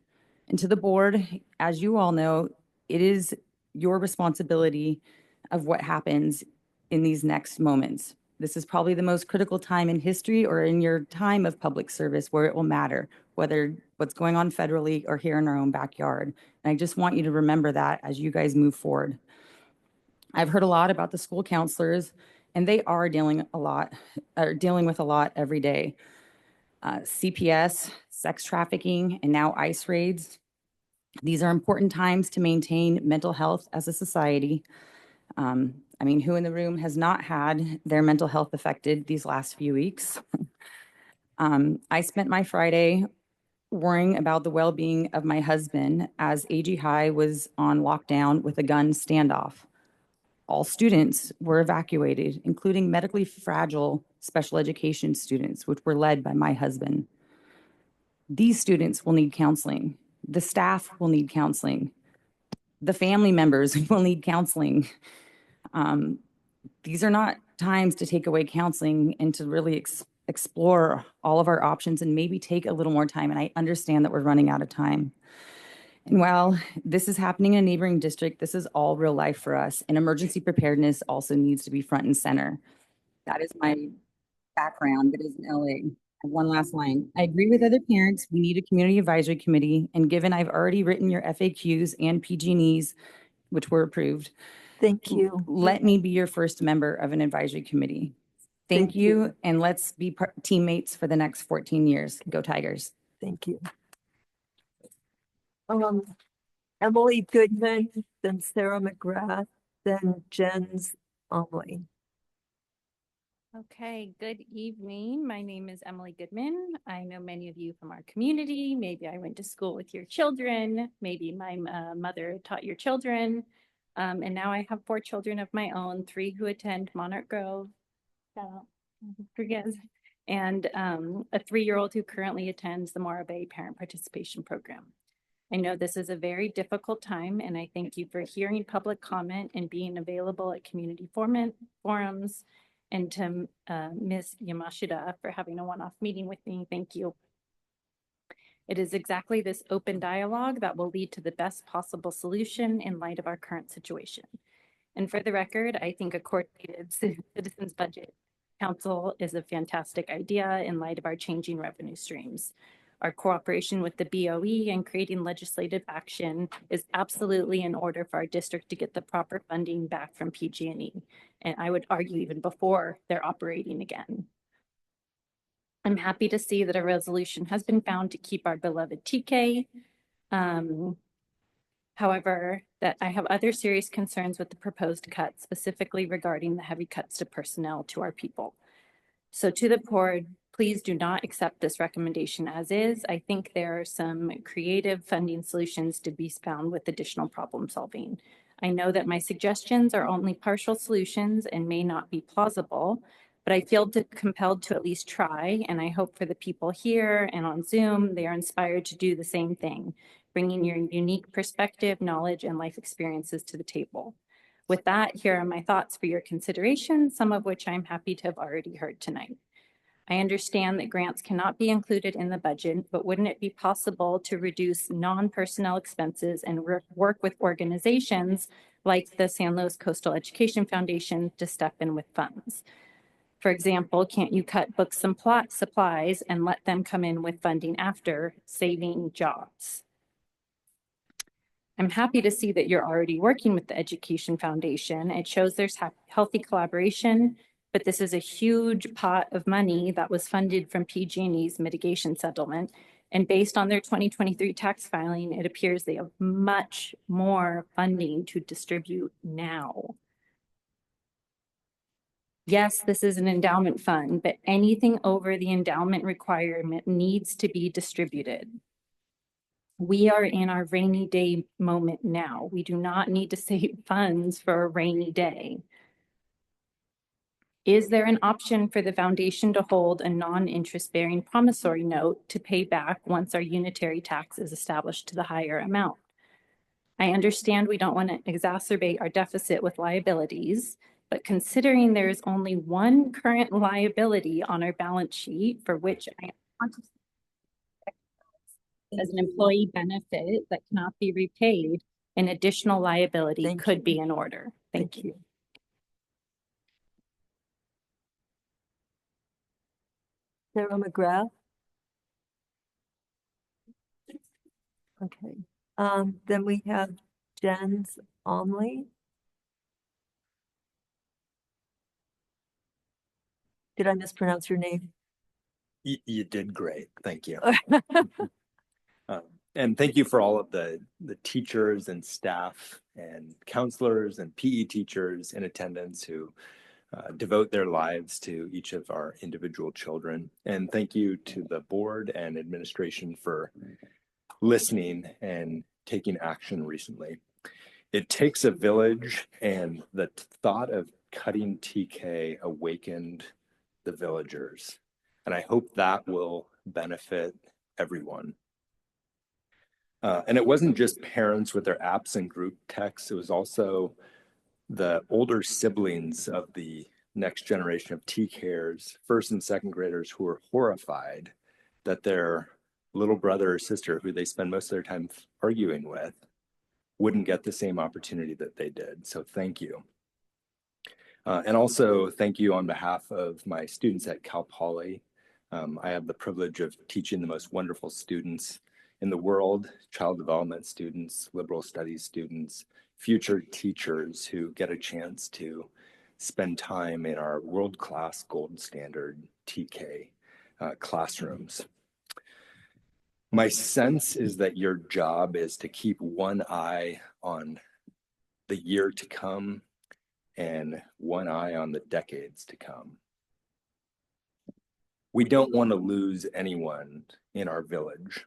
Speaker 14: And to the board, as you all know, it is your responsibility of what happens in these next moments. This is probably the most critical time in history or in your time of public service where it will matter, whether what's going on federally or here in our own backyard. And I just want you to remember that as you guys move forward. I've heard a lot about the school counselors, and they are dealing with a lot every day. CPS, sex trafficking, and now ICE raids. These are important times to maintain mental health as a society. I mean, who in the room has not had their mental health affected these last few weeks? I spent my Friday worrying about the well-being of my husband as AG High was on lockdown with a gun standoff. All students were evacuated, including medically fragile special education students, which were led by my husband. These students will need counseling. The staff will need counseling. The family members will need counseling. These are not times to take away counseling and to really explore all of our options and maybe take a little more time. And I understand that we're running out of time. And while this is happening in a neighboring district, this is all real life for us. And emergency preparedness also needs to be front and center. That is my background, but as in LA. One last line. I agree with other parents. We need a community advisory committee. And given I've already written your FAQs and PG&Es, which were approved.
Speaker 10: Thank you.
Speaker 14: Let me be your first member of an advisory committee. Thank you. And let's be teammates for the next 14 years. Go Tigers.
Speaker 10: Thank you. Emily Goodman, then Sarah McGrath, then Jens Omley.
Speaker 15: Okay, good evening. My name is Emily Goodman. I know many of you from our community. Maybe I went to school with your children. Maybe my mother taught your children. And now I have 4 children of my own, 3 who attend Monarch Grove, Rodriguez, and a 3-year-old who currently attends the Morro Bay Parent Participation Program. I know this is a very difficult time, and I thank you for hearing public comment and being available at community forums, and to Ms. Yamashita for having a one-off meeting with me. Thank you. It is exactly this open dialogue that will lead to the best possible solution in light of our current situation. And for the record, I think a coordinated citizens budget council is a fantastic idea in light of our changing revenue streams. Our cooperation with the BOE and creating legislative action is absolutely in order for our district to get the proper funding back from PG&E. And I would argue even before they're operating again. I'm happy to see that a resolution has been found to keep our beloved TK. However, that I have other serious concerns with the proposed cuts, specifically regarding the heavy cuts to personnel to our people. So to the board, please do not accept this recommendation as is. I think there are some creative funding solutions to be found with additional problem solving. I know that my suggestions are only partial solutions and may not be plausible, but I feel compelled to at least try, and I hope for the people here and on Zoom, they are inspired to do the same thing, bringing your unique perspective, knowledge, and life experiences to the table. With that, here are my thoughts for your consideration, some of which I'm happy to have already heard tonight. I understand that grants cannot be included in the budget, but wouldn't it be possible to reduce non-personnel expenses and work with organizations like the San Luis Coastal Education Foundation to step in with funds? For example, can't you cut books and supplies and let them come in with funding after, saving jobs? I'm happy to see that you're already working with the Education Foundation. It shows there's healthy collaboration, but this is a huge pot of money that was funded from PG&E's mitigation settlement. And based on their 2023 tax filing, it appears they have much more funding to distribute now. Yes, this is an endowment fund, but anything over the endowment requirement needs to be distributed. We are in our rainy day moment now. We do not need to save funds for a rainy day. Is there an option for the foundation to hold a non-interest bearing promissory note to pay back once our unitary tax is established to the higher amount? I understand we don't want to exacerbate our deficit with liabilities, but considering there is only one current liability on our balance sheet for which I want to as an employee benefit that cannot be repaid, an additional liability could be in order. Thank you.
Speaker 10: Sarah McGrath. Okay. Then we have Jens Omley. Did I mispronounce your name?
Speaker 5: You did great. Thank you. And thank you for all of the teachers and staff and counselors and PE teachers in attendance who devote their lives to each of our individual children. And thank you to the board and administration for listening and taking action recently. It takes a village, and the thought of cutting TK awakened the villagers. And I hope that will benefit everyone. And it wasn't just parents with their apps and group texts, it was also the older siblings of the next generation of TKers, first and second graders, who were horrified that their little brother or sister, who they spend most of their time arguing with, wouldn't get the same opportunity that they did. So thank you. And also thank you on behalf of my students at Cal Poly. I have the privilege of teaching the most wonderful students in the world, child development students, liberal studies students, future teachers who get a chance to spend time in our world-class gold standard TK classrooms. My sense is that your job is to keep one eye on the year to come and one eye on the decades to come. We don't want to lose anyone in our village.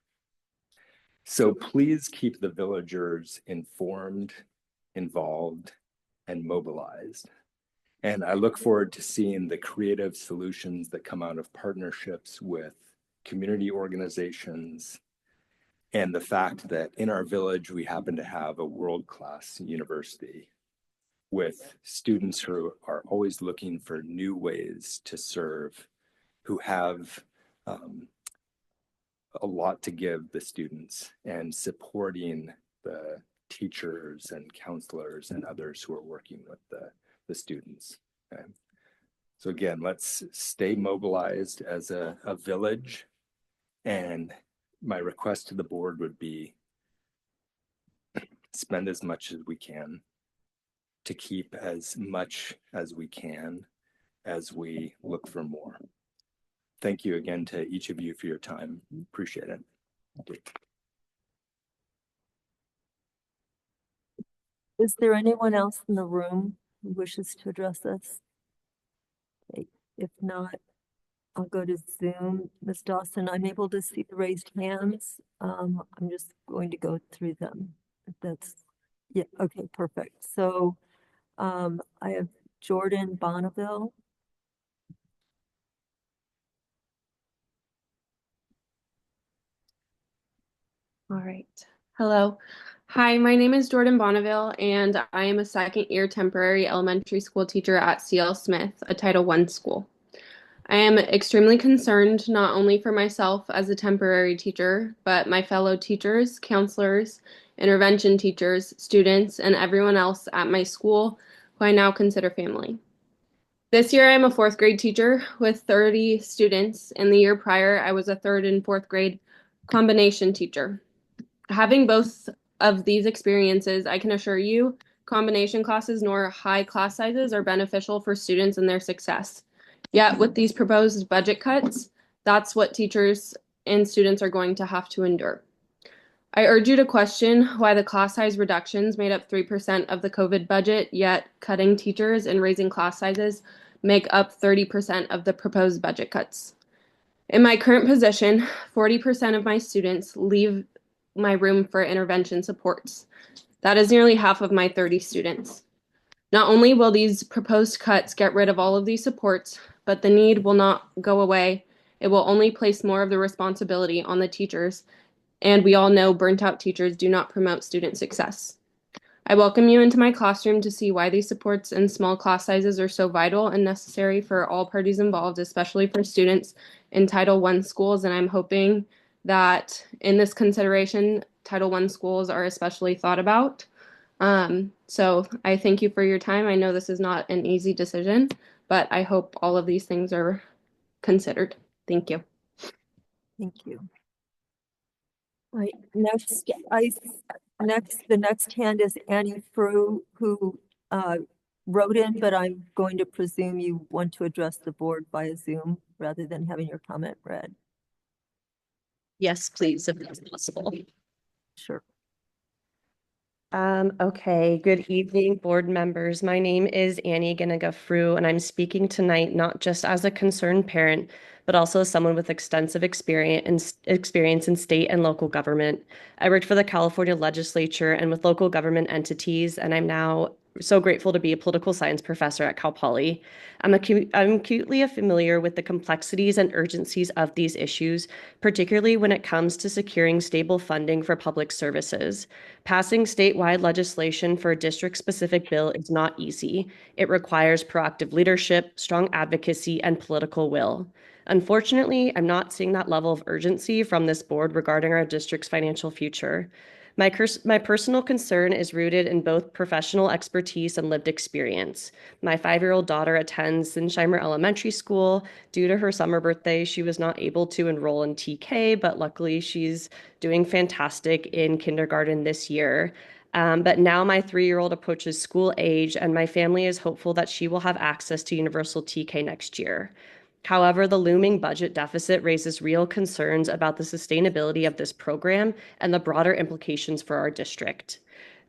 Speaker 5: So please keep the villagers informed, involved, and mobilized. And I look forward to seeing the creative solutions that come out of partnerships with community organizations, and the fact that in our village, we happen to have a world-class university with students who are always looking for new ways to serve, who have a lot to give the students, and supporting the teachers and counselors and others who are working with the students. Okay? So again, let's stay mobilized as a village. And my request to the board would be spend as much as we can to keep as much as we can as we look for more. Thank you again to each of you for your time. Appreciate it.
Speaker 10: Is there anyone else in the room who wishes to address this? Okay. If not, I'll go to Zoom. Ms. Dawson, I'm able to see the raised hands. I'm just going to go through them. If that's, yeah, okay, perfect. So I have Jordan Bonneville.
Speaker 11: All right. Hello. Hi, my name is Jordan Bonneville, and I am a second-year temporary elementary school teacher at CL Smith, a Title I school. I am extremely concerned not only for myself as a temporary teacher, but my fellow teachers, counselors, intervention teachers, students, and everyone else at my school who I now consider family. This year, I'm a fourth grade teacher with 30 students, and the year prior, I was a third and fourth grade combination teacher. Having both of these experiences, I can assure you, combination classes nor high class sizes are beneficial for students and their success. Yet with these proposed budget cuts, that's what teachers and students are going to have to endure. I urge you to question why the class size reductions made up 3% of the COVID budget, yet cutting teachers and raising class sizes make up 30% of the proposed budget cuts. In my current position, 40% of my students leave my room for intervention supports. That is nearly half of my 30 students. Not only will these proposed cuts get rid of all of these supports, but the need will not go away. It will only place more of the responsibility on the teachers, and we all know burnt out teachers do not promote student success. I welcome you into my classroom to see why these supports and small class sizes are so vital and necessary for all parties involved, especially for students in Title I schools, and I'm hoping that in this consideration, Title I schools are especially thought about. So I thank you for your time. I know this is not an easy decision, but I hope all of these things are considered. Thank you.
Speaker 10: Thank you. All right, the next hand is Annie Frew, who wrote in, but I'm going to presume you want to address the board via Zoom rather than having your comment read.
Speaker 16: Yes, please, if that's possible.
Speaker 10: Sure.
Speaker 16: Okay, good evening, board members. My name is Annie Ganiga-Frew, and I'm speaking tonight not just as a concerned parent, but also as someone with extensive experience in state and local government. I worked for the California legislature and with local government entities, and I'm now so grateful to be a political science professor at Cal Poly. I'm acutely familiar with the complexities and urgencies of these issues, particularly when it comes to securing stable funding for public services. Passing statewide legislation for a district-specific bill is not easy. It requires proactive leadership, strong advocacy, and political will. Unfortunately, I'm not seeing that level of urgency from this board regarding our district's financial future. My personal concern is rooted in both professional expertise and lived experience. My 5-year-old daughter attends Sinsheimer Elementary School. Due to her summer birthday, she was not able to enroll in TK, but luckily she's doing fantastic in kindergarten this year. But now my 3-year-old approaches school age, and my family is hopeful that she will have access to universal TK next year. However, the looming budget deficit raises real concerns about the sustainability of this program and the broader implications for our district.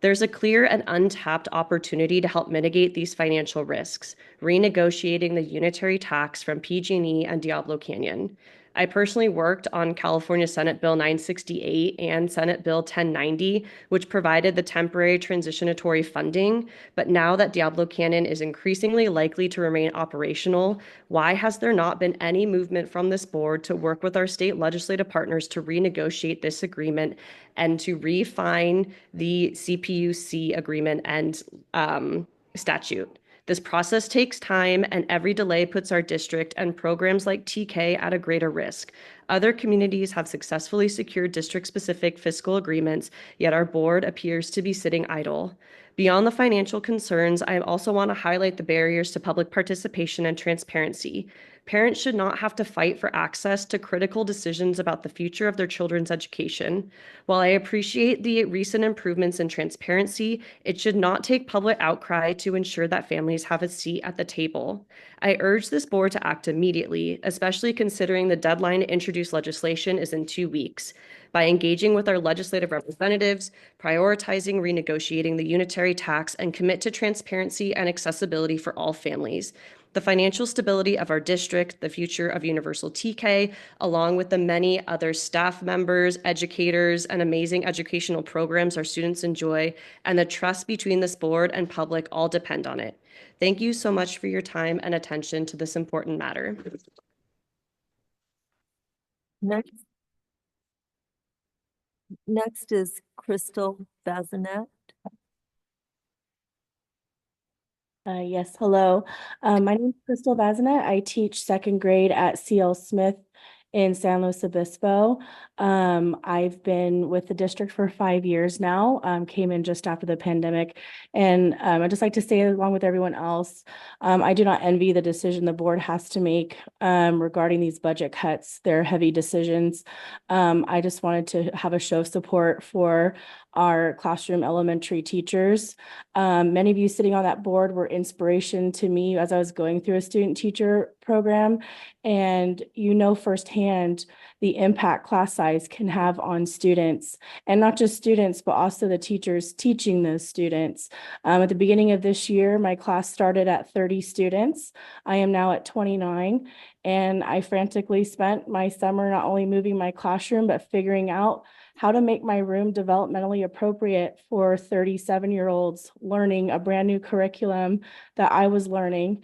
Speaker 16: There's a clear and untapped opportunity to help mitigate these financial risks, renegotiating the unitary tax from PG&E and Diablo Canyon. I personally worked on California Senate Bill 968 and Senate Bill 1090, which provided the temporary transitionatory funding. But now that Diablo Canyon is increasingly likely to remain operational, why has there not been any movement from this board to work with our state legislative partners to renegotiate this agreement and to refine the CPUC agreement and statute? This process takes time, and every delay puts our district and programs like TK at a greater risk. Other communities have successfully secured district-specific fiscal agreements, yet our board appears to be sitting idle. Beyond the financial concerns, I also want to highlight the barriers to public participation and transparency. Parents should not have to fight for access to critical decisions about the future of their children's education. While I appreciate the recent improvements in transparency, it should not take public outcry to ensure that families have a seat at the table. I urge this board to act immediately, especially considering the deadline to introduce legislation is in 2 weeks. By engaging with our legislative representatives, prioritizing renegotiating the unitary tax, and commit to transparency and accessibility for all families. The financial stability of our district, the future of Universal TK, along with the many other staff members, educators, and amazing educational programs our students enjoy, and the trust between this board and public all depend on it. Thank you so much for your time and attention to this important matter.
Speaker 10: Next is Crystal Bazinet.
Speaker 17: Yes, hello. My name is Crystal Bazinet. I teach second grade at CL Smith in San Luis Obispo. I've been with the district for 5 years now, came in just after the pandemic. And I'd just like to say, along with everyone else, I do not envy the decision the board has to make regarding these budget cuts. They're heavy decisions. I just wanted to have a show of support for our classroom elementary teachers. Many of you sitting on that board were inspiration to me as I was going through a student teacher program. And you know firsthand the impact class size can have on students, and not just students, but also the teachers teaching those students. At the beginning of this year, my class started at 30 students. I am now at 29. And I frantically spent my summer not only moving my classroom, but figuring out how to make my room developmentally appropriate for 37-year-olds learning a brand new curriculum that I was learning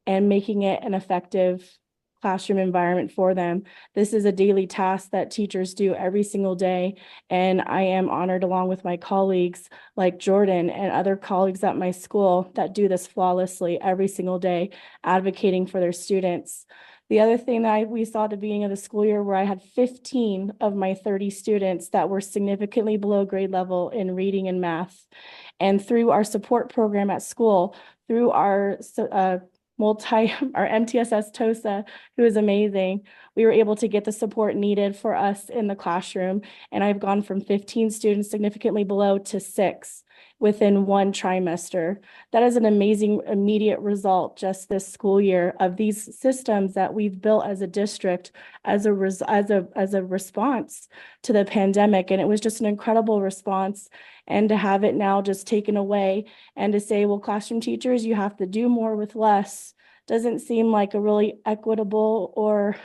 Speaker 17: and making it an effective classroom environment for them. This is a daily task that teachers do every single day. And I am honored, along with my colleagues like Jordan and other colleagues at my school, that do this flawlessly every single day, advocating for their students. The other thing that we saw at the beginning of the school year, where I had 15 of my 30 students that were significantly below grade level in reading and math. And through our support program at school, through our our MTSS TOSA, who is amazing, we were able to get the support needed for us in the classroom. And I've gone from 15 students significantly below to 6 within 1 trimester. That is an amazing immediate result just this school year of these systems that we've built as a district as a response to the pandemic. And it was just an incredible response. And to have it now just taken away and to say, well, classroom teachers, you have to do more with less, doesn't seem like a really equitable or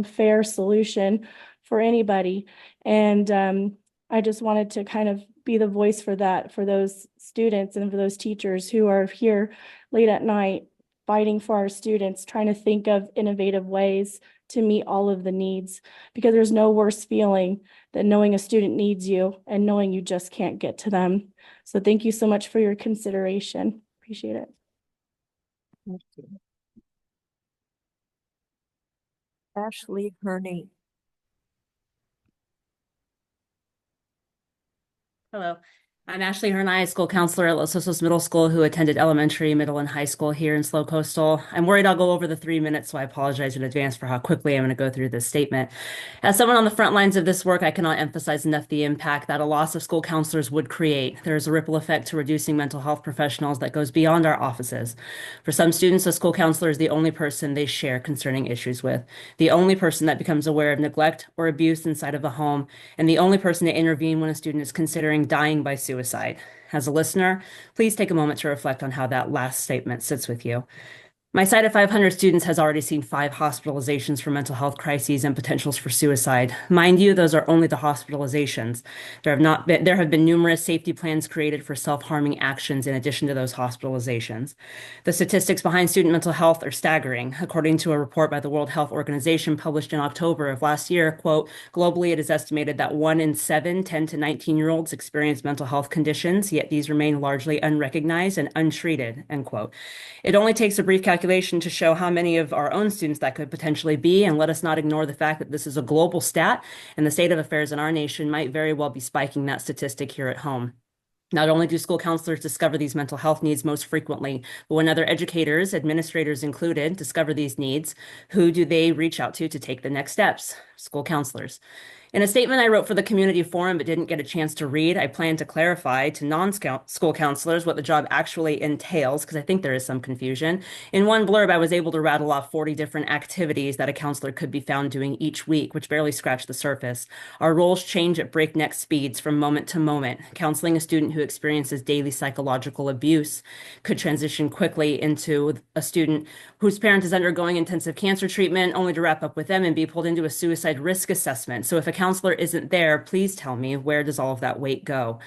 Speaker 17: fair solution for anybody. And I just wanted to kind of be the voice for that, for those students and for those teachers who are here late at night fighting for our students, trying to think of innovative ways to meet all of the needs, because there's no worse feeling than knowing a student needs you and knowing you just can't get to them. So thank you so much for your consideration. Appreciate it.
Speaker 10: Thank you. Ashley Herney.
Speaker 18: Hello, I'm Ashley Herney, school counselor at Los Osos Middle School who attended elementary, middle, and high school here in Slow Coastal. I'm worried I'll go over the 3 minutes, so I apologize in advance for how quickly I'm going to go through this statement. As someone on the front lines of this work, I cannot emphasize enough the impact that a loss of school counselors would create. There is a ripple effect to reducing mental health professionals that goes beyond our offices. For some students, a school counselor is the only person they share concerning issues with, the only person that becomes aware of neglect or abuse inside of the home, and the only person to intervene when a student is considering dying by suicide. suicide. As a listener, please take a moment to reflect on how that last statement sits with you. My site of 500 students has already seen 5 hospitalizations for mental health crises and potentials for suicide. Mind you, those are only the hospitalizations. There have been numerous safety plans created for self-harming actions in addition to those hospitalizations. The statistics behind student mental health are staggering. According to a report by the World Health Organization published in October of last year, quote, globally it is estimated that 1 in 7 10 to 19-year-olds experience mental health conditions, yet these remain largely unrecognized and untreated, end quote. It only takes a brief calculation to show how many of our own students that could potentially be, and let us not ignore the fact that this is a global stat, and the state of affairs in our nation might very well be spiking that statistic here at home. Not only do school counselors discover these mental health needs most frequently, but when other educators, administrators included, discover these needs, who do they reach out to take the next steps? School counselors. In a statement I wrote for the community forum but didn't get a chance to read, I plan to clarify to non-school counselors what the job actually entails, because I think there is some confusion. In one blurb, I was able to rattle off 40 different activities that a counselor could be found doing each week, which barely scratched the surface. Our roles change at breakneck speeds from moment to moment. Counseling a student who experiences daily psychological abuse could transition quickly into a student whose parent is undergoing intensive cancer treatment, only to wrap up with them and be pulled into a suicide risk assessment. So if a counselor isn't there, please tell me, where does all of that weight go?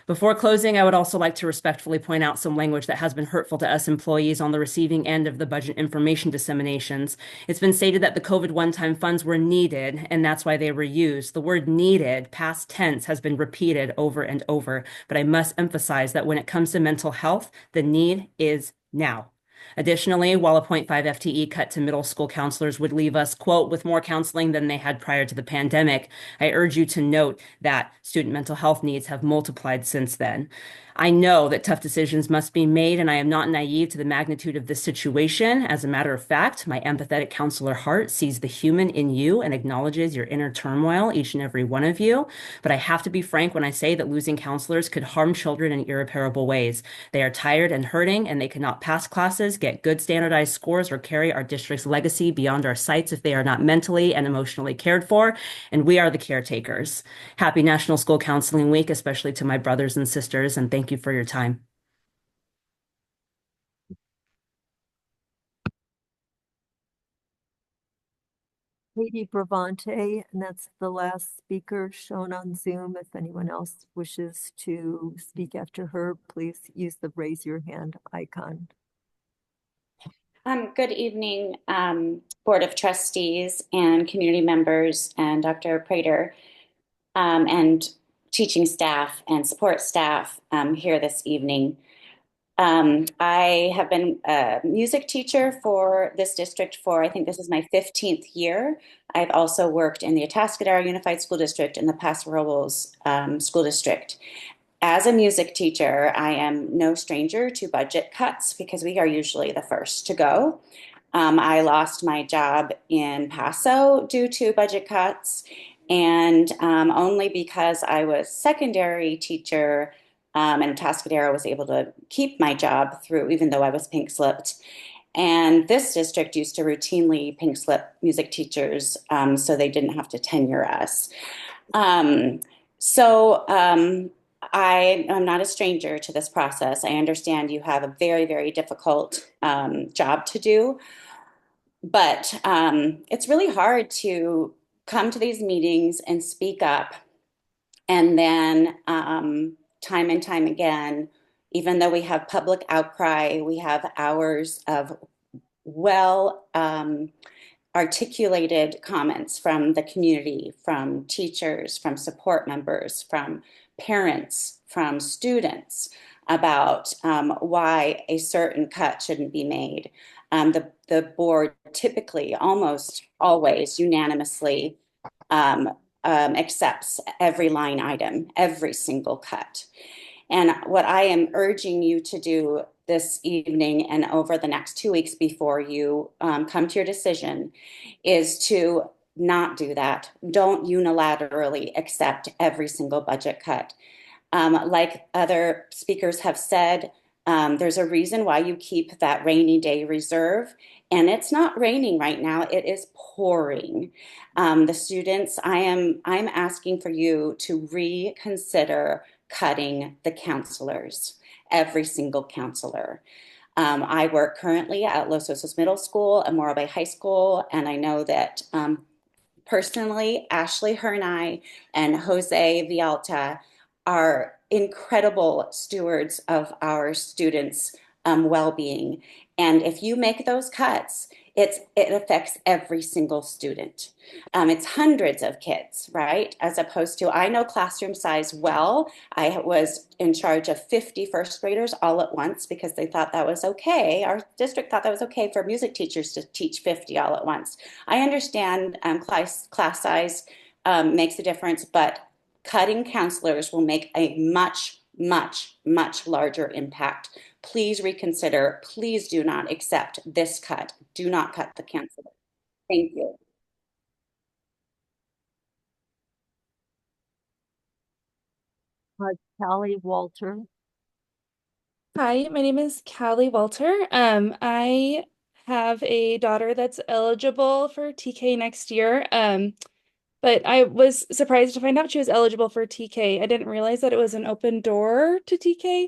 Speaker 18: Before closing, I would also like to respectfully point out some language that has been hurtful to us employees on the receiving end of the budget information disseminations. It's been stated that the COVID one-time funds were needed, and that's why they were used. The word needed, past tense, has been repeated over and over, but I must emphasize that when it comes to mental health, the need is now. Additionally, while a 0.5 FTE cut to middle school counselors would leave us, quote, with more counseling than they had prior to the pandemic, I urge you to note that student mental health needs have multiplied since then. I know that tough decisions must be made, and I am not naive to the magnitude of this situation. As a matter of fact, my empathetic counselor heart sees the human in you and acknowledges your inner turmoil, each and every one of you. But I have to be frank when I say that losing counselors could harm children in irreparable ways. They are tired and hurting, and they cannot pass classes, get good standardized scores, or carry our district's legacy beyond our sites if they are not mentally and emotionally cared for. And we are the caretakers. Happy National School Counseling Week, especially to my brothers and sisters, and thank you for your time.
Speaker 10: Katie Bravante, and that's the last speaker shown on Zoom. If anyone else wishes to speak after her, please use the raise your hand icon.
Speaker 19: Good evening, Board of Trustees and community members and Dr. Prater, and teaching staff and support staff here this evening. I have been a music teacher for this district for, I think this is my 15th year. I've also worked in the Atascadero Unified School District and the Paso Robles School District. As a music teacher, I am no stranger to budget cuts because we are usually the first to go. I lost my job in Paso due to budget cuts, and only because I was secondary teacher and Atascadero was able to keep my job through, even though I was pink slipped. And this district used to routinely pink slip music teachers, so they didn't have to tenure us. I am not a stranger to this process. I understand you have a very, very difficult job to do, but it's really hard to come to these meetings and speak up, and then time and time again, even though we have public outcry, we have hours of articulated comments from the community, from teachers, from support members, from parents, from students about why a certain cut shouldn't be made. The board typically, almost always unanimously accepts every line item, every single cut. And what I am urging you to do this evening and over the next 2 weeks before you come to your decision is to not do that. Don't unilaterally accept every single budget cut. Like other speakers have said, there's a reason why you keep that rainy day reserve. And it's not raining right now, it is pouring. The students, I'm asking for you to reconsider cutting the counselors, every single counselor. I work currently at Los Osos Middle School and Morro Bay High School, and I know that personally, Ashley Hernai and Jose Vialta are incredible stewards of our students' well-being. And if you make those cuts, it affects every single student. It's hundreds of kids, right? As opposed to, I know classroom size well. I was in charge of 50 first graders all at once because they thought that was okay. Our district thought that was okay for music teachers to teach 50 all at once. I understand class size makes a difference, but cutting counselors will make a much, much, much larger impact. Please reconsider. Please do not accept this cut. Do not cut the counselor. Thank you.
Speaker 10: Callie Walter.
Speaker 20: Hi, my name is Callie Walter. I have a daughter that's eligible for TK next year. But I was surprised to find out she was eligible for TK. I didn't realize that it was an open door to TK.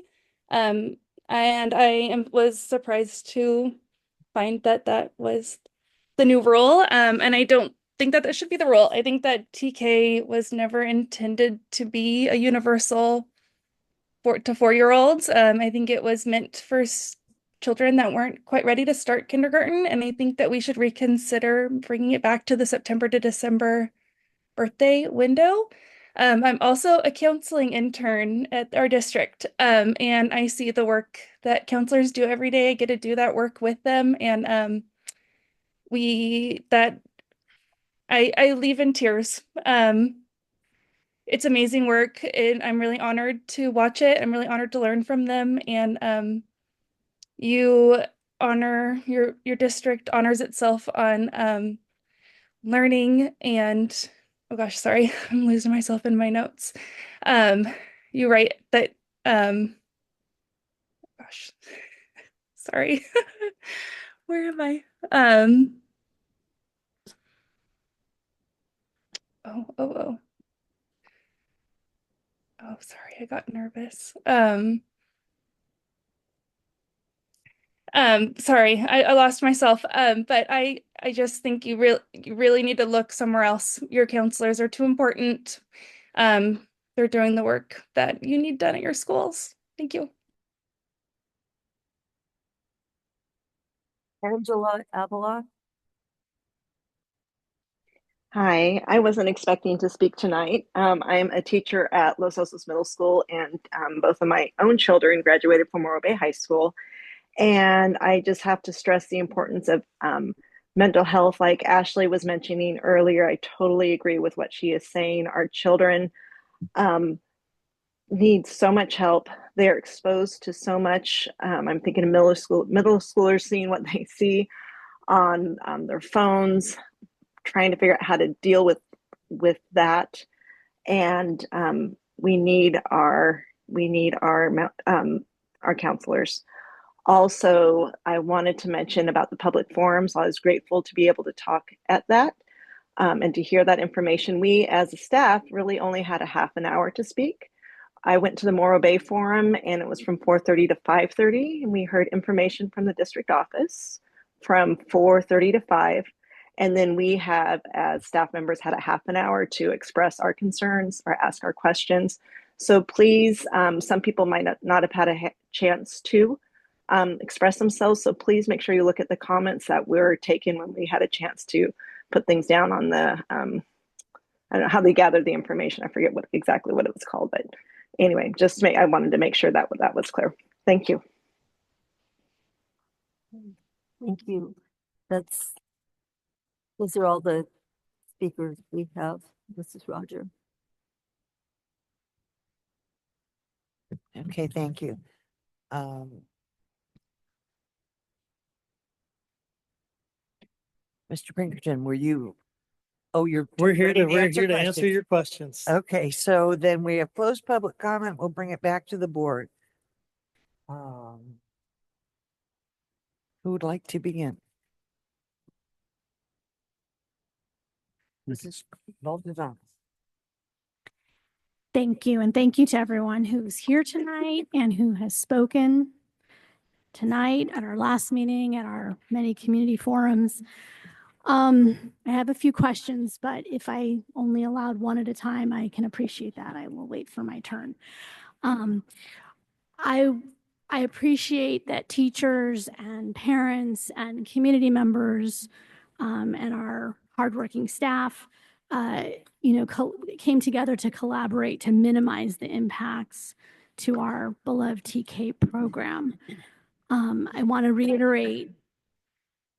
Speaker 20: And was surprised to find that that was the new rule. And I don't think that that should be the rule. I think that TK was never intended to be a universal to 4-year-olds. I think it was meant for children that weren't quite ready to start kindergarten. And I think that we should reconsider bringing it back to the September to December birthday window. I'm also a counseling intern at our district, and I see the work that counselors do every day. I get to do that work with them, and I leave in tears. It's amazing work, and I'm really honored to watch it. I'm really honored to learn from them, and your district honors itself on learning and oh gosh, sorry, I'm losing myself in my notes. You write that gosh, sorry. Where am I? Oh, sorry, I got nervous. Sorry, I lost myself. But I just think you really need to look somewhere else. Your counselors are too important. They're doing the work that you need done at your schools. Thank you.
Speaker 10: Angela Avila.
Speaker 21: Hi, I wasn't expecting to speak tonight. I'm a teacher at Los Osos Middle School, and both of my own children graduated from Morro Bay High School. And I just have to stress the importance of mental health, like Ashley was mentioning earlier. I totally agree with what she is saying. Our children need so much help. They're exposed to so much. I'm thinking of middle schoolers seeing what they see on their phones, trying to figure out how to deal with that. And we need our counselors. Also, I wanted to mention about the public forums. I was grateful to be able to talk at that and to hear that information. We, as a staff, really only had a half an hour to speak. I went to the Morro Bay Forum, and it was from 4:30 to 5:30, and we heard information from the district office from 4:30 to 5. And then we have, as staff members, had a half an hour to express our concerns or ask our questions. So please, some people might not have had a chance to express themselves. So please make sure you look at the comments that were taken when we had a chance to put things down on the, I don't know how they gathered the information. I forget exactly what it was called, but anyway, I wanted to make sure that that was clear. Thank you.
Speaker 10: Thank you. Those are all the speakers we have. This is Roger.
Speaker 1: Okay, thank you. Mr. Pinkerton, were you? Oh,
Speaker 3: we're here to answer
Speaker 1: questions.
Speaker 3: your questions.
Speaker 1: Okay, so then we have closed public comment. We'll bring it back to the board. Who would like to begin? Mrs. Baldezan.
Speaker 2: Thank you. And thank you to everyone who's here tonight and who has spoken tonight at our last meeting, at our many community forums. I have a few questions, but if I only allowed one at a time, I can appreciate that. I will wait for my turn. I appreciate that teachers and parents and community members and our hardworking staff, came together to collaborate to minimize the impacts to our beloved TK program. I want to reiterate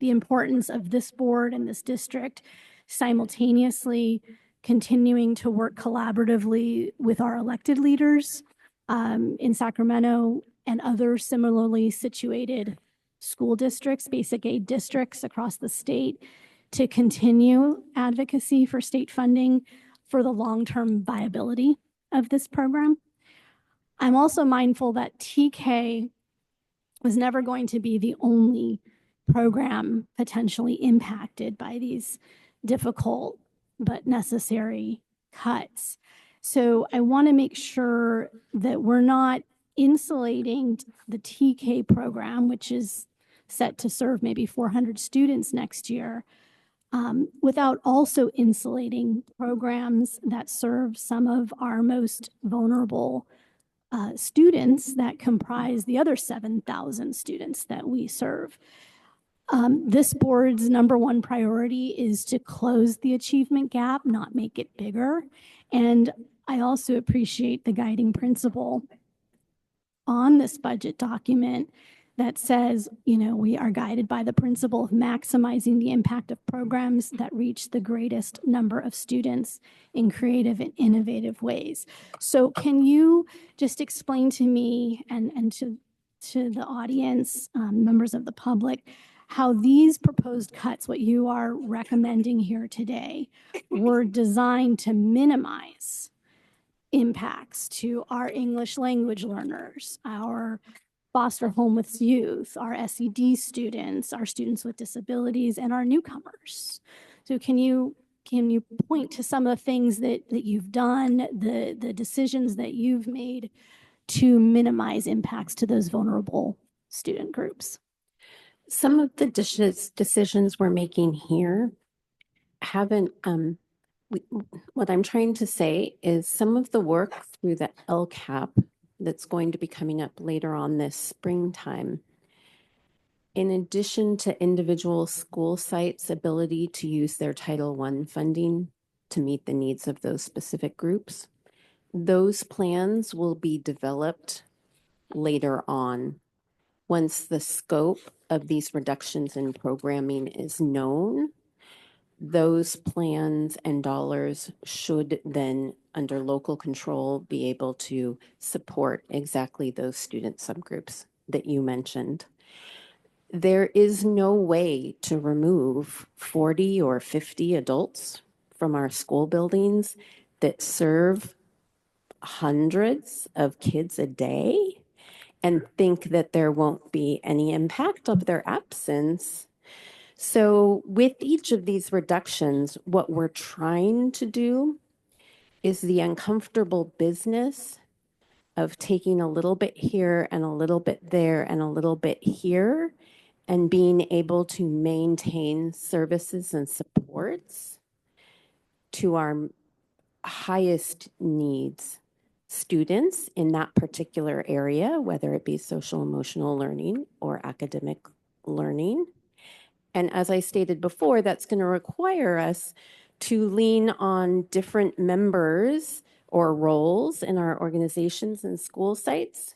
Speaker 2: the importance of this board and this district simultaneously continuing to work collaboratively with our elected leaders in Sacramento and other similarly situated school districts, basic aid districts across the state, to continue advocacy for state funding for the long-term viability of this program. I'm also mindful that TK was never going to be the only program potentially impacted by these difficult but necessary cuts. So I want to make sure that we're not insulating the TK program, which is set to serve maybe 400 students next year, without also insulating programs that serve some of our most vulnerable students that comprise the other 7,000 students that we serve. This board's number one priority is to close the achievement gap, not make it bigger. And I also appreciate the guiding principle on this budget document that says, we are guided by the principle of maximizing the impact of programs that reach the greatest number of students in creative and innovative ways. So can you just explain to me and to the audience, members of the public, how these proposed cuts, what you are recommending here today, were designed to minimize impacts to our English language learners, our foster homeless youth, our SED students, our students with disabilities, and our newcomers. So can you point to some of the things that you've done, the decisions that you've made to minimize impacts to those vulnerable student groups?
Speaker 6: Some of the decisions we're making here haven't, what I'm trying to say is some of the work through the LCAP that's going to be coming up later on this springtime, in addition to individual school sites' ability to use their Title I funding to meet the needs of those specific groups, those plans will be developed later on. Once the scope of these reductions in programming is known, those plans and dollars should then, under local control, be able to support exactly those student subgroups that you mentioned. There is no way to remove 40 or 50 adults from our school buildings that serve hundreds of kids a day and think that there won't be any impact of their absence. So with each of these reductions, what we're trying to do is the uncomfortable business of taking a little bit here and a little bit there and a little bit here and being able to maintain services and supports to our highest needs students in that particular area, whether it be social emotional learning or academic learning. And as I stated before, that's going to require us to lean on different members or roles in our organizations and school sites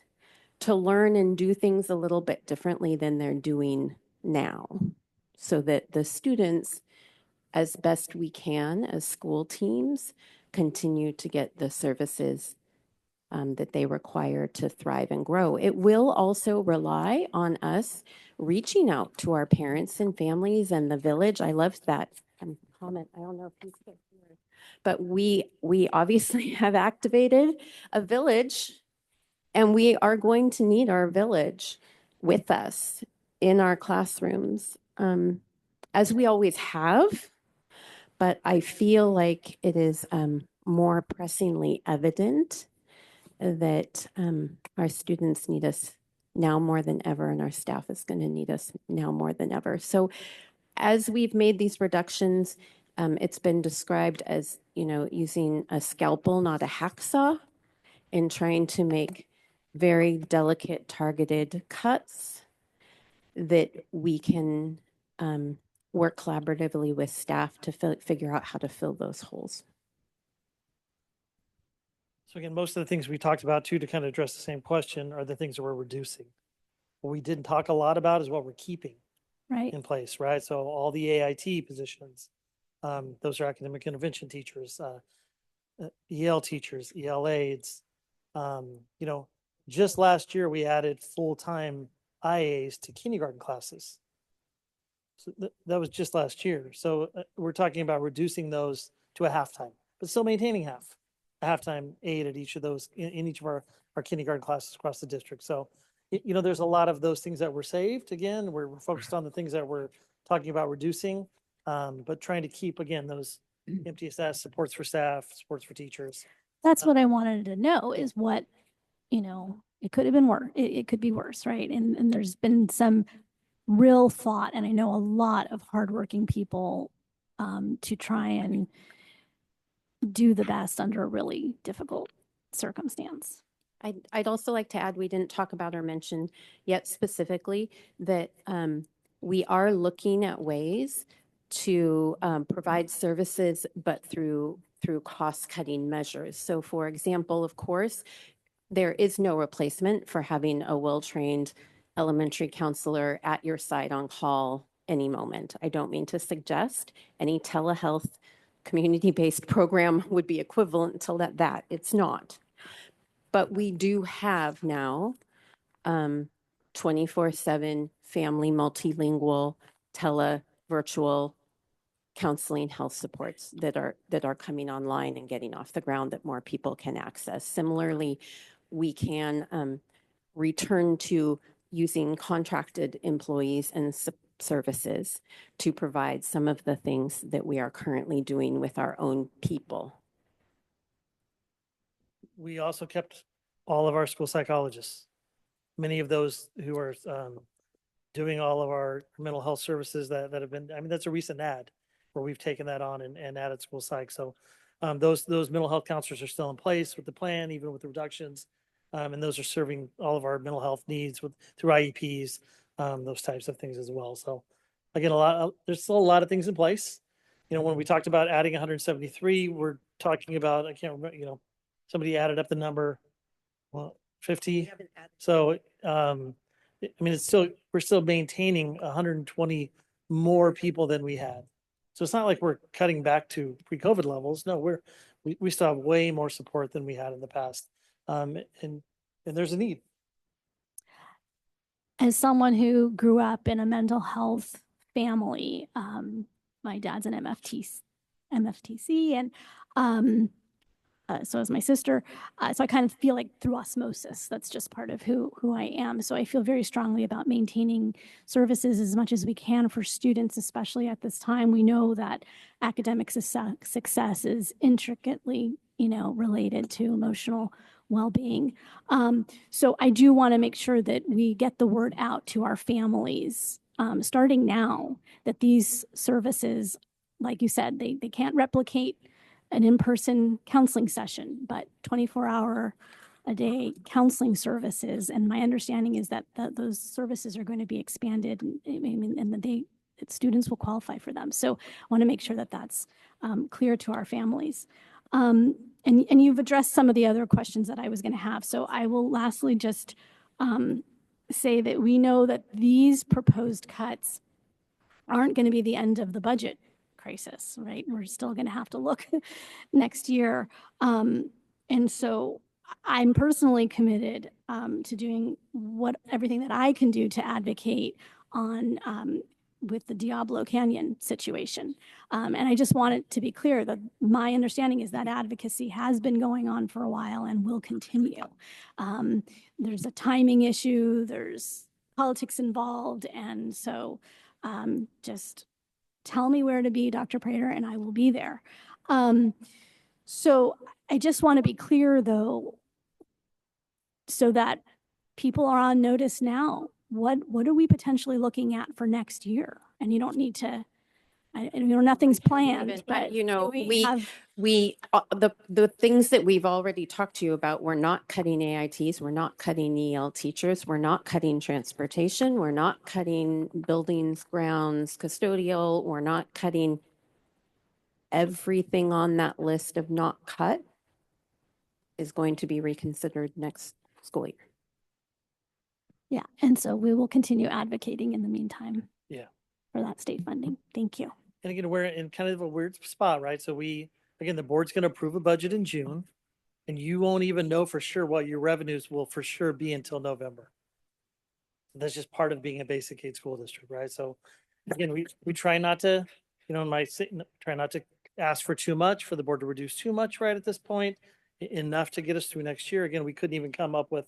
Speaker 6: to learn and do things a little bit differently than they're doing now, so that the students, as best we can as school teams, continue to get the services that they require to thrive and grow. It will also rely on us reaching out to our parents and families and the village. I loved that comment. I don't know if you could hear, but we obviously have activated a village, and we are going to need our village with us in our classrooms, as we always have. But I feel like it is more pressingly evident that our students need us now more than ever, and our staff is going to need us now more than ever. So as we've made these reductions, it's been described as, using a scalpel, not a hacksaw, in trying to make very delicate, targeted cuts that we can work collaboratively with staff to figure out how to fill those holes.
Speaker 3: So again, most of the things we talked about too, to kind of address the same question, are the things that we're reducing. What we didn't talk a lot about is what we're keeping in place, right? So all the AIT positions, those are academic intervention teachers, EL teachers, EL aides. Just last year we added full-time IAs to kindergarten classes. So that was just last year. So we're talking about reducing those to a half-time, but still maintaining a half-time aid at each of those in each of our kindergarten classes across the district. So, there's a lot of those things that were saved. Again, we're focused on the things that we're talking about reducing, but trying to keep, again, those MTSS supports for staff, supports for teachers.
Speaker 2: That's what I wanted to know is what, it could have been worse. It could be worse, right? And there's been some real thought, and I know a lot of hardworking people to try and do the best under a really difficult circumstance.
Speaker 6: I'd also like to add, we didn't talk about or mention yet specifically that we are looking at ways to provide services, but through cost-cutting measures. So for example, of course, there is no replacement for having a well-trained elementary counselor at your side on call any moment. I don't mean to suggest any telehealth community-based program would be equivalent to that. It's not. But we do have now 24/7 family multilingual virtual counseling health supports that are coming online and getting off the ground that more people can access. Similarly, we can return to using contracted employees and services to provide some of the things that we are currently doing with our own people.
Speaker 3: We also kept all of our school psychologists, many of those who are doing all of our mental health services that have been, that's a recent add where we've taken that on and added school psych. So those mental health counselors are still in place with the plan, even with the reductions. And those are serving all of our mental health needs through IEPs, those types of things as well. So again, there's still a lot of things in place. When we talked about adding 173, we're talking about, I can't remember, somebody added up the number, 50. So, we're still maintaining 120 more people than we had. So it's not like we're cutting back to pre-COVID levels. No, we still have way more support than we had in the past. And there's a need.
Speaker 2: As someone who grew up in a mental health family, my dad's an MFTC, and so is my sister. So I kind of feel like through osmosis, that's just part of who I am. So I feel very strongly about maintaining services as much as we can for students, especially at this time. We know that academic success is intricately, related to emotional well-being. So I do want to make sure that we get the word out to our families, starting now, that these services, like you said, they can't replicate an in-person counseling session, but 24-hour a day counseling services. And my understanding is that those services are going to be expanded, and that students will qualify for them. So I want to make sure that that's clear to our families. And you've addressed some of the other questions that I was going to have. So I will lastly just say that we know that these proposed cuts aren't going to be the end of the budget crisis, right? We're still going to have to look next year. And so I'm personally committed to doing everything that I can do to advocate on with the Diablo Canyon situation. And I just want it to be clear that my understanding is that advocacy has been going on for a while and will continue. There's a timing issue, there's politics involved, and so just tell me where to be, Dr. Prater, and I will be there. So I just want to be clear though, so that people are on notice now. What are we potentially looking at for next year? And you don't need to, nothing's planned, but
Speaker 6: You know,
Speaker 2: do
Speaker 6: we the things that we've already talked to you about, we're not cutting AITs, we're not cutting EL teachers, we're not cutting transportation, we're not cutting buildings, grounds, custodial, we're not cutting everything on that list of not cut is going to be reconsidered next school year.
Speaker 2: Yeah, and so we will continue advocating in the meantime.
Speaker 3: Yeah.
Speaker 2: For that state funding. Thank you.
Speaker 3: And again, we're in kind of a weird spot, right? So again, the board's going to approve a budget in June, and you won't even know for sure what your revenues will for sure be until November. That's just part of being a basic aid school district, right? So again, we try not to, try not to ask for too much, for the board to reduce too much right at this point, enough to get us through next year. Again, we couldn't even come up with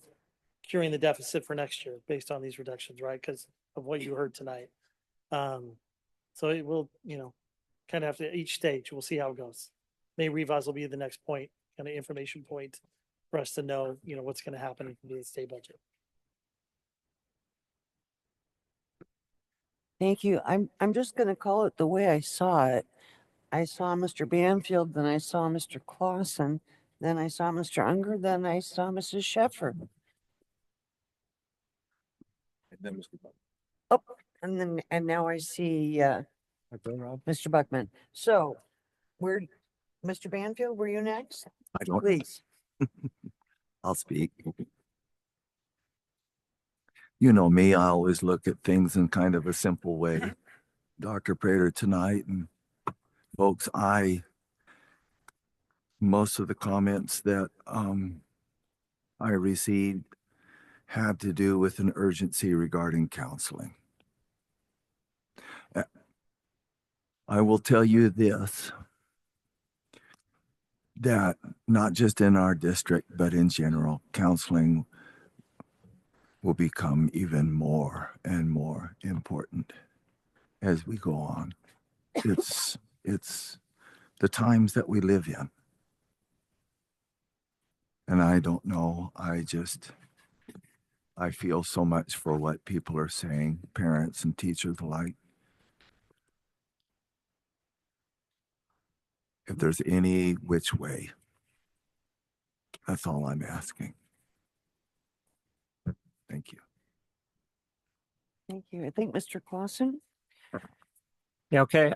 Speaker 3: curing the deficit for next year based on these reductions, right? Because of what you heard tonight. So it will, kind of have to each stage, we'll see how it goes. May revise will be the next point, kind of information point for us to know, what's going to happen in the state budget.
Speaker 1: Thank you. I'm just going to call it the way I saw it. I saw Mr. Banfield, then I saw Mr. Clausen, then I saw Mr. Unger, then I saw Mrs. Sheffer.
Speaker 7: And then Mr. Buck.
Speaker 1: Oh, and now I see Mr. Buckman. So Mr. Banfield, were you next?
Speaker 7: I don't.
Speaker 1: Please.
Speaker 7: I'll speak. You know me, I always look at things in kind of a simple way. Dr. Prater tonight, and folks, most of the comments that I received had to do with an urgency regarding counseling. I will tell you this, that not just in our district, but in general, counseling will become even more and more important as we go on. It's the times that we live in. And I don't know, I feel so much for what people are saying, parents and teachers alike. If there's any which way, that's all I'm asking. Thank you.
Speaker 1: Thank you. I think Mr. Clausen.
Speaker 8: Yeah, okay.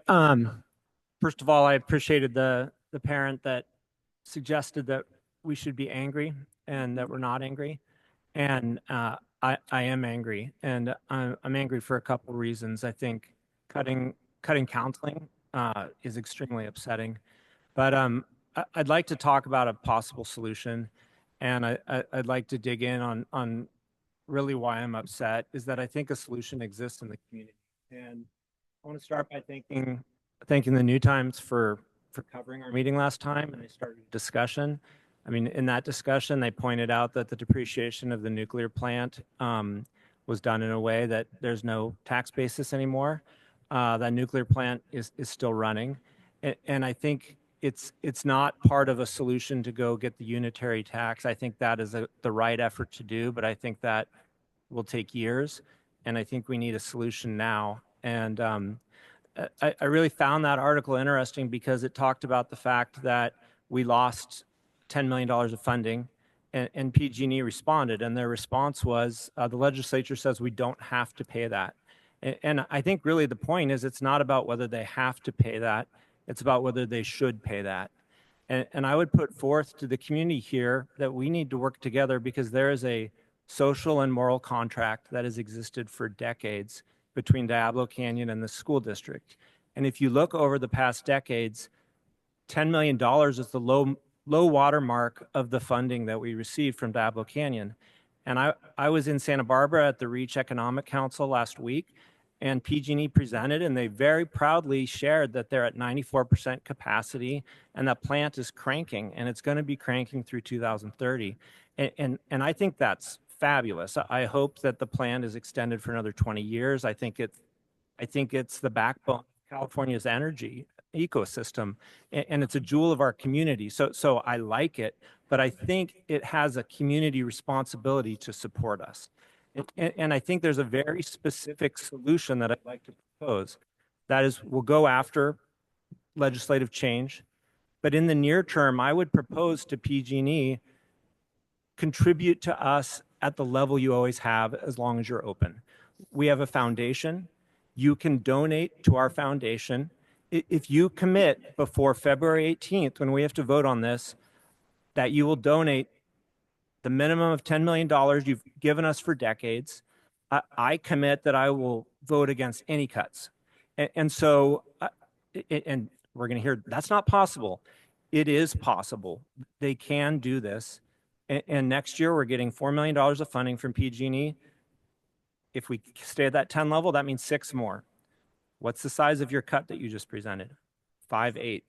Speaker 8: First of all, I appreciated the parent that suggested that we should be angry and that we're not angry. And I am angry, and I'm angry for a couple of reasons. I think cutting counseling is extremely upsetting. But I'd like to talk about a possible solution, and I'd like to dig in on really why I'm upset, is that I think a solution exists in the community. And I want to start by thanking the New Times for covering our meeting last time, and they started a discussion. I mean, in that discussion, they pointed out that the depreciation of the nuclear plant was done in a way that there's no tax basis anymore. That nuclear plant is still running. And I think it's not part of a solution to go get the unitary tax. I think that is the right effort to do, but I think that will take years. And I think we need a solution now. And I really found that article interesting because it talked about the fact that we lost $10 million of funding, and PG&E responded, and their response was, the legislature says we don't have to pay that. And I think really the point is it's not about whether they have to pay that, it's about whether they should pay that. And I would put forth to the community here that we need to work together because there is a social and moral contract that has existed for decades between Diablo Canyon and the school district. And if you look over the past decades, $10 million is the low water mark of the funding that we received from Diablo Canyon. And I was in Santa Barbara at the Reach Economic Council last week, and PG&E presented, and they very proudly shared that they're at 94% capacity, and that plant is cranking, and it's going to be cranking through 2030. And I think that's fabulous. I hope that the plant is extended for another 20 years. I think it's the backbone of California's energy ecosystem, and it's a jewel of our community. So I like it, but I think it has a community responsibility to support us. And I think there's a very specific solution that I'd like to propose. That is, we'll go after legislative change, but in the near term, I would propose to PG&E, contribute to us at the level you always have as long as you're open. We have a foundation. You can donate to our foundation. If you commit before February 18th, when we have to vote on this, that you will donate the minimum of $10 million you've given us for decades, I commit that I will vote against any cuts. And so, and we're going to hear that's not possible. It is possible. They can do this. And next year, we're getting $4 million of funding from PG&E. If we stay at that 10 level, that means 6 more. What's the size of your cut that you just presented? 5.8.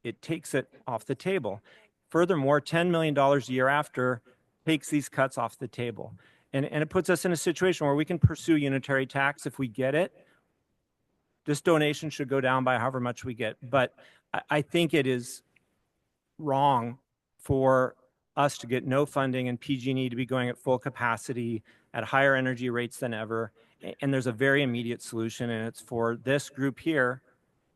Speaker 8: It takes it off the table. Furthermore, $10 million a year after takes these cuts off the table. And it puts us in a situation where we can pursue unitary tax if we get it. This donation should go down by however much we get. But I think it is wrong for us to get no funding and PG&E to be going at full capacity at higher energy rates than ever. And there's a very immediate solution, and it's for this group here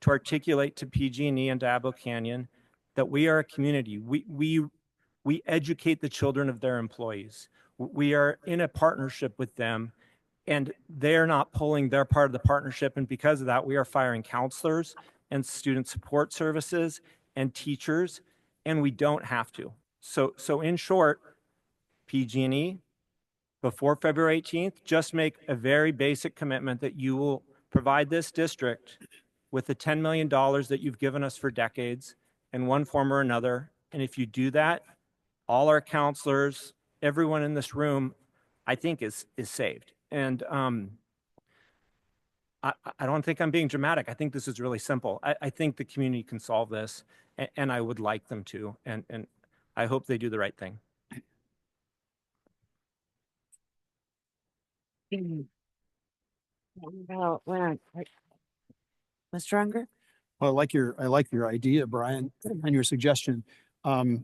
Speaker 8: to articulate to PG&E and Diablo Canyon that we are a community. We educate the children of their employees. We are in a partnership with them, and they're not pulling their part of the partnership. And because of that, we are firing counselors and student support services and teachers, and we don't have to. So in short, PG&E, before February 18th, just make a very basic commitment that you will provide this district with the $10 million that you've given us for decades in one form or another. And if you do that, all our counselors, everyone in this room, I think is saved. And I don't think I'm being dramatic. I think this is really simple. I think the community can solve this, and I would like them to. And I hope they do the right thing.
Speaker 1: Mr. Unger?
Speaker 12: Well, I like your idea, Brian, and your suggestion. I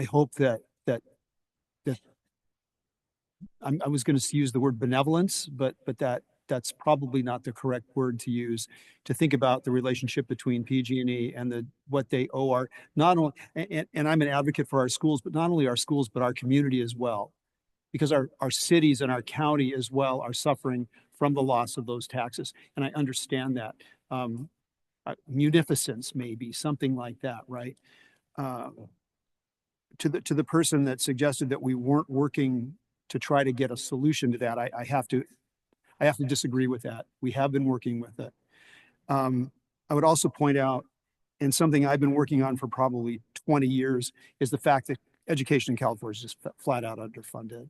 Speaker 12: hope that I was going to use the word benevolence, but that's probably not the correct word to use, to think about the relationship between PG&E and what they owe our, not only, and I'm an advocate for our schools, but not only our schools, but our community as well, because our cities and our county as well are suffering from the loss of those taxes. And I understand that. Munificence, maybe, something like that, right? To the person that suggested that we weren't working to try to get a solution to that, I have to disagree with that. We have been working with it. I would also point out, and something I've been working on for probably 20 years, is the fact that education in California is just flat out underfunded.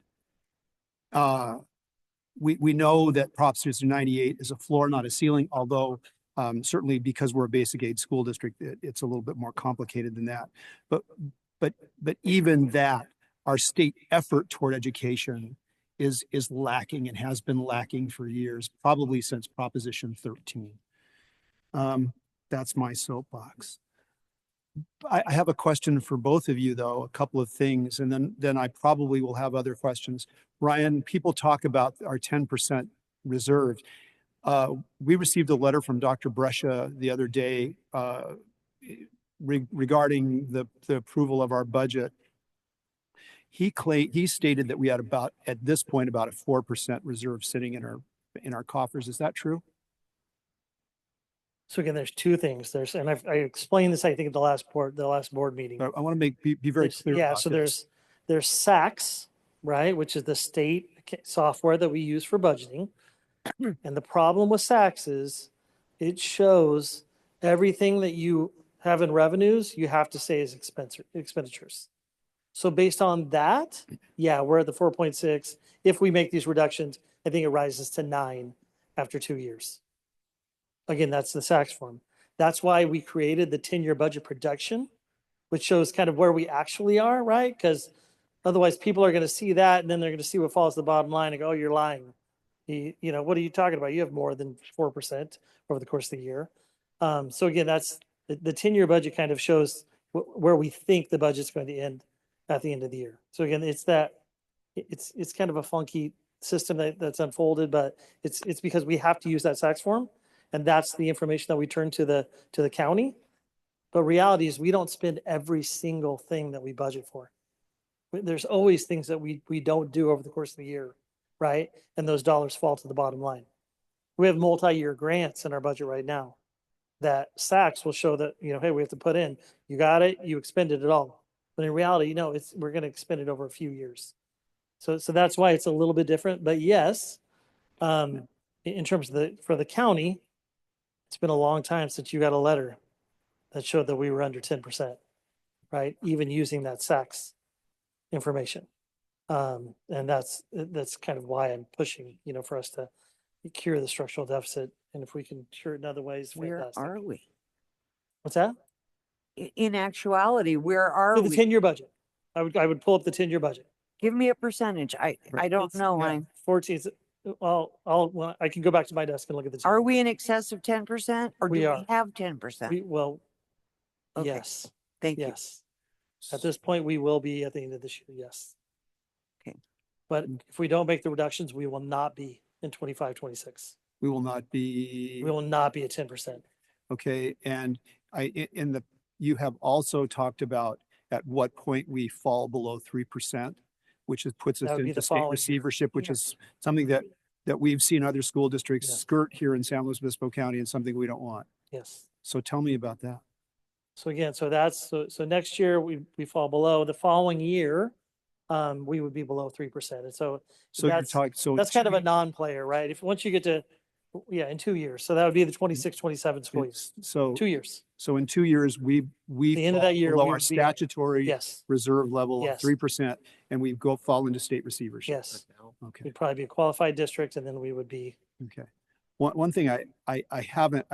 Speaker 12: We know that Prop 698 is a floor, not a ceiling, although certainly because we're a basic aid school district, it's a little bit more complicated than that. But even that, our state effort toward education is lacking and has been lacking for years, probably since Proposition 13. That's my soapbox. I have a question for both of you, though, a couple of things, and then I probably will have other questions. Ryan, people talk about our 10% reserve. We received a letter from Dr. Brescia the other day regarding the approval of our budget. He stated that we had at this point, about a 4% reserve sitting in our coffers. Is that true?
Speaker 3: So again, there's two things. And I explained this, I think, at the last board meeting.
Speaker 12: I want to be very clear.
Speaker 3: Yeah.
Speaker 12: About
Speaker 3: So
Speaker 12: this.
Speaker 3: there's SACS, right, which is the state software that we use for budgeting. And the problem with SACS is it shows everything that you have in revenues, you have to say is expenditures. So based on that, yeah, we're at the 4.6. If we make these reductions, I think it rises to 9 after 2 years. Again, that's the SACS form. That's why we created the 10-year budget projection, which shows kind of where we actually are, right? Because otherwise people are going to see that, and then they're going to see what falls to the bottom line and go, oh, you're lying. You know, what are you talking about? You have more than 4% over the course of the year. So again, that's the 10-year budget kind of shows where we think the budget's going to end at the end of the year. So again, it's kind of a funky system that's unfolded, but it's because we have to use that SACS form, and that's the information that we turn to the county. But reality is we don't spend every single thing that we budget for. There's always things that we don't do over the course of the year, right? And those dollars fall to the bottom line. We have multi-year grants in our budget right now that SACS will show that, hey, we have to put in, you got it, you expended it all. But in reality, we're going to expend it over a few years. So that's why it's a little bit different. But yes, in terms of for the county, it's been a long time since you got a letter that showed that we were under 10%, right? Even using that SACS information. And that's kind of why I'm pushing, for us to cure the structural deficit. And if we can cure it in other ways, fantastic.
Speaker 1: Where are we?
Speaker 3: What's that?
Speaker 1: In actuality, where are
Speaker 3: For the
Speaker 1: we?
Speaker 3: 10-year budget. I would pull up the 10-year budget.
Speaker 1: Give me a percentage. I don't know.
Speaker 3: Yeah, 14. Well, I can go back to my desk and look at the.
Speaker 1: Are we in excess of 10%, or do we have 10%? Okay.
Speaker 3: Yes.
Speaker 1: Thank you.
Speaker 3: Yes. At this point, we will be at the end of this year. Yes.
Speaker 1: Okay.
Speaker 3: But if we don't make the reductions, we will not be in 25, 26.
Speaker 12: We will not be.
Speaker 3: We will not be at 10%.
Speaker 12: Okay, and you have also talked about at what point we fall below 3%, which puts us into state receivership, which is something that we've seen other school districts skirt here in San Luis Obispo County, and something we don't want.
Speaker 3: Yes.
Speaker 12: So tell me about that.
Speaker 3: So again, so next year we fall below. The following year, we would be below 3%. And so that's kind of a non-player, right? If once you get to, in 2 years. So that would be the 26, 27 school years.
Speaker 12: So
Speaker 3: 2 years.
Speaker 12: So in 2 years, we
Speaker 3: the end of that year
Speaker 12: below our statutory reserve level of 3%, and we fall into state receivership.
Speaker 3: Yes.
Speaker 12: Okay.
Speaker 3: We'd probably be a qualified district, and then we would be.
Speaker 12: Okay. One thing I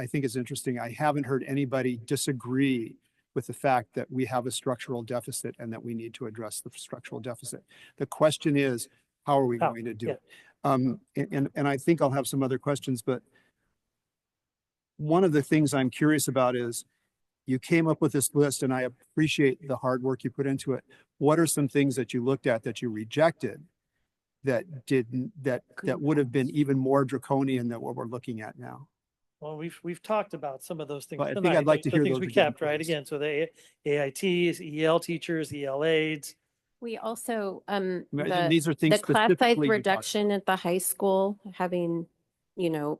Speaker 12: think is interesting. I haven't heard anybody disagree with the fact that we have a structural deficit and that we need to address the structural deficit. The question is, how are we going to do it? And I think I'll have some other questions, but one of the things I'm curious about is you came up with this list, and I appreciate the hard work you put into it. What are some things that you looked at that you rejected that would have been even more draconian than what we're looking at now?
Speaker 3: Well, we've talked about some of those things.
Speaker 12: Well, I think I'd like to hear
Speaker 3: things
Speaker 12: those
Speaker 3: we
Speaker 12: again,
Speaker 3: kept, right?
Speaker 12: please.
Speaker 3: Again, so the AITs, EL teachers, EL aides.
Speaker 6: We also,
Speaker 12: these are things
Speaker 6: the class size
Speaker 12: specifically you talked
Speaker 6: reduction at the high school having,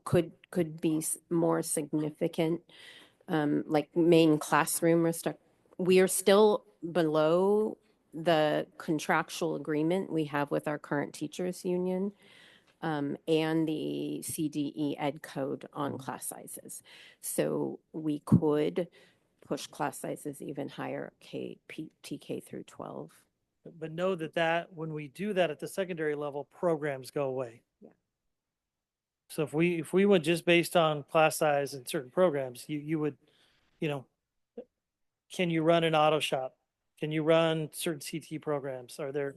Speaker 6: could be more significant, like main classroom we are still below the contractual agreement we have with our current teachers union, and the CDE ed code on class sizes. So we could push class sizes even higher, TK through 12.
Speaker 3: But know that when we do that at the secondary level, programs go away.
Speaker 6: Yeah.
Speaker 3: So if we went just based on class size and certain programs, you would, can you run an auto shop? Can you run certain CT programs? Are there,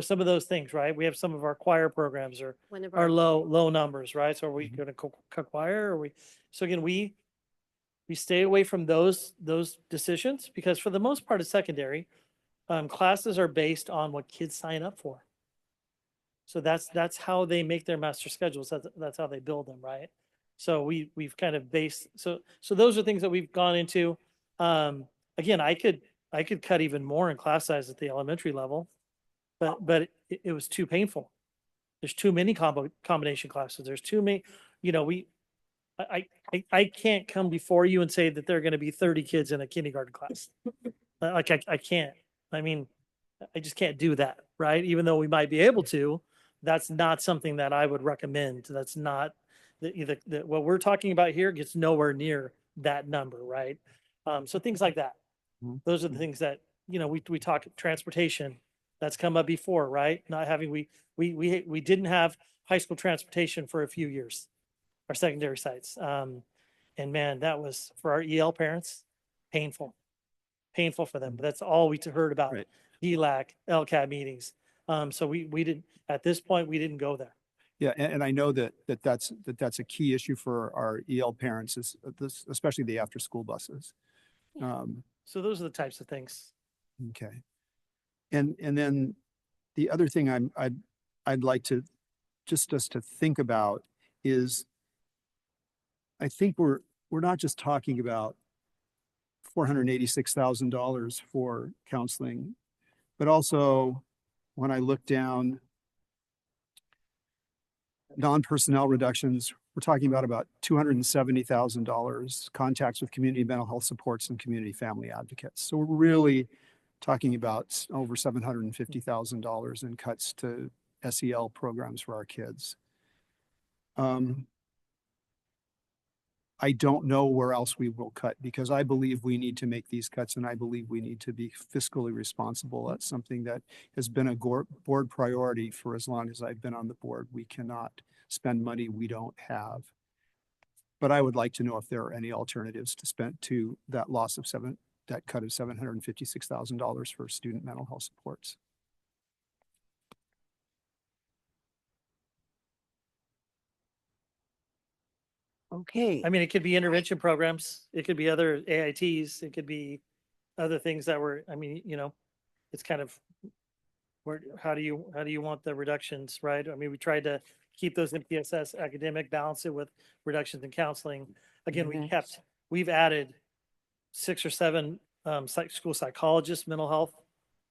Speaker 3: some of those things, right? We have some of our choir programs are low numbers, right? So are we going to cut choir? Or so again, we stay away from those decisions, because for the most part of secondary, classes are based on what kids sign up for. So that's how they make their master schedules. That's how they build them, right? So we've kind of based, so those are things that we've gone into. Again, I could cut even more in class size at the elementary level, but it was too painful. There's too many combination classes. There's too many, I can't come before you and say that there are going to be 30 kids in a kindergarten class. Like I can't. I mean, I just can't do that, right? Even though we might be able to, that's not something that I would recommend. That's not what we're talking about here gets nowhere near that number, right? So things like that. Those are the things that, we talk transportation. That's come up before, right? Not having, we didn't have high school transportation for a few years, our secondary sites. And man, that was for our EL parents, painful for them. But that's all we heard about.
Speaker 12: Right.
Speaker 3: ELAC, LCAT meetings. So we didn't, at this point, we didn't go there.
Speaker 12: Yeah, and I know that's a key issue for our EL parents, is this, especially the after-school buses.
Speaker 3: So those are the types of things.
Speaker 12: Okay. And then the other thing I'd like to just us to think about is, I think we're not just talking about $486,000 for counseling, but also when I look down non-personnel reductions, we're talking about $270,000, contacts with community mental health supports and community family advocates. So we're really talking about over $750,000 in cuts to SEL programs for our kids. I don't know where else we will cut, because I believe we need to make these cuts, and I believe we need to be fiscally responsible. That's something that has been a board priority for as long as I've been on the board. We cannot spend money we don't have. But I would like to know if there are any alternatives to that that cut of $756,000 for student mental health supports.
Speaker 1: Okay.
Speaker 3: I mean, it could be intervention programs. It could be other AITs. It could be other things that were, I mean, it's kind of where, how do you want the reductions, right? I mean, we tried to keep those in PSS academic, balance it with reductions in counseling. Again, we've added 6 or 7 school psychologists, mental health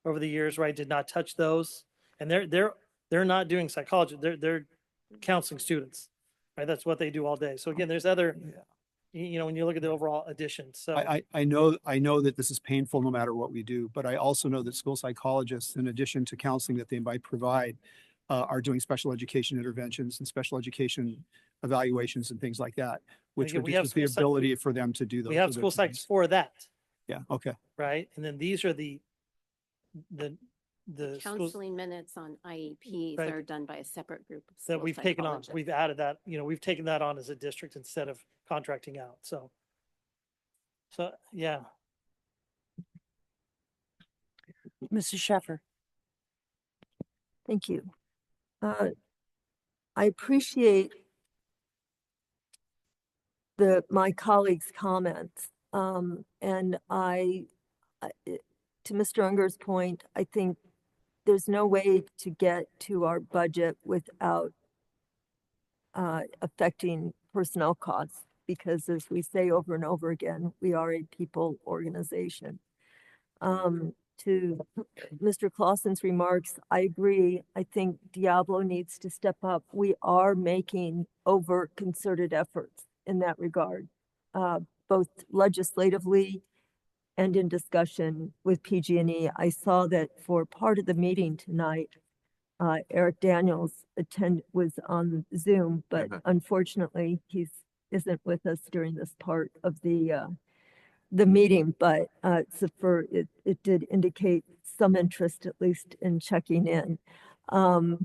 Speaker 3: over the years, right? Did not touch those. And they're not doing psychology. They're counseling students, right? That's what they do all day. So again, there's other, when you look at the overall additions. So
Speaker 12: I know that this is painful no matter what we do, but I also know that school psychologists, in addition to counseling that they might provide, are doing special education interventions and special education evaluations and things like that, which reduces the ability for them to do those.
Speaker 3: We have school psychs for that.
Speaker 12: Yeah. Okay.
Speaker 3: Right. And then these are the
Speaker 6: counseling minutes on IEPs
Speaker 3: Right.
Speaker 6: are done by a separate group of
Speaker 3: that we've taken on. We've added that, we've taken that on as a district instead of contracting out. So yeah.
Speaker 1: Mrs. Sheffer.
Speaker 10: Thank you. I appreciate my colleagues' comments. And to Mr. Unger's point, I think there's no way to get to our budget without affecting personnel costs, because as we say over and over again, we are a people organization. To Mr. Clausen's remarks, I agree. I think Diablo needs to step up. We are making overt concerted efforts in that regard, both legislatively and in discussion with PG&E. I saw that for part of the meeting tonight, Eric Daniels was on Zoom, but unfortunately he isn't with us during this part of the meeting. But it did indicate some interest, at least in checking in. No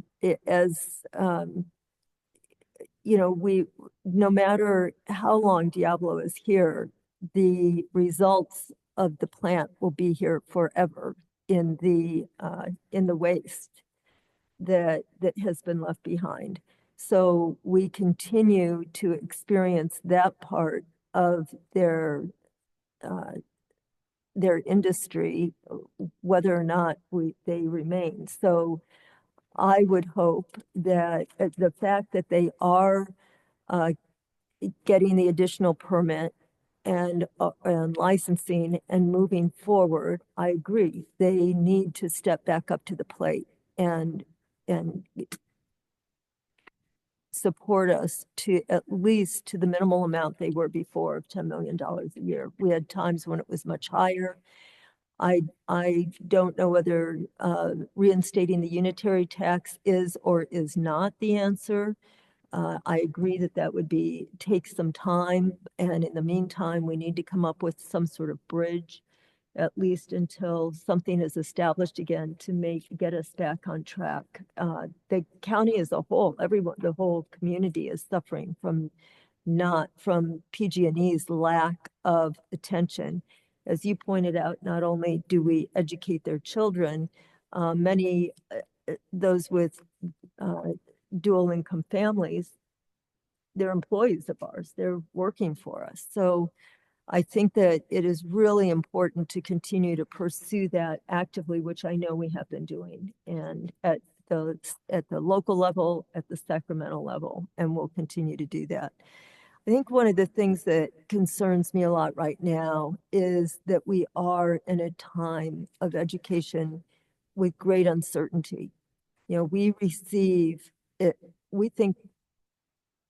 Speaker 10: matter how long Diablo is here, the results of the plant will be here forever in the waste that has been left behind. So we continue to experience that part of their industry, whether or not they remain. So I would hope that the fact that they are getting the additional permit and licensing and moving forward, I agree. They need to step back up to the plate and support us to at least to the minimal amount they were before of $10 million a year. We had times when it was much higher. I don't know whether reinstating the unitary tax is or is not the answer. I agree that would take some time, and in the meantime, we need to come up with some sort of bridge, at least until something is established again to get us back on track. The county as a whole, the whole community is suffering from PG&E's lack of attention. As you pointed out, not only do we educate their children, many those with dual income families, they're employees of ours, they're working for us. So I think that it is really important to continue to pursue that actively, which I know we have been doing, and at the local level, at the Sacramento level, and we'll continue to do that. I think one of the things that concerns me a lot right now is that we are in a time of education with great uncertainty. You know, we receive it, we think,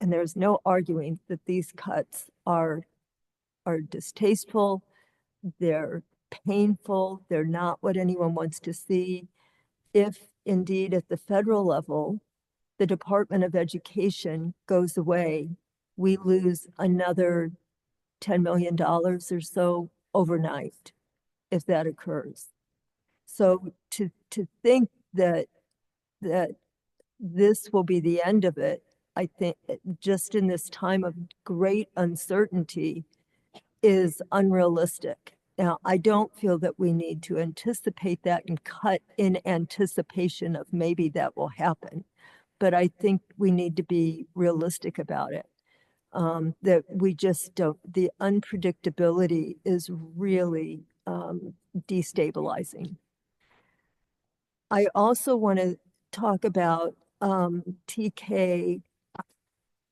Speaker 10: and there's no arguing that these cuts are distasteful, they're painful, they're not what anyone wants to see. If indeed at the federal level, the Department of Education goes away, we lose another $10 million or so overnight if that occurs. So to think that this will be the end of it, I think just in this time of great uncertainty is unrealistic. Now, I don't feel that we need to anticipate that and cut in anticipation of maybe that will happen, but I think we need to be realistic about it. That we just don't, the unpredictability is really destabilizing. I also want to talk about TK.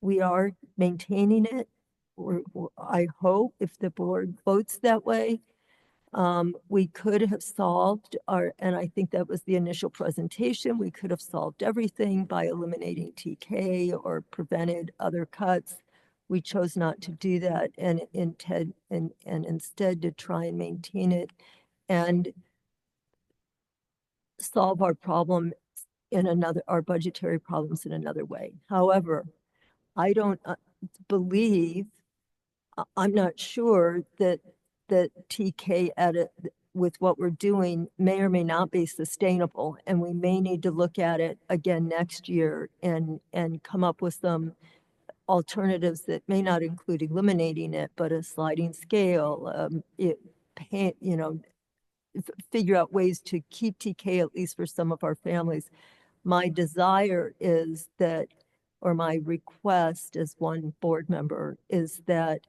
Speaker 10: We are maintaining it. I hope if the board votes that way, we could have solved and I think that was the initial presentation, we could have solved everything by eliminating TK or prevented other cuts. We chose not to do that and instead to try and maintain it and solve our problem in our budgetary problems in another way. However, I don't believe, I'm not sure that TK with what we're doing may or may not be sustainable, and we may need to look at it again next year and come up with some alternatives that may not include eliminating it, but a sliding scale, figure out ways to keep TK at least for some of our families. My desire is that, or my request as one board member, is that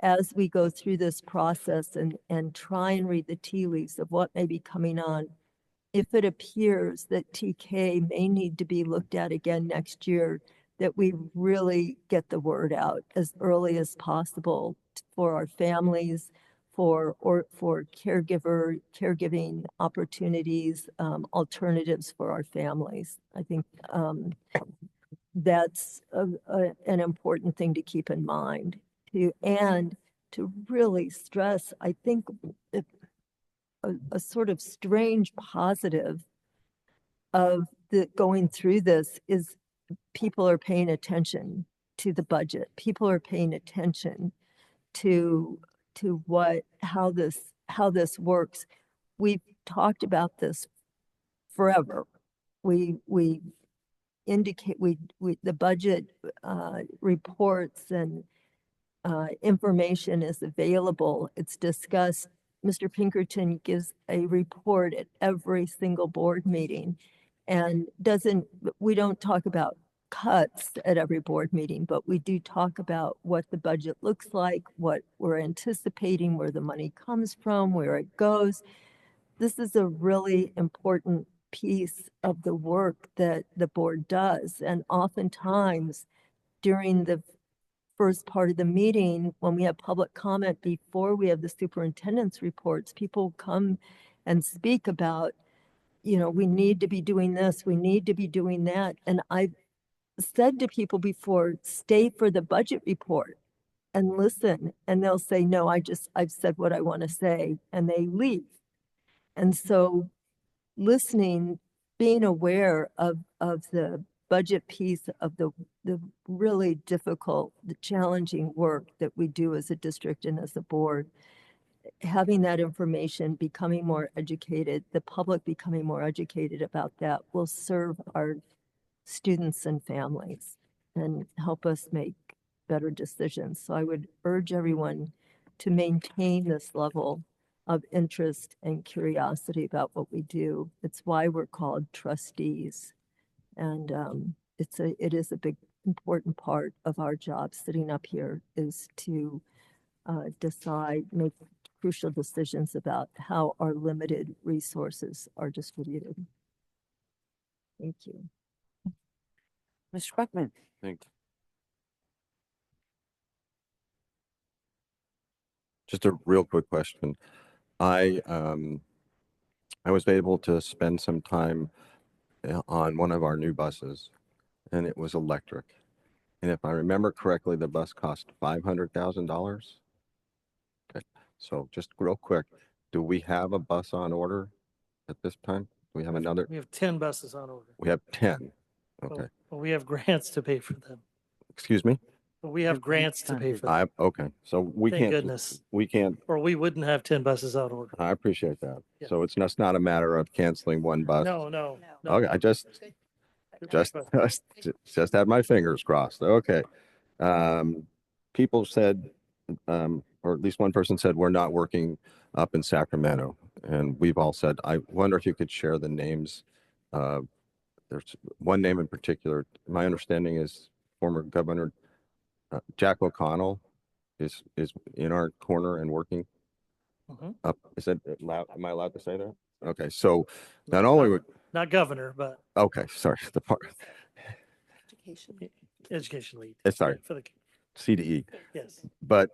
Speaker 10: as we go through this process and try and read the tea leaves of what may be coming on, if it appears that TK may need to be looked at again next year, that we really get the word out as early as possible for our families, for caregiving opportunities, alternatives for our families. I think that's an important thing to keep in mind. And to really stress, I think a sort of strange positive of going through this is people are paying attention to the budget. People are paying attention to how this works. We've talked about this forever. We indicate the budget reports and information is available. It's discussed. Mr. Pinkerton gives a report at every single board meeting and we don't talk about cuts at every board meeting, but we do talk about what the budget looks like, what we're anticipating, where the money comes from, where it goes. This is a really important piece of the work that the board does. And oftentimes during the first part of the meeting, when we have public comment before we have the superintendent's reports, people come and speak about, we need to be doing this, we need to be doing that. And I've said to people before, stay for the budget report and listen. And they'll say, no, I've said what I want to say, and they leave. And so listening, being aware of the budget piece of the really difficult, the challenging work that we do as a district and as a board, having that information, becoming more educated, the public becoming more educated about that will serve our students and families and help us make better decisions. So I would urge everyone to maintain this level of interest and curiosity about what we do. It's why we're called trustees. And it is a big, important part of our job sitting up here is to decide, make crucial decisions about how our limited resources are distributed. Thank you.
Speaker 1: Mr. Buckman.
Speaker 4: Thank you. Just a real quick question. I was able to spend some time on one of our new buses, and it was electric. And if I remember correctly, the bus cost $500,000. Okay, so just real quick, do we have a bus on order at this time? Do we have another?
Speaker 3: We have 10 buses on order.
Speaker 4: We have 10.
Speaker 3: But-
Speaker 4: Okay.
Speaker 3: But we have grants to pay for them.
Speaker 4: Excuse me?
Speaker 3: But we have grants to pay for them.
Speaker 4: Okay, so we
Speaker 3: Thank
Speaker 4: can't.
Speaker 3: goodness.
Speaker 4: We can't.
Speaker 3: Or we wouldn't have 10 buses on order.
Speaker 4: I appreciate that.
Speaker 3: Yeah.
Speaker 4: So it's not a matter of canceling one bus.
Speaker 3: No.
Speaker 4: Okay, I just had my fingers crossed. Okay. People said, or at least one person said, we're not working up in Sacramento. And we've all said, I wonder if you could share the names. There's one name in particular. My understanding is former Governor Jack O'Connell is in our corner and working up. Is that loud? Am I allowed to say that? Okay. So not only would,
Speaker 3: Not governor, but
Speaker 4: okay, sorry, the part,
Speaker 3: education lead.
Speaker 4: sorry,
Speaker 3: For the,
Speaker 4: CDE,
Speaker 3: yes.
Speaker 4: but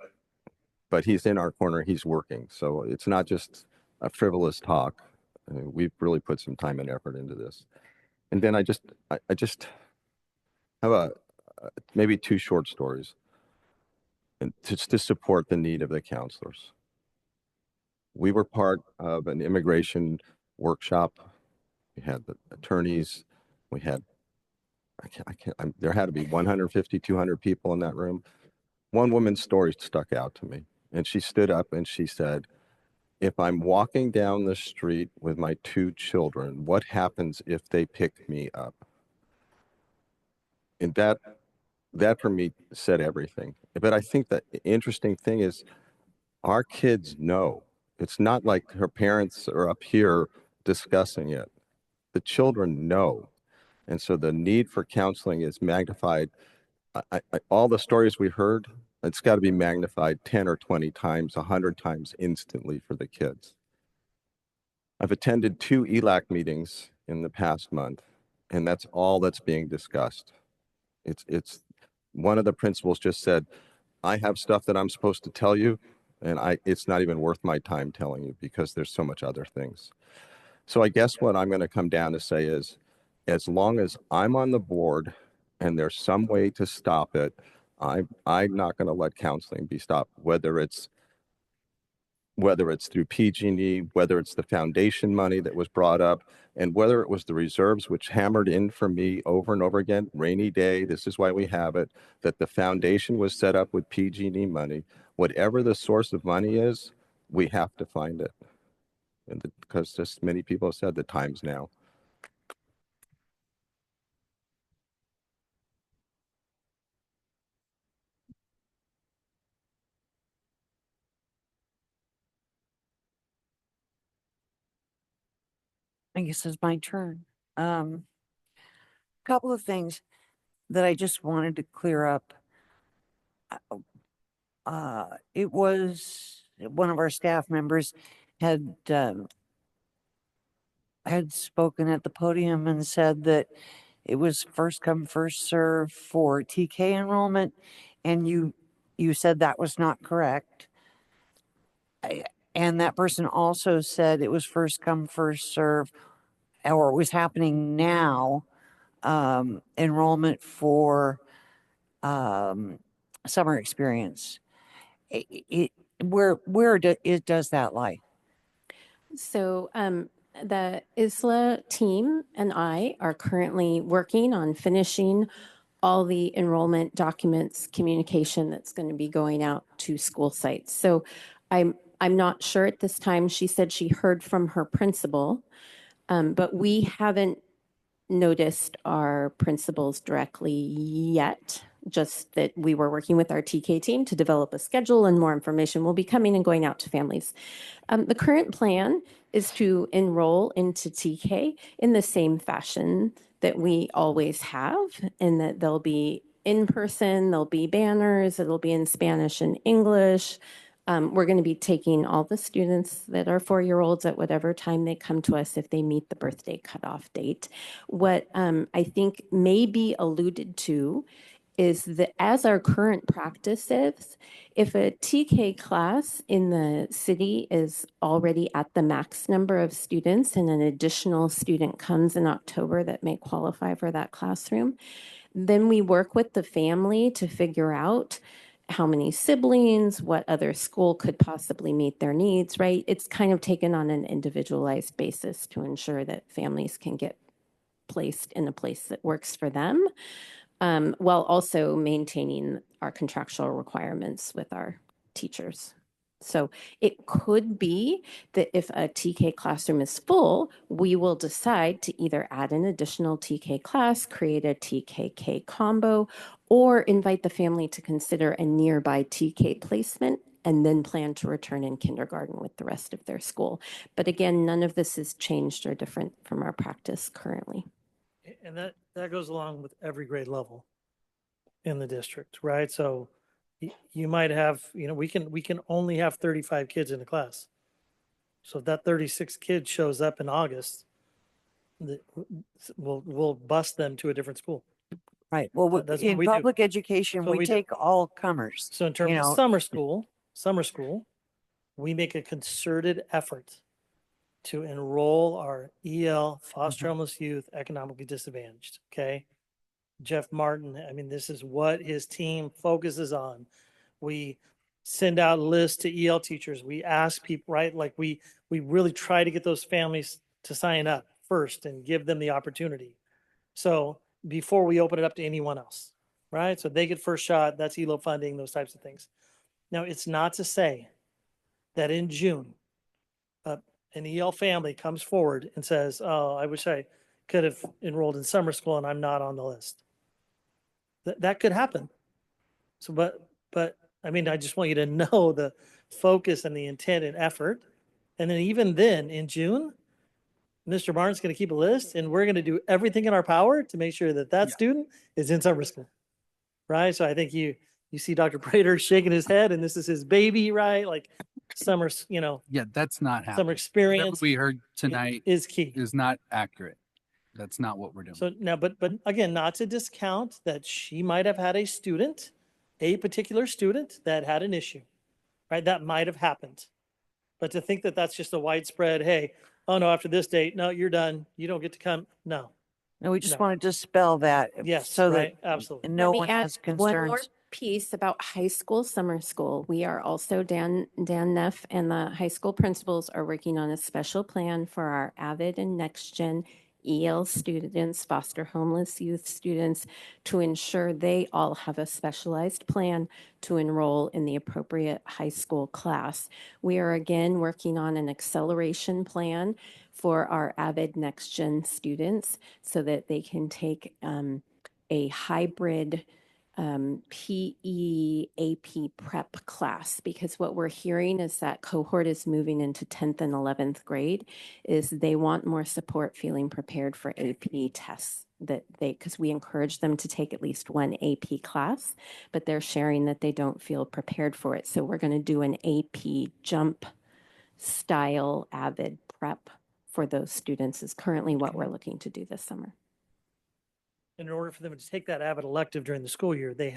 Speaker 4: he's in our corner, he's working. So it's not just a frivolous talk. We've really put some time and effort into this. And then I just have maybe two short stories and to support the need of the counselors. We were part of an immigration workshop. We had the attorneys. We had, there had to be 150, 200 people in that room. One woman's story stuck out to me, and she stood up and she said, if I'm walking down the street with my two children, what happens if they pick me up? And that for me said everything. But I think the interesting thing is our kids know. It's not like her parents are up here discussing it. The children know. And so the need for counseling is magnified. All the stories we heard, it's got to be magnified 10 or 20 times, 100 times instantly for the kids. I've attended 2 ELAC meetings in the past month, and that's all that's being discussed. It's one of the principals just said, I have stuff that I'm supposed to tell you, and it's not even worth my time telling you because there's so much other things. So I guess what I'm going to come down to say is, as long as I'm on the board and there's some way to stop it, I'm not going to let counseling be stopped, whether it's through PG&E, whether it's the foundation money that was brought up, and whether it was the reserves, which hammered in for me over and over again, rainy day, this is why we have it, that the foundation was set up with PG&E money. Whatever the source of money is, we have to find it. And because just many people have said the time's now.
Speaker 1: I guess it's my turn. Couple of things that I just wanted to clear up. It was one of our staff members had spoken at the podium and said that it was first come, first serve for TK enrollment, and you said that was not correct. And that person also said it was first come, first serve, or it was happening now, enrollment for summer experience. Where does that lie?
Speaker 6: So the ISLA team and I are currently working on finishing all the enrollment documents communication that's going to be going out to school sites. So I'm not sure at this time. She said she heard from her principal, but we haven't noticed our principals directly yet, just that we were working with our TK team to develop a schedule, and more information will be coming and going out to families. The current plan is to enroll into TK in the same fashion that we always have, and that they'll be in person, there'll be banners, it'll be in Spanish and English. We're going to be taking all the students that are 4-year-olds at whatever time they come to us if they meet the birthday cutoff date. What I think may be alluded to is that as our current practice is, if a TK class in the city is already at the max number of students and an additional student comes in October that may qualify for that classroom, then we work with the family to figure out how many siblings, what other school could possibly meet their needs, right? It's kind of taken on an individualized basis to ensure that families can get placed in a place that works for them, while also maintaining our contractual requirements with our teachers. So it could be that if a TK classroom is full, we will decide to either add an additional TK class, create a TKK combo, or invite the family to consider a nearby TK placement and then plan to return in kindergarten with the rest of their school. But again, none of this is changed or different from our practice currently.
Speaker 3: And that goes along with every grade level in the district, right? So you might have, we can only have 35 kids in a class. So if that 36 kids shows up in August, we'll bus them to a different school.
Speaker 1: Right. Well,
Speaker 3: That's what
Speaker 1: in
Speaker 3: we do.
Speaker 1: public education,
Speaker 3: So
Speaker 1: we
Speaker 3: we do.
Speaker 1: take all comers.
Speaker 3: So in terms of summer school, we make a concerted effort to enroll our EL, foster homeless youth, economically disadvantaged, okay? Jeff Martin, I mean, this is what his team focuses on. We send out lists to EL teachers. We ask people, right? Like we really try to get those families to sign up first and give them the opportunity. So before we open it up to anyone else, right? So they get first shot, that's ELO funding, those types of things. Now, it's not to say that in June, an EL family comes forward and says, oh, I wish I could have enrolled in summer school and I'm not on the list. That could happen. So, but I mean, I just want you to know the focus and the intent and effort. And then even then in June, Mr. Barnes is going to keep a list and we're going to do everything in our power to make sure that that student is in summer school. Right. So I think you see Dr. Prater shaking his head and this is his baby, right? Like summer,
Speaker 9: Yeah, that's not happening.
Speaker 3: summer experience.
Speaker 9: Whatever we heard tonight
Speaker 3: is key.
Speaker 9: Is not accurate. That's not what we're doing.
Speaker 3: So now, but again, not to discount that she might have had a particular student that had an issue, right? That might have happened. But to think that that's just a widespread, hey, oh no, after this date, no, you're done. You don't get to come. No.
Speaker 1: No, we just want to dispel that.
Speaker 3: Yes,
Speaker 1: so
Speaker 3: right.
Speaker 1: that
Speaker 3: Absolutely.
Speaker 1: no
Speaker 6: Let me
Speaker 1: one
Speaker 6: add
Speaker 1: has
Speaker 6: one more
Speaker 1: concerns.
Speaker 6: piece about high school summer school. We are also, Dan Neff and the high school principals are working on a special plan for our AVID and Next Gen EL students, foster homeless youth students, to ensure they all have a specialized plan to enroll in the appropriate high school class. We are again working on an acceleration plan for our AVID Next Gen students so that they can take a hybrid PE AP prep class, because what we're hearing is that cohort is moving into 10th and 11th grade is they want more support feeling prepared for AP tests because we encourage them to take at least one AP class, but they're sharing that they don't feel prepared for it. So we're going to do an AP jump style AVID prep for those students is currently what we're looking to do this summer.
Speaker 3: In order for them to take that AVID elective during the school year, they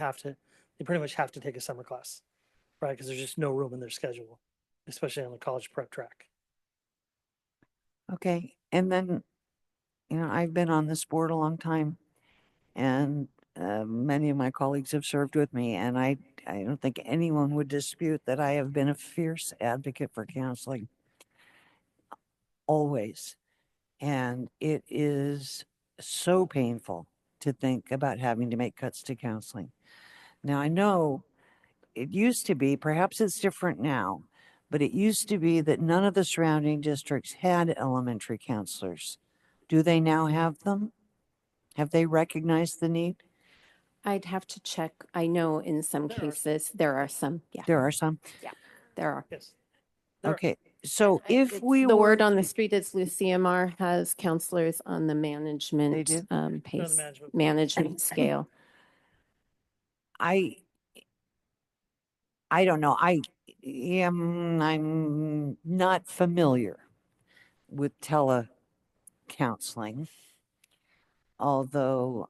Speaker 3: pretty much have to take a summer class, right? Because there's just no room in their schedule, especially on the college prep track.
Speaker 1: Okay. And then, I've been on this board a long time and many of my colleagues have served with me. And I don't think anyone would dispute that I have been a fierce advocate for counseling always. And it is so painful to think about having to make cuts to counseling. Now, I know it used to be, perhaps it's different now, but it used to be that none of the surrounding districts had elementary counselors. Do they now have them? Have they recognized the need?
Speaker 6: I'd have to check. I know in some cases there are some. Yeah.
Speaker 1: There are some?
Speaker 6: Yeah, there are.
Speaker 3: Yes.
Speaker 1: Okay. So if
Speaker 6: It's
Speaker 1: we
Speaker 6: the
Speaker 1: were
Speaker 6: word on the
Speaker 1: to-
Speaker 6: street is Luciamar has counselors on the management
Speaker 1: do?
Speaker 6: pace
Speaker 3: management.
Speaker 6: management scale.
Speaker 1: I don't know. I'm not familiar with telecounseling, although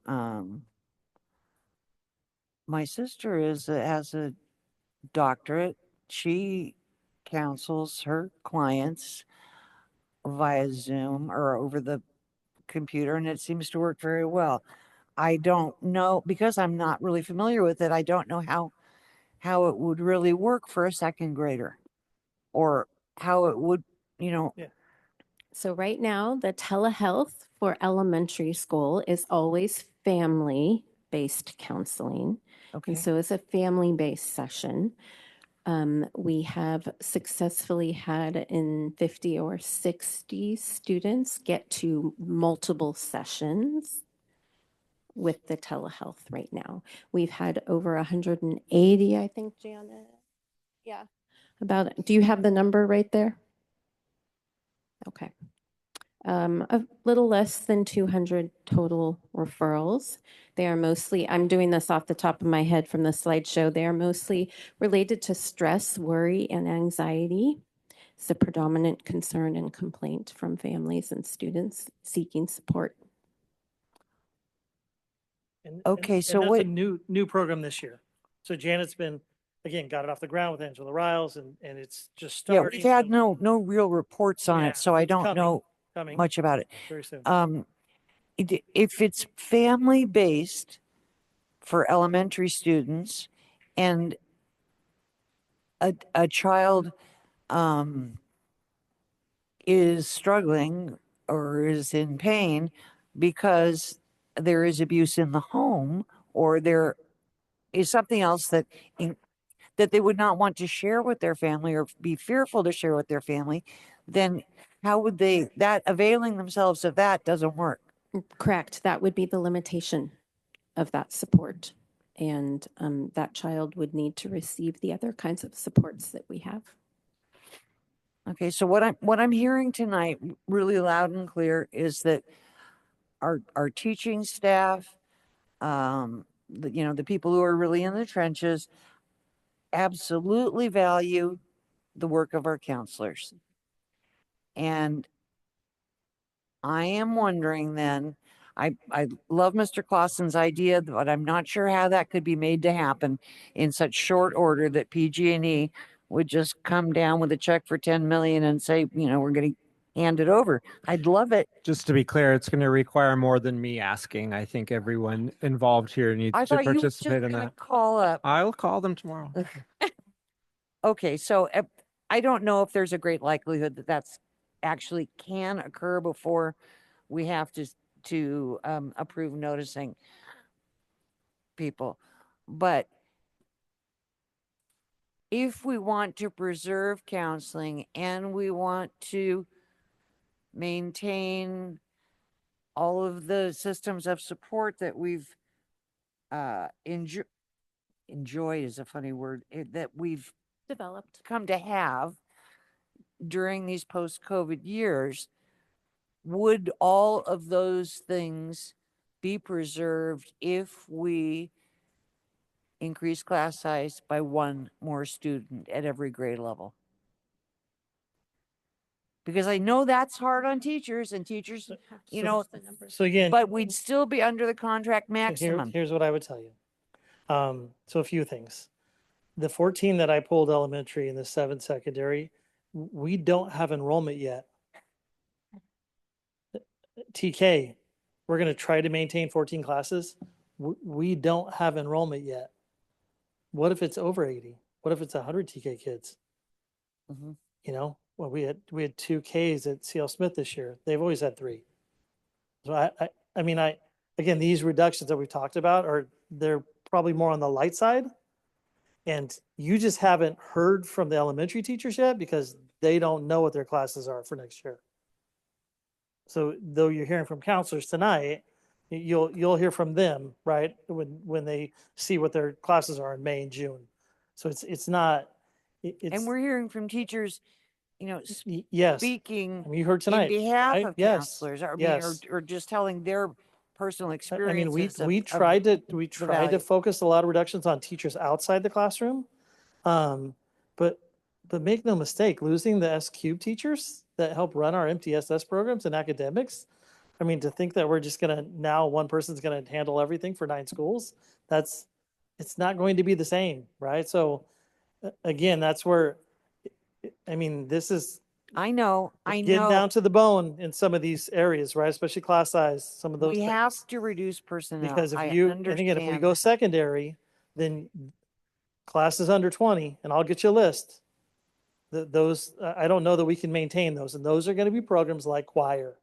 Speaker 1: my sister has a doctorate. She counsels her clients via Zoom or over the computer, and it seems to work very well. I don't know, because I'm not really familiar with it. I don't know how it would really work for a second grader, or how it would,
Speaker 3: Yeah.
Speaker 6: So right now, the telehealth for elementary school is always family-based counseling.
Speaker 1: Okay.
Speaker 6: And so it's a family-based session. We have successfully had in 50 or 60 students get to multiple sessions with the telehealth right now. We've had over 180, I think, Janet. Yeah. Do you have the number right there? Okay. A little less than 200 total referrals. They are mostly, I'm doing this off the top of my head from the slideshow, they are mostly related to stress, worry, and anxiety. It's a predominant concern and complaint from families and students seeking support.
Speaker 1: Okay, so
Speaker 3: that's
Speaker 1: what?
Speaker 3: a new program this year. So Janet's been, again, got it off the ground with Angela Riles, and it's just
Speaker 1: Yeah,
Speaker 3: starting.
Speaker 1: we've had no real reports on it, so I don't know much about it.
Speaker 3: Very soon.
Speaker 1: If it's family based for elementary students, and a child is struggling or is in pain because there is abuse in the home, or there is something else that they would not want to share with their family, or be fearful to share with their family, then how would that availing themselves of that doesn't work?
Speaker 6: Correct. That would be the limitation of that support. And that child would need to receive the other kinds of supports that we have.
Speaker 1: Okay, so what I'm hearing tonight, really loud and clear, is that our teaching staff, the people who are really in the trenches, absolutely value the work of our counselors. And I am wondering then, I love Mr. Clausen's idea, but I'm not sure how that could be made to happen in such short order that PG&E would just come down with a check for 10 million and say, we're going to hand it over. I'd love it.
Speaker 8: Just to be clear, it's going to require more than me asking. I think everyone involved here needs
Speaker 1: I
Speaker 8: to
Speaker 1: thought you were just
Speaker 8: participate in
Speaker 1: going to
Speaker 8: that.
Speaker 1: call up.
Speaker 8: I'll call them tomorrow.
Speaker 1: Okay, so I don't know if there's a great likelihood that that's actually can occur before we have to approve noticing people. But if we want to preserve counseling and we want to maintain all of the systems of support that we've enjoyed is a funny word, that we've
Speaker 6: developed,
Speaker 1: come to have during these post-COVID years, would all of those things be preserved if we increase class size by one more student at every grade level? Because I know that's hard on teachers, and teachers,
Speaker 3: So again,
Speaker 1: but we'd still be under the contract maximum.
Speaker 3: here's what I would tell you. So a few things. The 14 that I pulled elementary and the 7 secondary, we don't have enrollment yet. TK, we're going to try to maintain 14 classes. We don't have enrollment yet. What if it's over 80? What if it's 100 TK kids?
Speaker 1: Mhm.
Speaker 3: Well, we had 2 Ks at CL Smith this year. They've always had 3. So again, these reductions that we've talked about they're probably more on the light side. And you just haven't heard from the elementary teachers yet because they don't know what their classes are for next year. So though you're hearing from counselors tonight, you'll hear from them, right? When they see what their classes are in May and June. So it's not, it's.
Speaker 1: And we're hearing from teachers
Speaker 3: Yes.
Speaker 1: speaking
Speaker 3: I mean, you heard
Speaker 1: in
Speaker 3: tonight,
Speaker 1: behalf
Speaker 3: right?
Speaker 1: of
Speaker 3: Yes.
Speaker 1: counselors, or, I mean,
Speaker 3: Yes.
Speaker 1: or just telling their personal
Speaker 3: I
Speaker 1: experiences.
Speaker 3: mean, we tried to
Speaker 1: value.
Speaker 3: focus a lot of reductions on teachers outside the classroom. But make no mistake, losing the S-cube teachers that help run our MTSS programs and academics, I mean, to think that we're just gonna, now one person's gonna handle everything for 9 schools, it's not going to be the same, right? So again, that's where, I mean, this is
Speaker 1: I know.
Speaker 3: getting down to the bone in some of these areas, right? Especially class size, some of those
Speaker 1: We
Speaker 3: things.
Speaker 1: have to reduce personnel.
Speaker 3: Because
Speaker 1: I
Speaker 3: and again, if we
Speaker 1: understand
Speaker 3: go
Speaker 1: that.
Speaker 3: secondary, then classes under 20, and I'll get you a list. Those, I don't know that we can maintain those. And those are going to be programs like choir.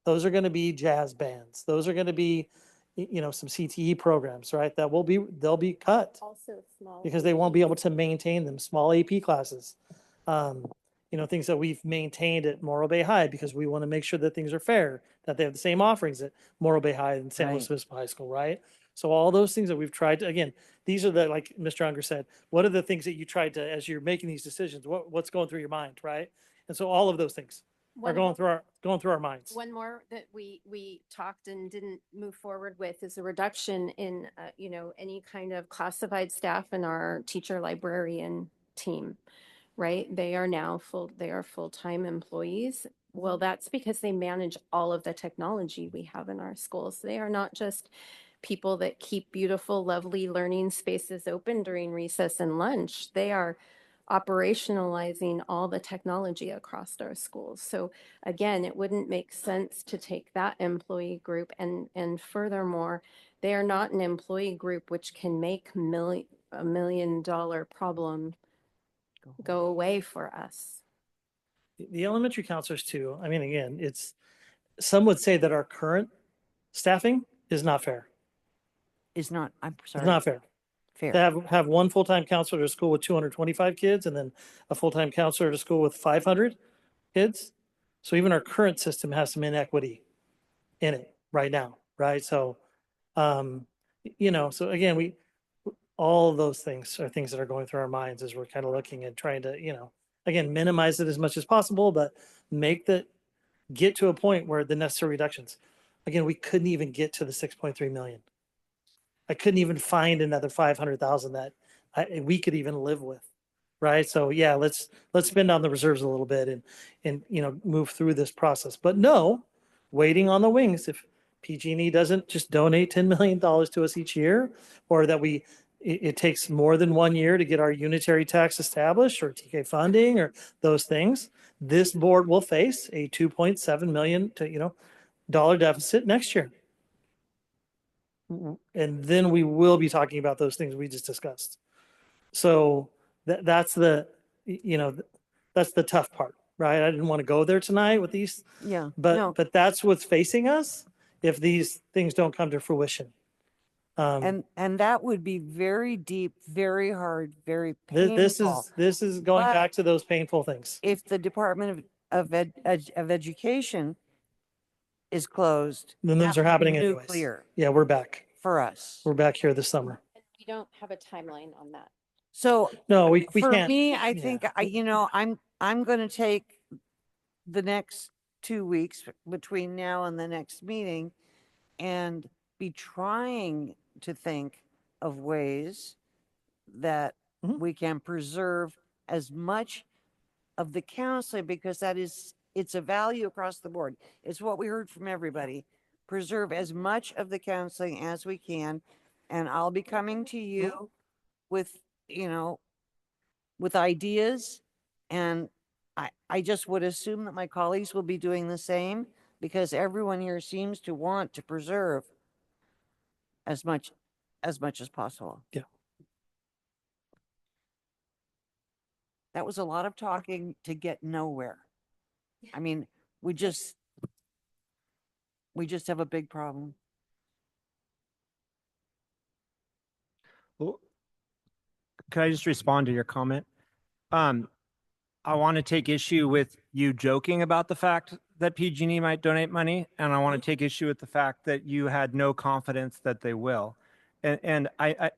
Speaker 3: Those are going to be jazz bands. Those are going to be, some CTE programs, right? They'll be cut
Speaker 6: Also small.
Speaker 3: because they won't be able to maintain them. Small AP classes. Things that we've maintained at Morro Bay High because we want to make sure that things are fair, that they have the same offerings at Morro Bay High and San Luis
Speaker 1: Right.
Speaker 3: Obispo High School, right? So all those things that we've tried to, again, these are like Mr. Unger said, what are the things that you tried to, as you're making these decisions, what's going through your mind, right? And so all of those things are going through our minds.
Speaker 6: One more that we talked and didn't move forward with is a reduction in, any kind of classified staff in our teacher librarian team, right? They are full-time employees. Well, that's because they manage all of the technology we have in our schools. They are not just people that keep beautiful, lovely learning spaces open during recess and lunch. They are operationalizing all the technology across our schools. So again, it wouldn't make sense to take that employee group and furthermore, they are not an employee group which can make $1 million problem go away for us.
Speaker 3: The elementary counselors too. I mean, again, some would say that our current staffing is not fair.
Speaker 1: It's not, I'm sorry.
Speaker 3: It's not fair.
Speaker 1: Fair.
Speaker 3: To have one full-time counselor at a school with 225 kids and then a full-time counselor at a school with 500 kids. So even our current system has some inequity in it right now, right? So, so again, all of those things are things that are going through our minds as we're kind of looking and trying to, again, minimize it as much as possible, but get to a point where the necessary reductions. Again, we couldn't even get to the 6.3 million. I couldn't even find another 500,000 that we could even live with, right? So yeah, let's spend on the reserves a little bit and move through this process. But no, waiting on the wings. If PG&E doesn't just donate $10 million to us each year, or that it takes more than 1 year to get our unitary tax established or TK funding or those things, this board will face a $2.7 million dollar deficit next year. And then we will be talking about those things we just discussed. So that's the tough part, right? I didn't want to go there tonight with these,
Speaker 1: Yeah.
Speaker 3: but that's what's facing us if these things don't come to fruition.
Speaker 1: And that would be very deep, very hard, very painful.
Speaker 3: This is going
Speaker 1: But
Speaker 3: back to those painful things.
Speaker 1: if the Department of Education is closed,
Speaker 3: Then those
Speaker 1: that
Speaker 3: are
Speaker 1: would be
Speaker 3: happening anyways.
Speaker 1: nuclear
Speaker 3: Yeah, we're back.
Speaker 1: for us.
Speaker 3: We're back here this summer.
Speaker 6: We don't have a timeline on that.
Speaker 1: So
Speaker 3: No, we
Speaker 1: for
Speaker 3: can't.
Speaker 1: me, I think I'm going to take the next 2 weeks between now and the next meeting and be trying to think of ways that we can preserve as much of the counseling, because it's a value across the board. It's what we heard from everybody. Preserve as much of the counseling as we can. And I'll be coming to you with, with ideas. And I just would assume that my colleagues will be doing the same, because everyone here seems to want to preserve as much as possible.
Speaker 3: Yeah.
Speaker 1: That was a lot of talking to get nowhere. I mean, we just have a big problem.
Speaker 8: Well, could I just respond to your comment? I want to take issue with you joking about the fact that PG&E might donate money, and I want to take issue with the fact that you had no confidence that they will. And I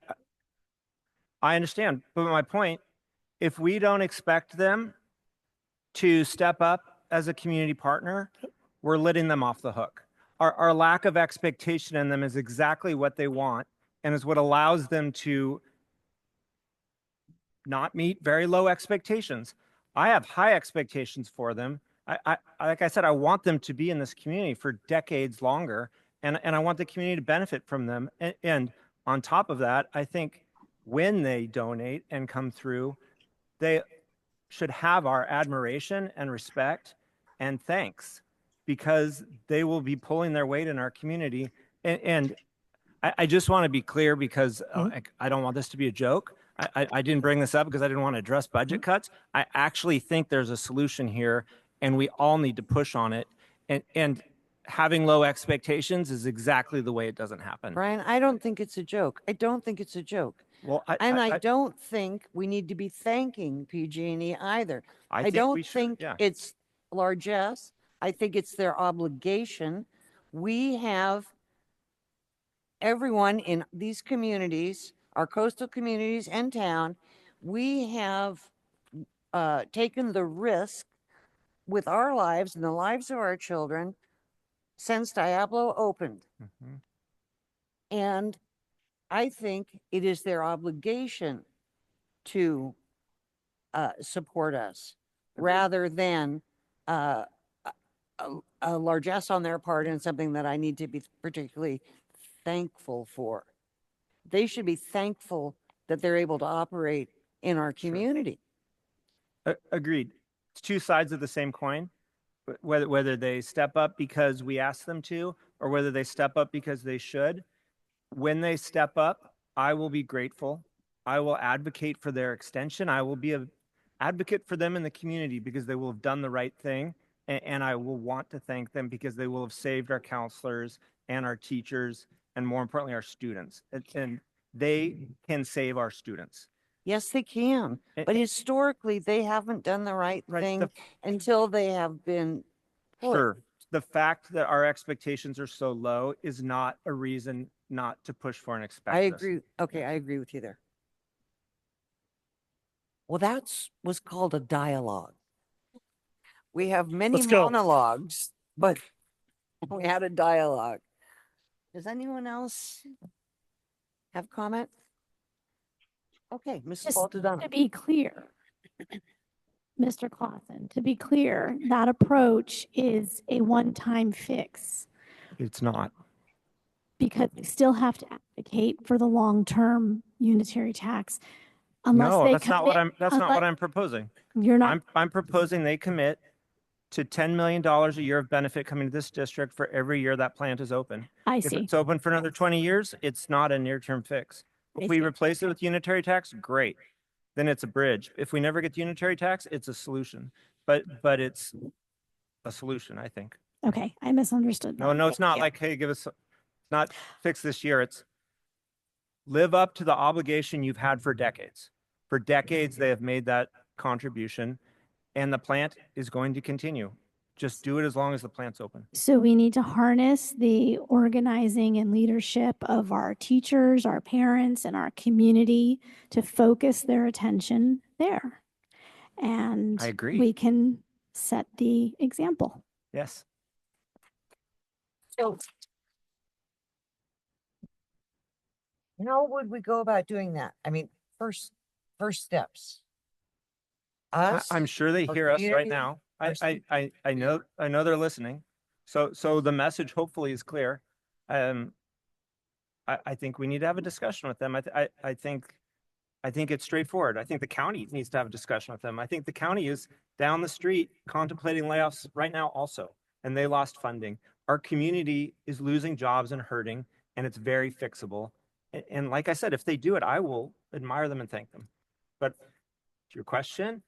Speaker 8: understand, but my point, if we don't expect them to step up as a community partner, we're letting them off the hook. Our lack of expectation in them is exactly what they want and is what allows them to not meet very low expectations. I have high expectations for them. Like I said, I want them to be in this community for decades longer, and I want the community to benefit from them. And on top of that, I think when they donate and come through, they should have our admiration and respect and thanks, because they will be pulling their weight in our community. And I just want to be clear, because I don't want this to be a joke. I didn't bring this up because I didn't want to address budget cuts. I actually think there's a solution here, and we all need to push on it. And having low expectations is exactly the way it doesn't happen.
Speaker 1: Brian, I don't think it's a joke. I don't think it's a joke.
Speaker 8: Well,
Speaker 1: I don't think we need to be thanking PG&E either.
Speaker 8: I
Speaker 1: I
Speaker 8: think
Speaker 1: don't
Speaker 8: we should,
Speaker 1: think
Speaker 8: yeah.
Speaker 1: it's largesse. I think it's their obligation. We have everyone in these communities, our coastal communities and town, we have taken the risk with our lives and the lives of our children since Diablo opened.
Speaker 8: Mm-hmm.
Speaker 1: And I think it is their obligation to support us rather than a largesse on their part and something that I need to be particularly thankful for. They should be thankful that they're able to operate in our community.
Speaker 8: Agreed. It's two sides of the same coin. Whether they step up because we ask them to, or whether they step up because they should. When they step up, I will be grateful. I will advocate for their extension. I will be an advocate for them in the community because they will have done the right thing. And I will want to thank them because they will have saved our counselors and our teachers, and more importantly, our students. And they can save our students.
Speaker 1: Yes, they can. But historically, they haven't done the right thing until they have been put.
Speaker 8: Sure. The fact that our expectations are so low is not a reason not to push for and expect
Speaker 1: I
Speaker 8: this.
Speaker 1: agree. Okay, I agree with you there. Well, that's was called a dialogue. We have many
Speaker 3: Let's go.
Speaker 1: monologues, but we had a dialogue. Does anyone else have comment? Okay, Mrs.
Speaker 2: Just
Speaker 1: Baldadano.
Speaker 2: to be clear, Mr. Clausen, to be clear, that approach is a one-time fix
Speaker 8: It's not.
Speaker 2: because they still have to advocate for the long-term unitary tax. Unless
Speaker 8: No,
Speaker 2: they
Speaker 8: that's not what
Speaker 2: commit-
Speaker 8: I'm. That's not what I'm proposing.
Speaker 2: You're not.
Speaker 8: I'm proposing they commit to $10 million a year of benefit coming to this district for every year that plant is open.
Speaker 2: I
Speaker 8: If
Speaker 2: see.
Speaker 8: it's open for another 20 years, it's not a near-term fix.
Speaker 2: I
Speaker 8: If we
Speaker 2: see.
Speaker 8: replace it with unitary tax, great. Then it's a bridge. If we never get unitary tax, it's a solution. But it's a solution, I think.
Speaker 2: Okay, I misunderstood.
Speaker 8: No,
Speaker 2: that.
Speaker 8: no, it's not like, hey, give us, it's not fix this year. It's live up to the obligation you've had for decades. For decades, they have made that contribution, and the plant is going to continue. Just do it as long as the plant's open.
Speaker 2: So we need to harness the organizing and leadership of our teachers, our parents, and our community to focus their attention there. And
Speaker 8: I agree.
Speaker 2: we can set the example.
Speaker 8: Yes.
Speaker 1: So how would we go about doing that? I mean, first steps.
Speaker 8: I'm sure they
Speaker 1: our
Speaker 8: hear us right
Speaker 1: community,
Speaker 8: now.
Speaker 1: our
Speaker 8: I know they're listening. So the message hopefully is clear. I think we need to have a discussion with them. I think it's straightforward. I think the county needs to have a discussion with them. I think the county is down the street contemplating layoffs right now also, and they lost funding. Our community is losing jobs and hurting, and it's very fixable. And like I said, if they do it, I will admire them and thank them. But to your question,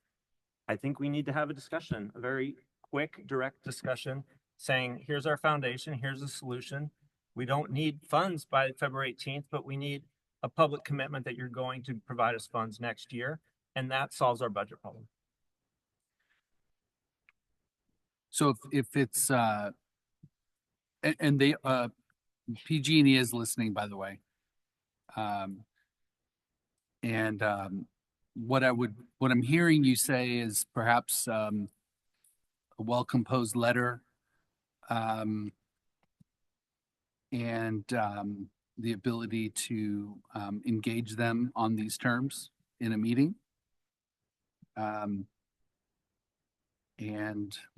Speaker 8: I think we need to have a discussion, a very quick, direct discussion, saying, here's our foundation, here's the solution. We don't need funds by February 18th, but we need a public commitment that you're going to provide us funds next year, and that solves our budget problem.
Speaker 9: So if it's and they PG&E is listening, by the way. What I'm hearing you say is perhaps well-composed letter, and the ability to engage them on these terms in a meeting. And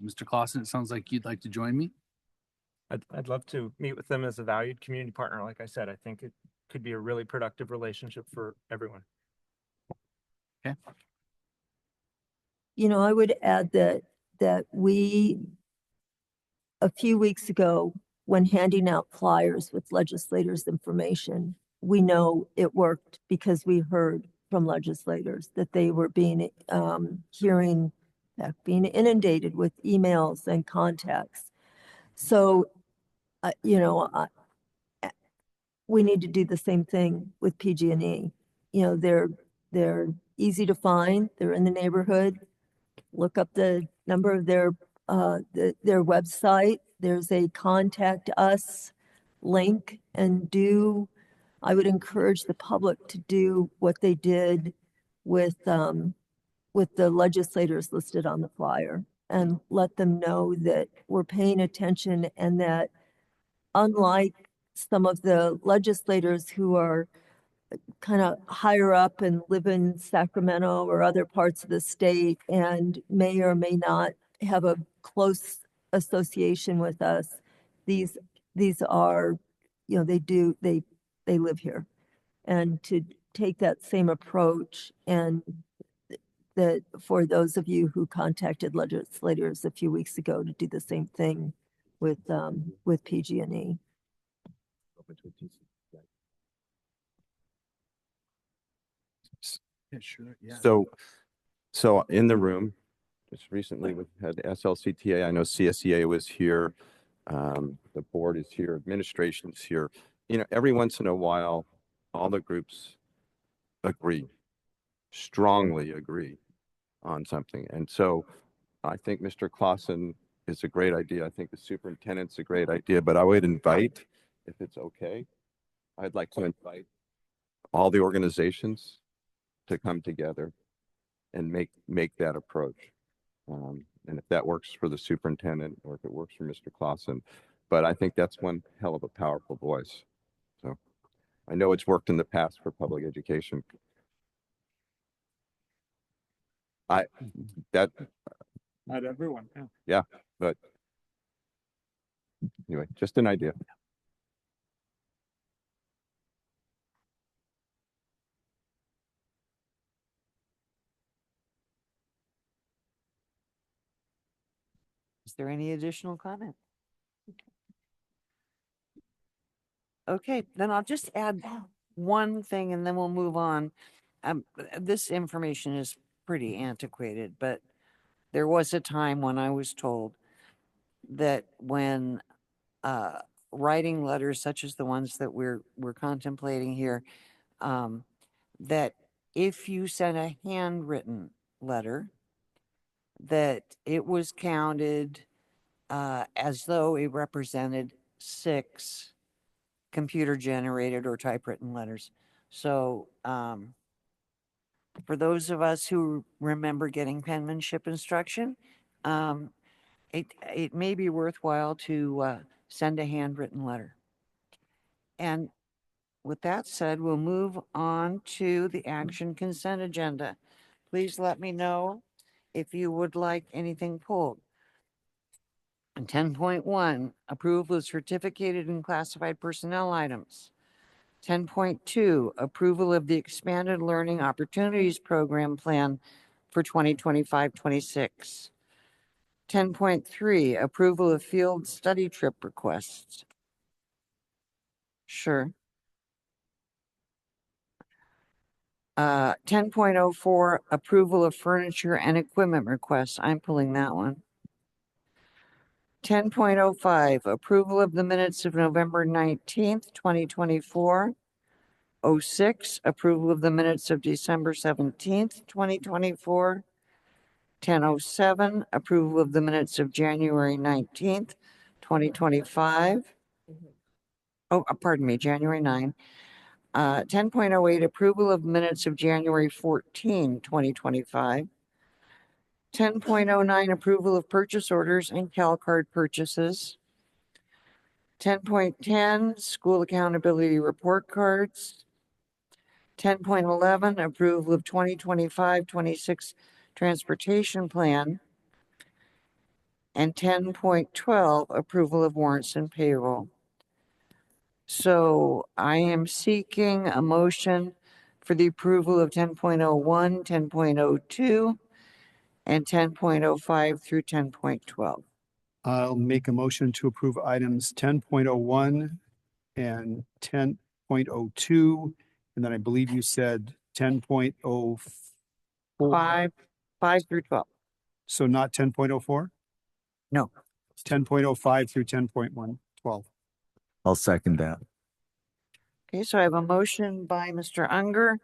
Speaker 9: Mr. Clausen, it sounds like you'd like to join me.
Speaker 8: I'd love to meet with them as a valued community partner. Like I said, I think it could be a really productive relationship for everyone.
Speaker 9: Okay.
Speaker 10: You know, I would add that we, a few weeks ago, when handing out flyers with legislators' information, we know it worked because we heard from legislators that they were being being inundated with emails and contacts. So, you know, we need to do the same thing with PG&E. You know, they're easy to find. They're in the neighborhood. Look up the number of their website. There's a contact us link, and I would encourage the public to do what they did with the legislators listed on the flyer, and let them know that we're paying attention, and that unlike some of the legislators who are kind of higher up and live in Sacramento or other parts of the state and may or may not have a close association with us, these are, you know, they live here. And to take that same approach, and that for those of you who contacted legislators a few weeks ago, to do the same thing with PG&E.
Speaker 9: Yeah, sure. Yeah.
Speaker 4: So in the room, just recently we had SLCTA. I know CSEA was here. The board is here. Administration's here. You know, every once in a while, all the groups agree, strongly agree on something. And so I think Mr. Clausen is a great idea. I think the superintendent's a great idea, but I would invite, if it's okay, I'd like to invite all the organizations to come together and make that approach. And if that works for the superintendent, or if it works for Mr. Clausen, but I think that's one hell of a powerful voice. So I know it's worked in the past for public education.
Speaker 8: Not everyone. Yeah.
Speaker 4: Yeah, but anyway, just an idea.
Speaker 1: Is there any additional comment? Okay, then I'll just add one thing and then we'll move on. This information is pretty antiquated, but there was a time when I was told that when writing letters such as the ones that we're contemplating here, that if you sent a handwritten letter, that it was counted as though it represented 6 computer generated or typewritten letters. So for those of us who remember getting penmanship instruction, it may be worthwhile to send a handwritten letter. And with that said, we'll move on to the action consent agenda. Please let me know if you would like anything pulled. 10.1, approval of certificated and classified personnel items. 10.2, approval of the expanded learning opportunities program plan for 2025-26. 10.3, approval of field study trip requests. Sure. 10.04, approval of furniture and equipment requests. I'm pulling that one. 10.05, approval of the minutes of November 19th, 2024. 06, approval of the minutes of December 17th, 2024. 10.07, approval of the minutes of January 19th, 2025. Oh, pardon me, January 9. 10.08, approval of minutes of January 14, 2025. 10.09 approval of purchase orders and CalCard purchases. 10.10 school accountability report cards. 10.11 approval of 2025-26 transportation plan. And 10.12 approval of warrants and payroll. So I am seeking a motion for the approval of 10.01, 10.02, and 10.05 through 10.12.
Speaker 12: I'll make a motion to approve items 10.01 and 10.02. And then I believe you said 10.04.
Speaker 1: 5 through 12.
Speaker 12: So not 10.04?
Speaker 1: No.
Speaker 12: 10.05 through 10.112.
Speaker 7: I'll second that.
Speaker 1: Okay, so I have a motion by Mr. Unger,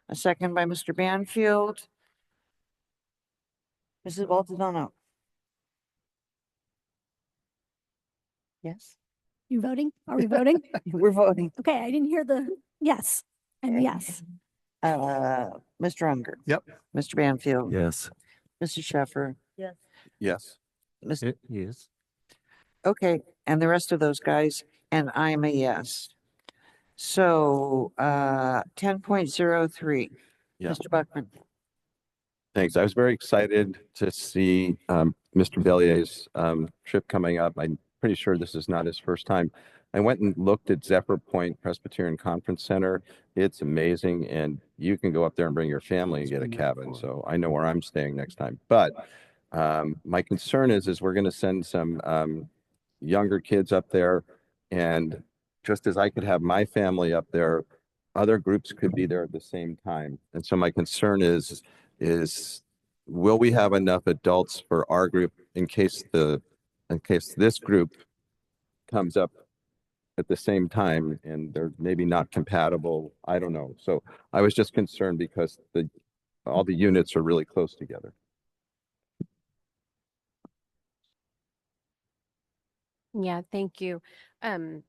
Speaker 1: a second by Mr. Banfield. Mrs. Baldadano. Yes?
Speaker 2: You voting? Are we voting?
Speaker 1: We're voting.
Speaker 2: Okay, I didn't hear the yes. And yes.
Speaker 1: Mr. Unger.
Speaker 12: Yep.
Speaker 1: Mr. Banfield.
Speaker 7: Yes.
Speaker 1: Mrs. Sheffer.
Speaker 10: Yes.
Speaker 4: Yes.
Speaker 7: Yes.
Speaker 1: Okay, and the rest of those guys, and I'm a yes. So, 10.03.
Speaker 4: Yeah.
Speaker 1: Mr. Buckman.
Speaker 4: Thanks. I was very excited to see Mr. Bellier's trip coming up. I'm pretty sure this is not his first time. I went and looked at Zephyr Point Presbyterian Conference Center. It's amazing, and you can go up there and bring your family and get a cabin. So I know where I'm staying next time. But my concern is we're going to send some younger kids up there, and just as I could have my family up there, other groups could be there at the same time. And so my concern is will we have enough adults for our group in case this group comes up at the same time and they're maybe not compatible? I don't know. So I was just concerned because all the units are really close together.
Speaker 6: Yeah, thank you. I'm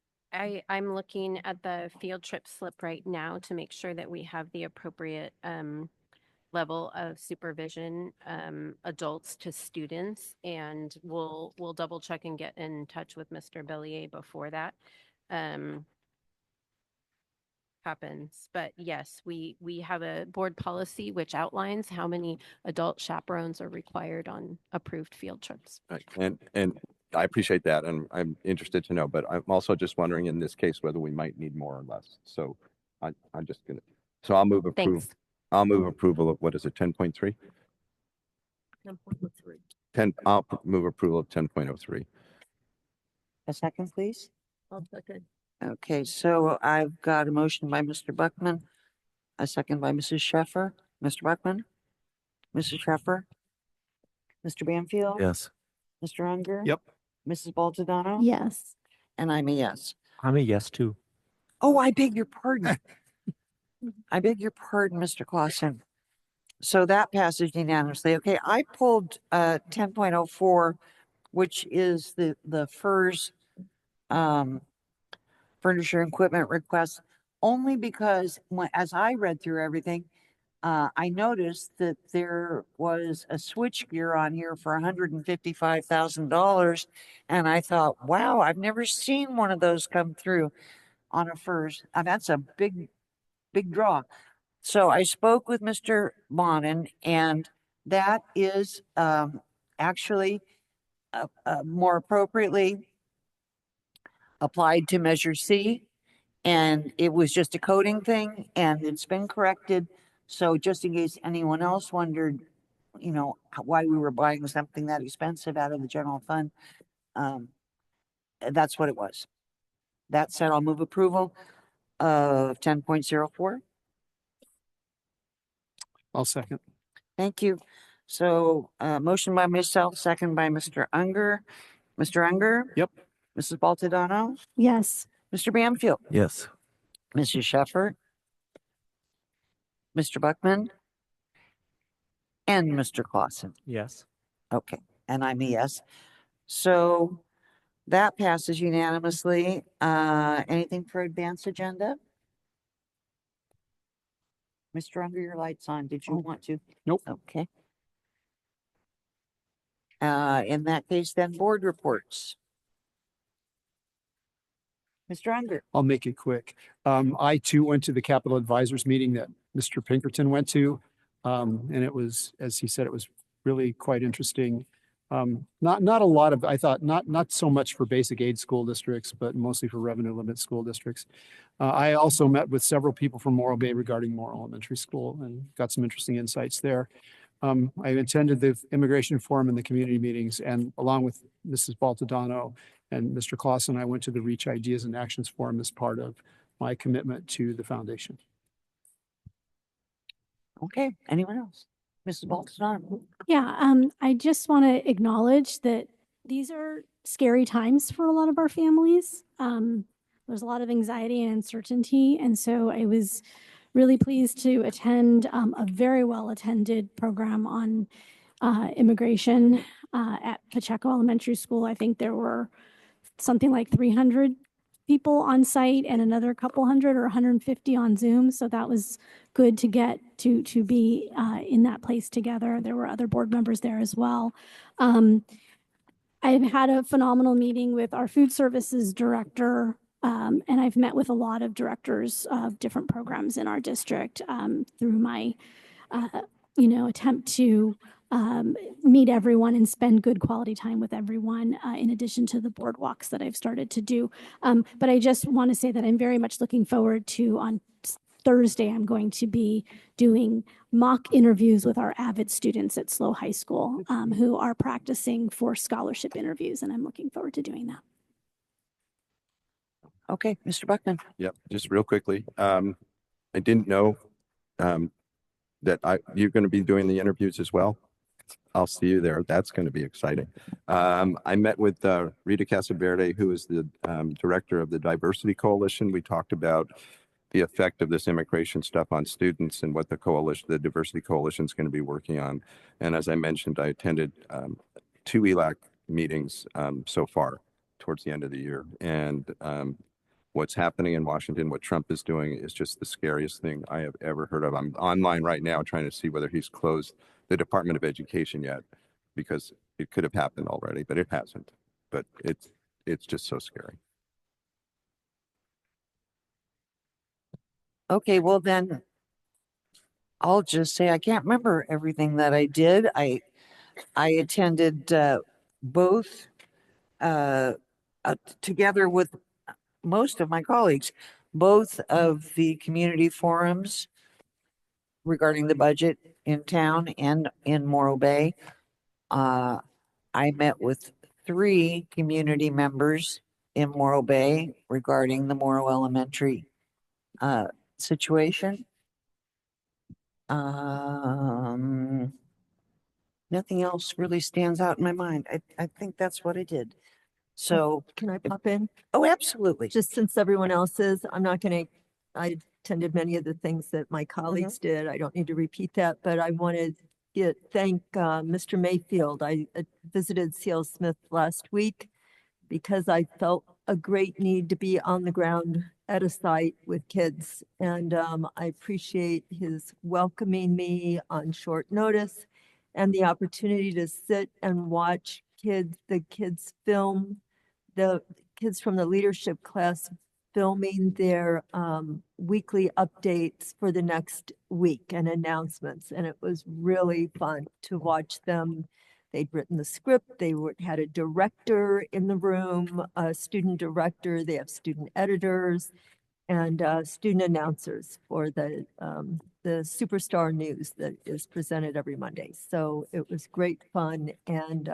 Speaker 6: looking at the field trip slip right now to make sure that we have the appropriate level of supervision, adults to students, and we'll double check and get in touch with Mr. Bellier before that happens. But yes, we have a board policy which outlines how many adult chaperones are required on approved field trips.
Speaker 4: Right. And I appreciate that, and I'm interested to know, but I'm also just wondering in this case whether we might need more or less. So I'm just gonna, so I'll move approve.
Speaker 6: Thanks.
Speaker 4: I'll move approval of, what is it, 10.3?
Speaker 10: 10.03.
Speaker 4: I'll move approval of 10.03.
Speaker 1: A second, please.
Speaker 10: I'll second.
Speaker 1: Okay, so I've got a motion by Mr. Buckman, a second by Mrs. Sheffer. Mr. Buckman, Mrs. Sheffer, Mr. Banfield.
Speaker 7: Yes.
Speaker 1: Mr. Unger.
Speaker 12: Yep.
Speaker 1: Mrs. Baldadano.
Speaker 2: Yes.
Speaker 1: And I'm a yes.
Speaker 8: I'm a yes too.
Speaker 1: Oh, I beg your pardon. I beg your pardon, Mr. Clausen. So that passes unanimously. Okay, I pulled 10.04, which is the FERS furniture and equipment request, only because as I read through everything, I noticed that there was a switchgear on here for $155,000, and I thought, wow, I've never seen one of those come through on a FERS. That's a big draw. So I spoke with Mr. Bonin, and that is actually more appropriately applied to Measure C, and it was just a coding thing, and it's been corrected. So just in case anyone else wondered, why we were buying something that expensive out of the general fund, that's what it was. That said, I'll move approval of 10.04.
Speaker 12: I'll second.
Speaker 1: Thank you. So, motion by myself, second by Mr. Unger. Mr. Unger?
Speaker 12: Yep.
Speaker 1: Mrs. Baltadano?
Speaker 2: Yes.
Speaker 1: Mr. Banfield?
Speaker 7: Yes.
Speaker 1: Mrs. Sheffer? Mr. Buckman? And Mr. Clausen?
Speaker 8: Yes.
Speaker 1: Okay, and I'm a yes. So that passes unanimously. Anything for advance agenda? Mr. Unger, your light's on. Did you want to?
Speaker 12: Nope.
Speaker 1: Okay. In that case, then board reports. Mr. Unger.
Speaker 12: I'll make it quick. I too went to the Capital Advisors meeting that Mr. Pinkerton went to. And it was, as he said, it was really quite interesting. Not a lot of, I thought, not so much for basic aid school districts, but mostly for revenue limit school districts. I also met with several people from Morro Bay regarding Morro Elementary School and got some interesting insights there. I attended the immigration forum and the community meetings, and along with Mrs. Baltodano and Mr. Clausen, I went to the Reach Ideas and Actions Forum as part of my commitment to the foundation.
Speaker 1: Okay, anyone else? Mrs. Baltodano.
Speaker 2: Yeah, I just want to acknowledge that these are scary times for a lot of our families. There's a lot of anxiety and uncertainty, and so I was really pleased to attend a very well attended program on immigration at Pacheco Elementary School. I think there were something like 300 people on site and another couple hundred or 150 on Zoom. So that was good to get to be in that place together. There were other board members there as well. I've had a phenomenal meeting with our food services director, and I've met with a lot of directors of different programs in our district through my, attempt to meet everyone and spend good quality time with everyone, in addition to the board walks that I've started to do. But I just want to say that I'm very much looking forward to, on Thursday, I'm going to be doing mock interviews with our AVID students at SLO High School who are practicing for scholarship interviews, and I'm looking forward to doing that.
Speaker 1: Okay, Mr. Buckman.
Speaker 4: Yep, just real quickly. I didn't know that you're going to be doing the interviews as well. I'll see you there. That's going to be exciting. I met with Rita Casaverde, who is the director of the Diversity Coalition. We talked about the effect of this immigration stuff on students and what the Diversity Coalition is going to be working on. And as I mentioned, I attended 2 ELAC meetings so far towards the end of the year. And what's happening in Washington, what Trump is doing, is just the scariest thing I have ever heard of. I'm online right now trying to see whether he's closed the Department of Education yet, because it could have happened already, but it hasn't. But it's just so scary.
Speaker 1: Okay, well then, I'll just say I can't remember everything that I did. I attended both together with most of my colleagues, both of the community forums regarding the budget in town and in Morro Bay. I met with 3 community members in Morro Bay regarding the Morro Elementary situation. Nothing else really stands out in my mind. I think that's what I did. So
Speaker 10: can I pop in?
Speaker 1: Oh, absolutely.
Speaker 10: Just since everyone else is, I attended many of the things that my colleagues did. I don't need to repeat that, but I wanted to thank Mr. Mayfield. I visited CL Smith last week because I felt a great need to be on the ground at a site with kids. And I appreciate his welcoming me on short notice and the opportunity to sit and watch the kids film, the kids from the leadership class filming their weekly updates for the next week and announcements. And it was really fun to watch them. They'd written the script. They had a director in the room, a student director. They have student editors and student announcers for the Superstar News that is presented every Monday. So it was great fun and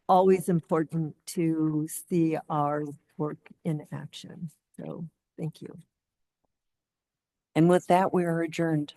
Speaker 10: always important to see our work in action. So thank you.
Speaker 1: And with that, we are adjourned.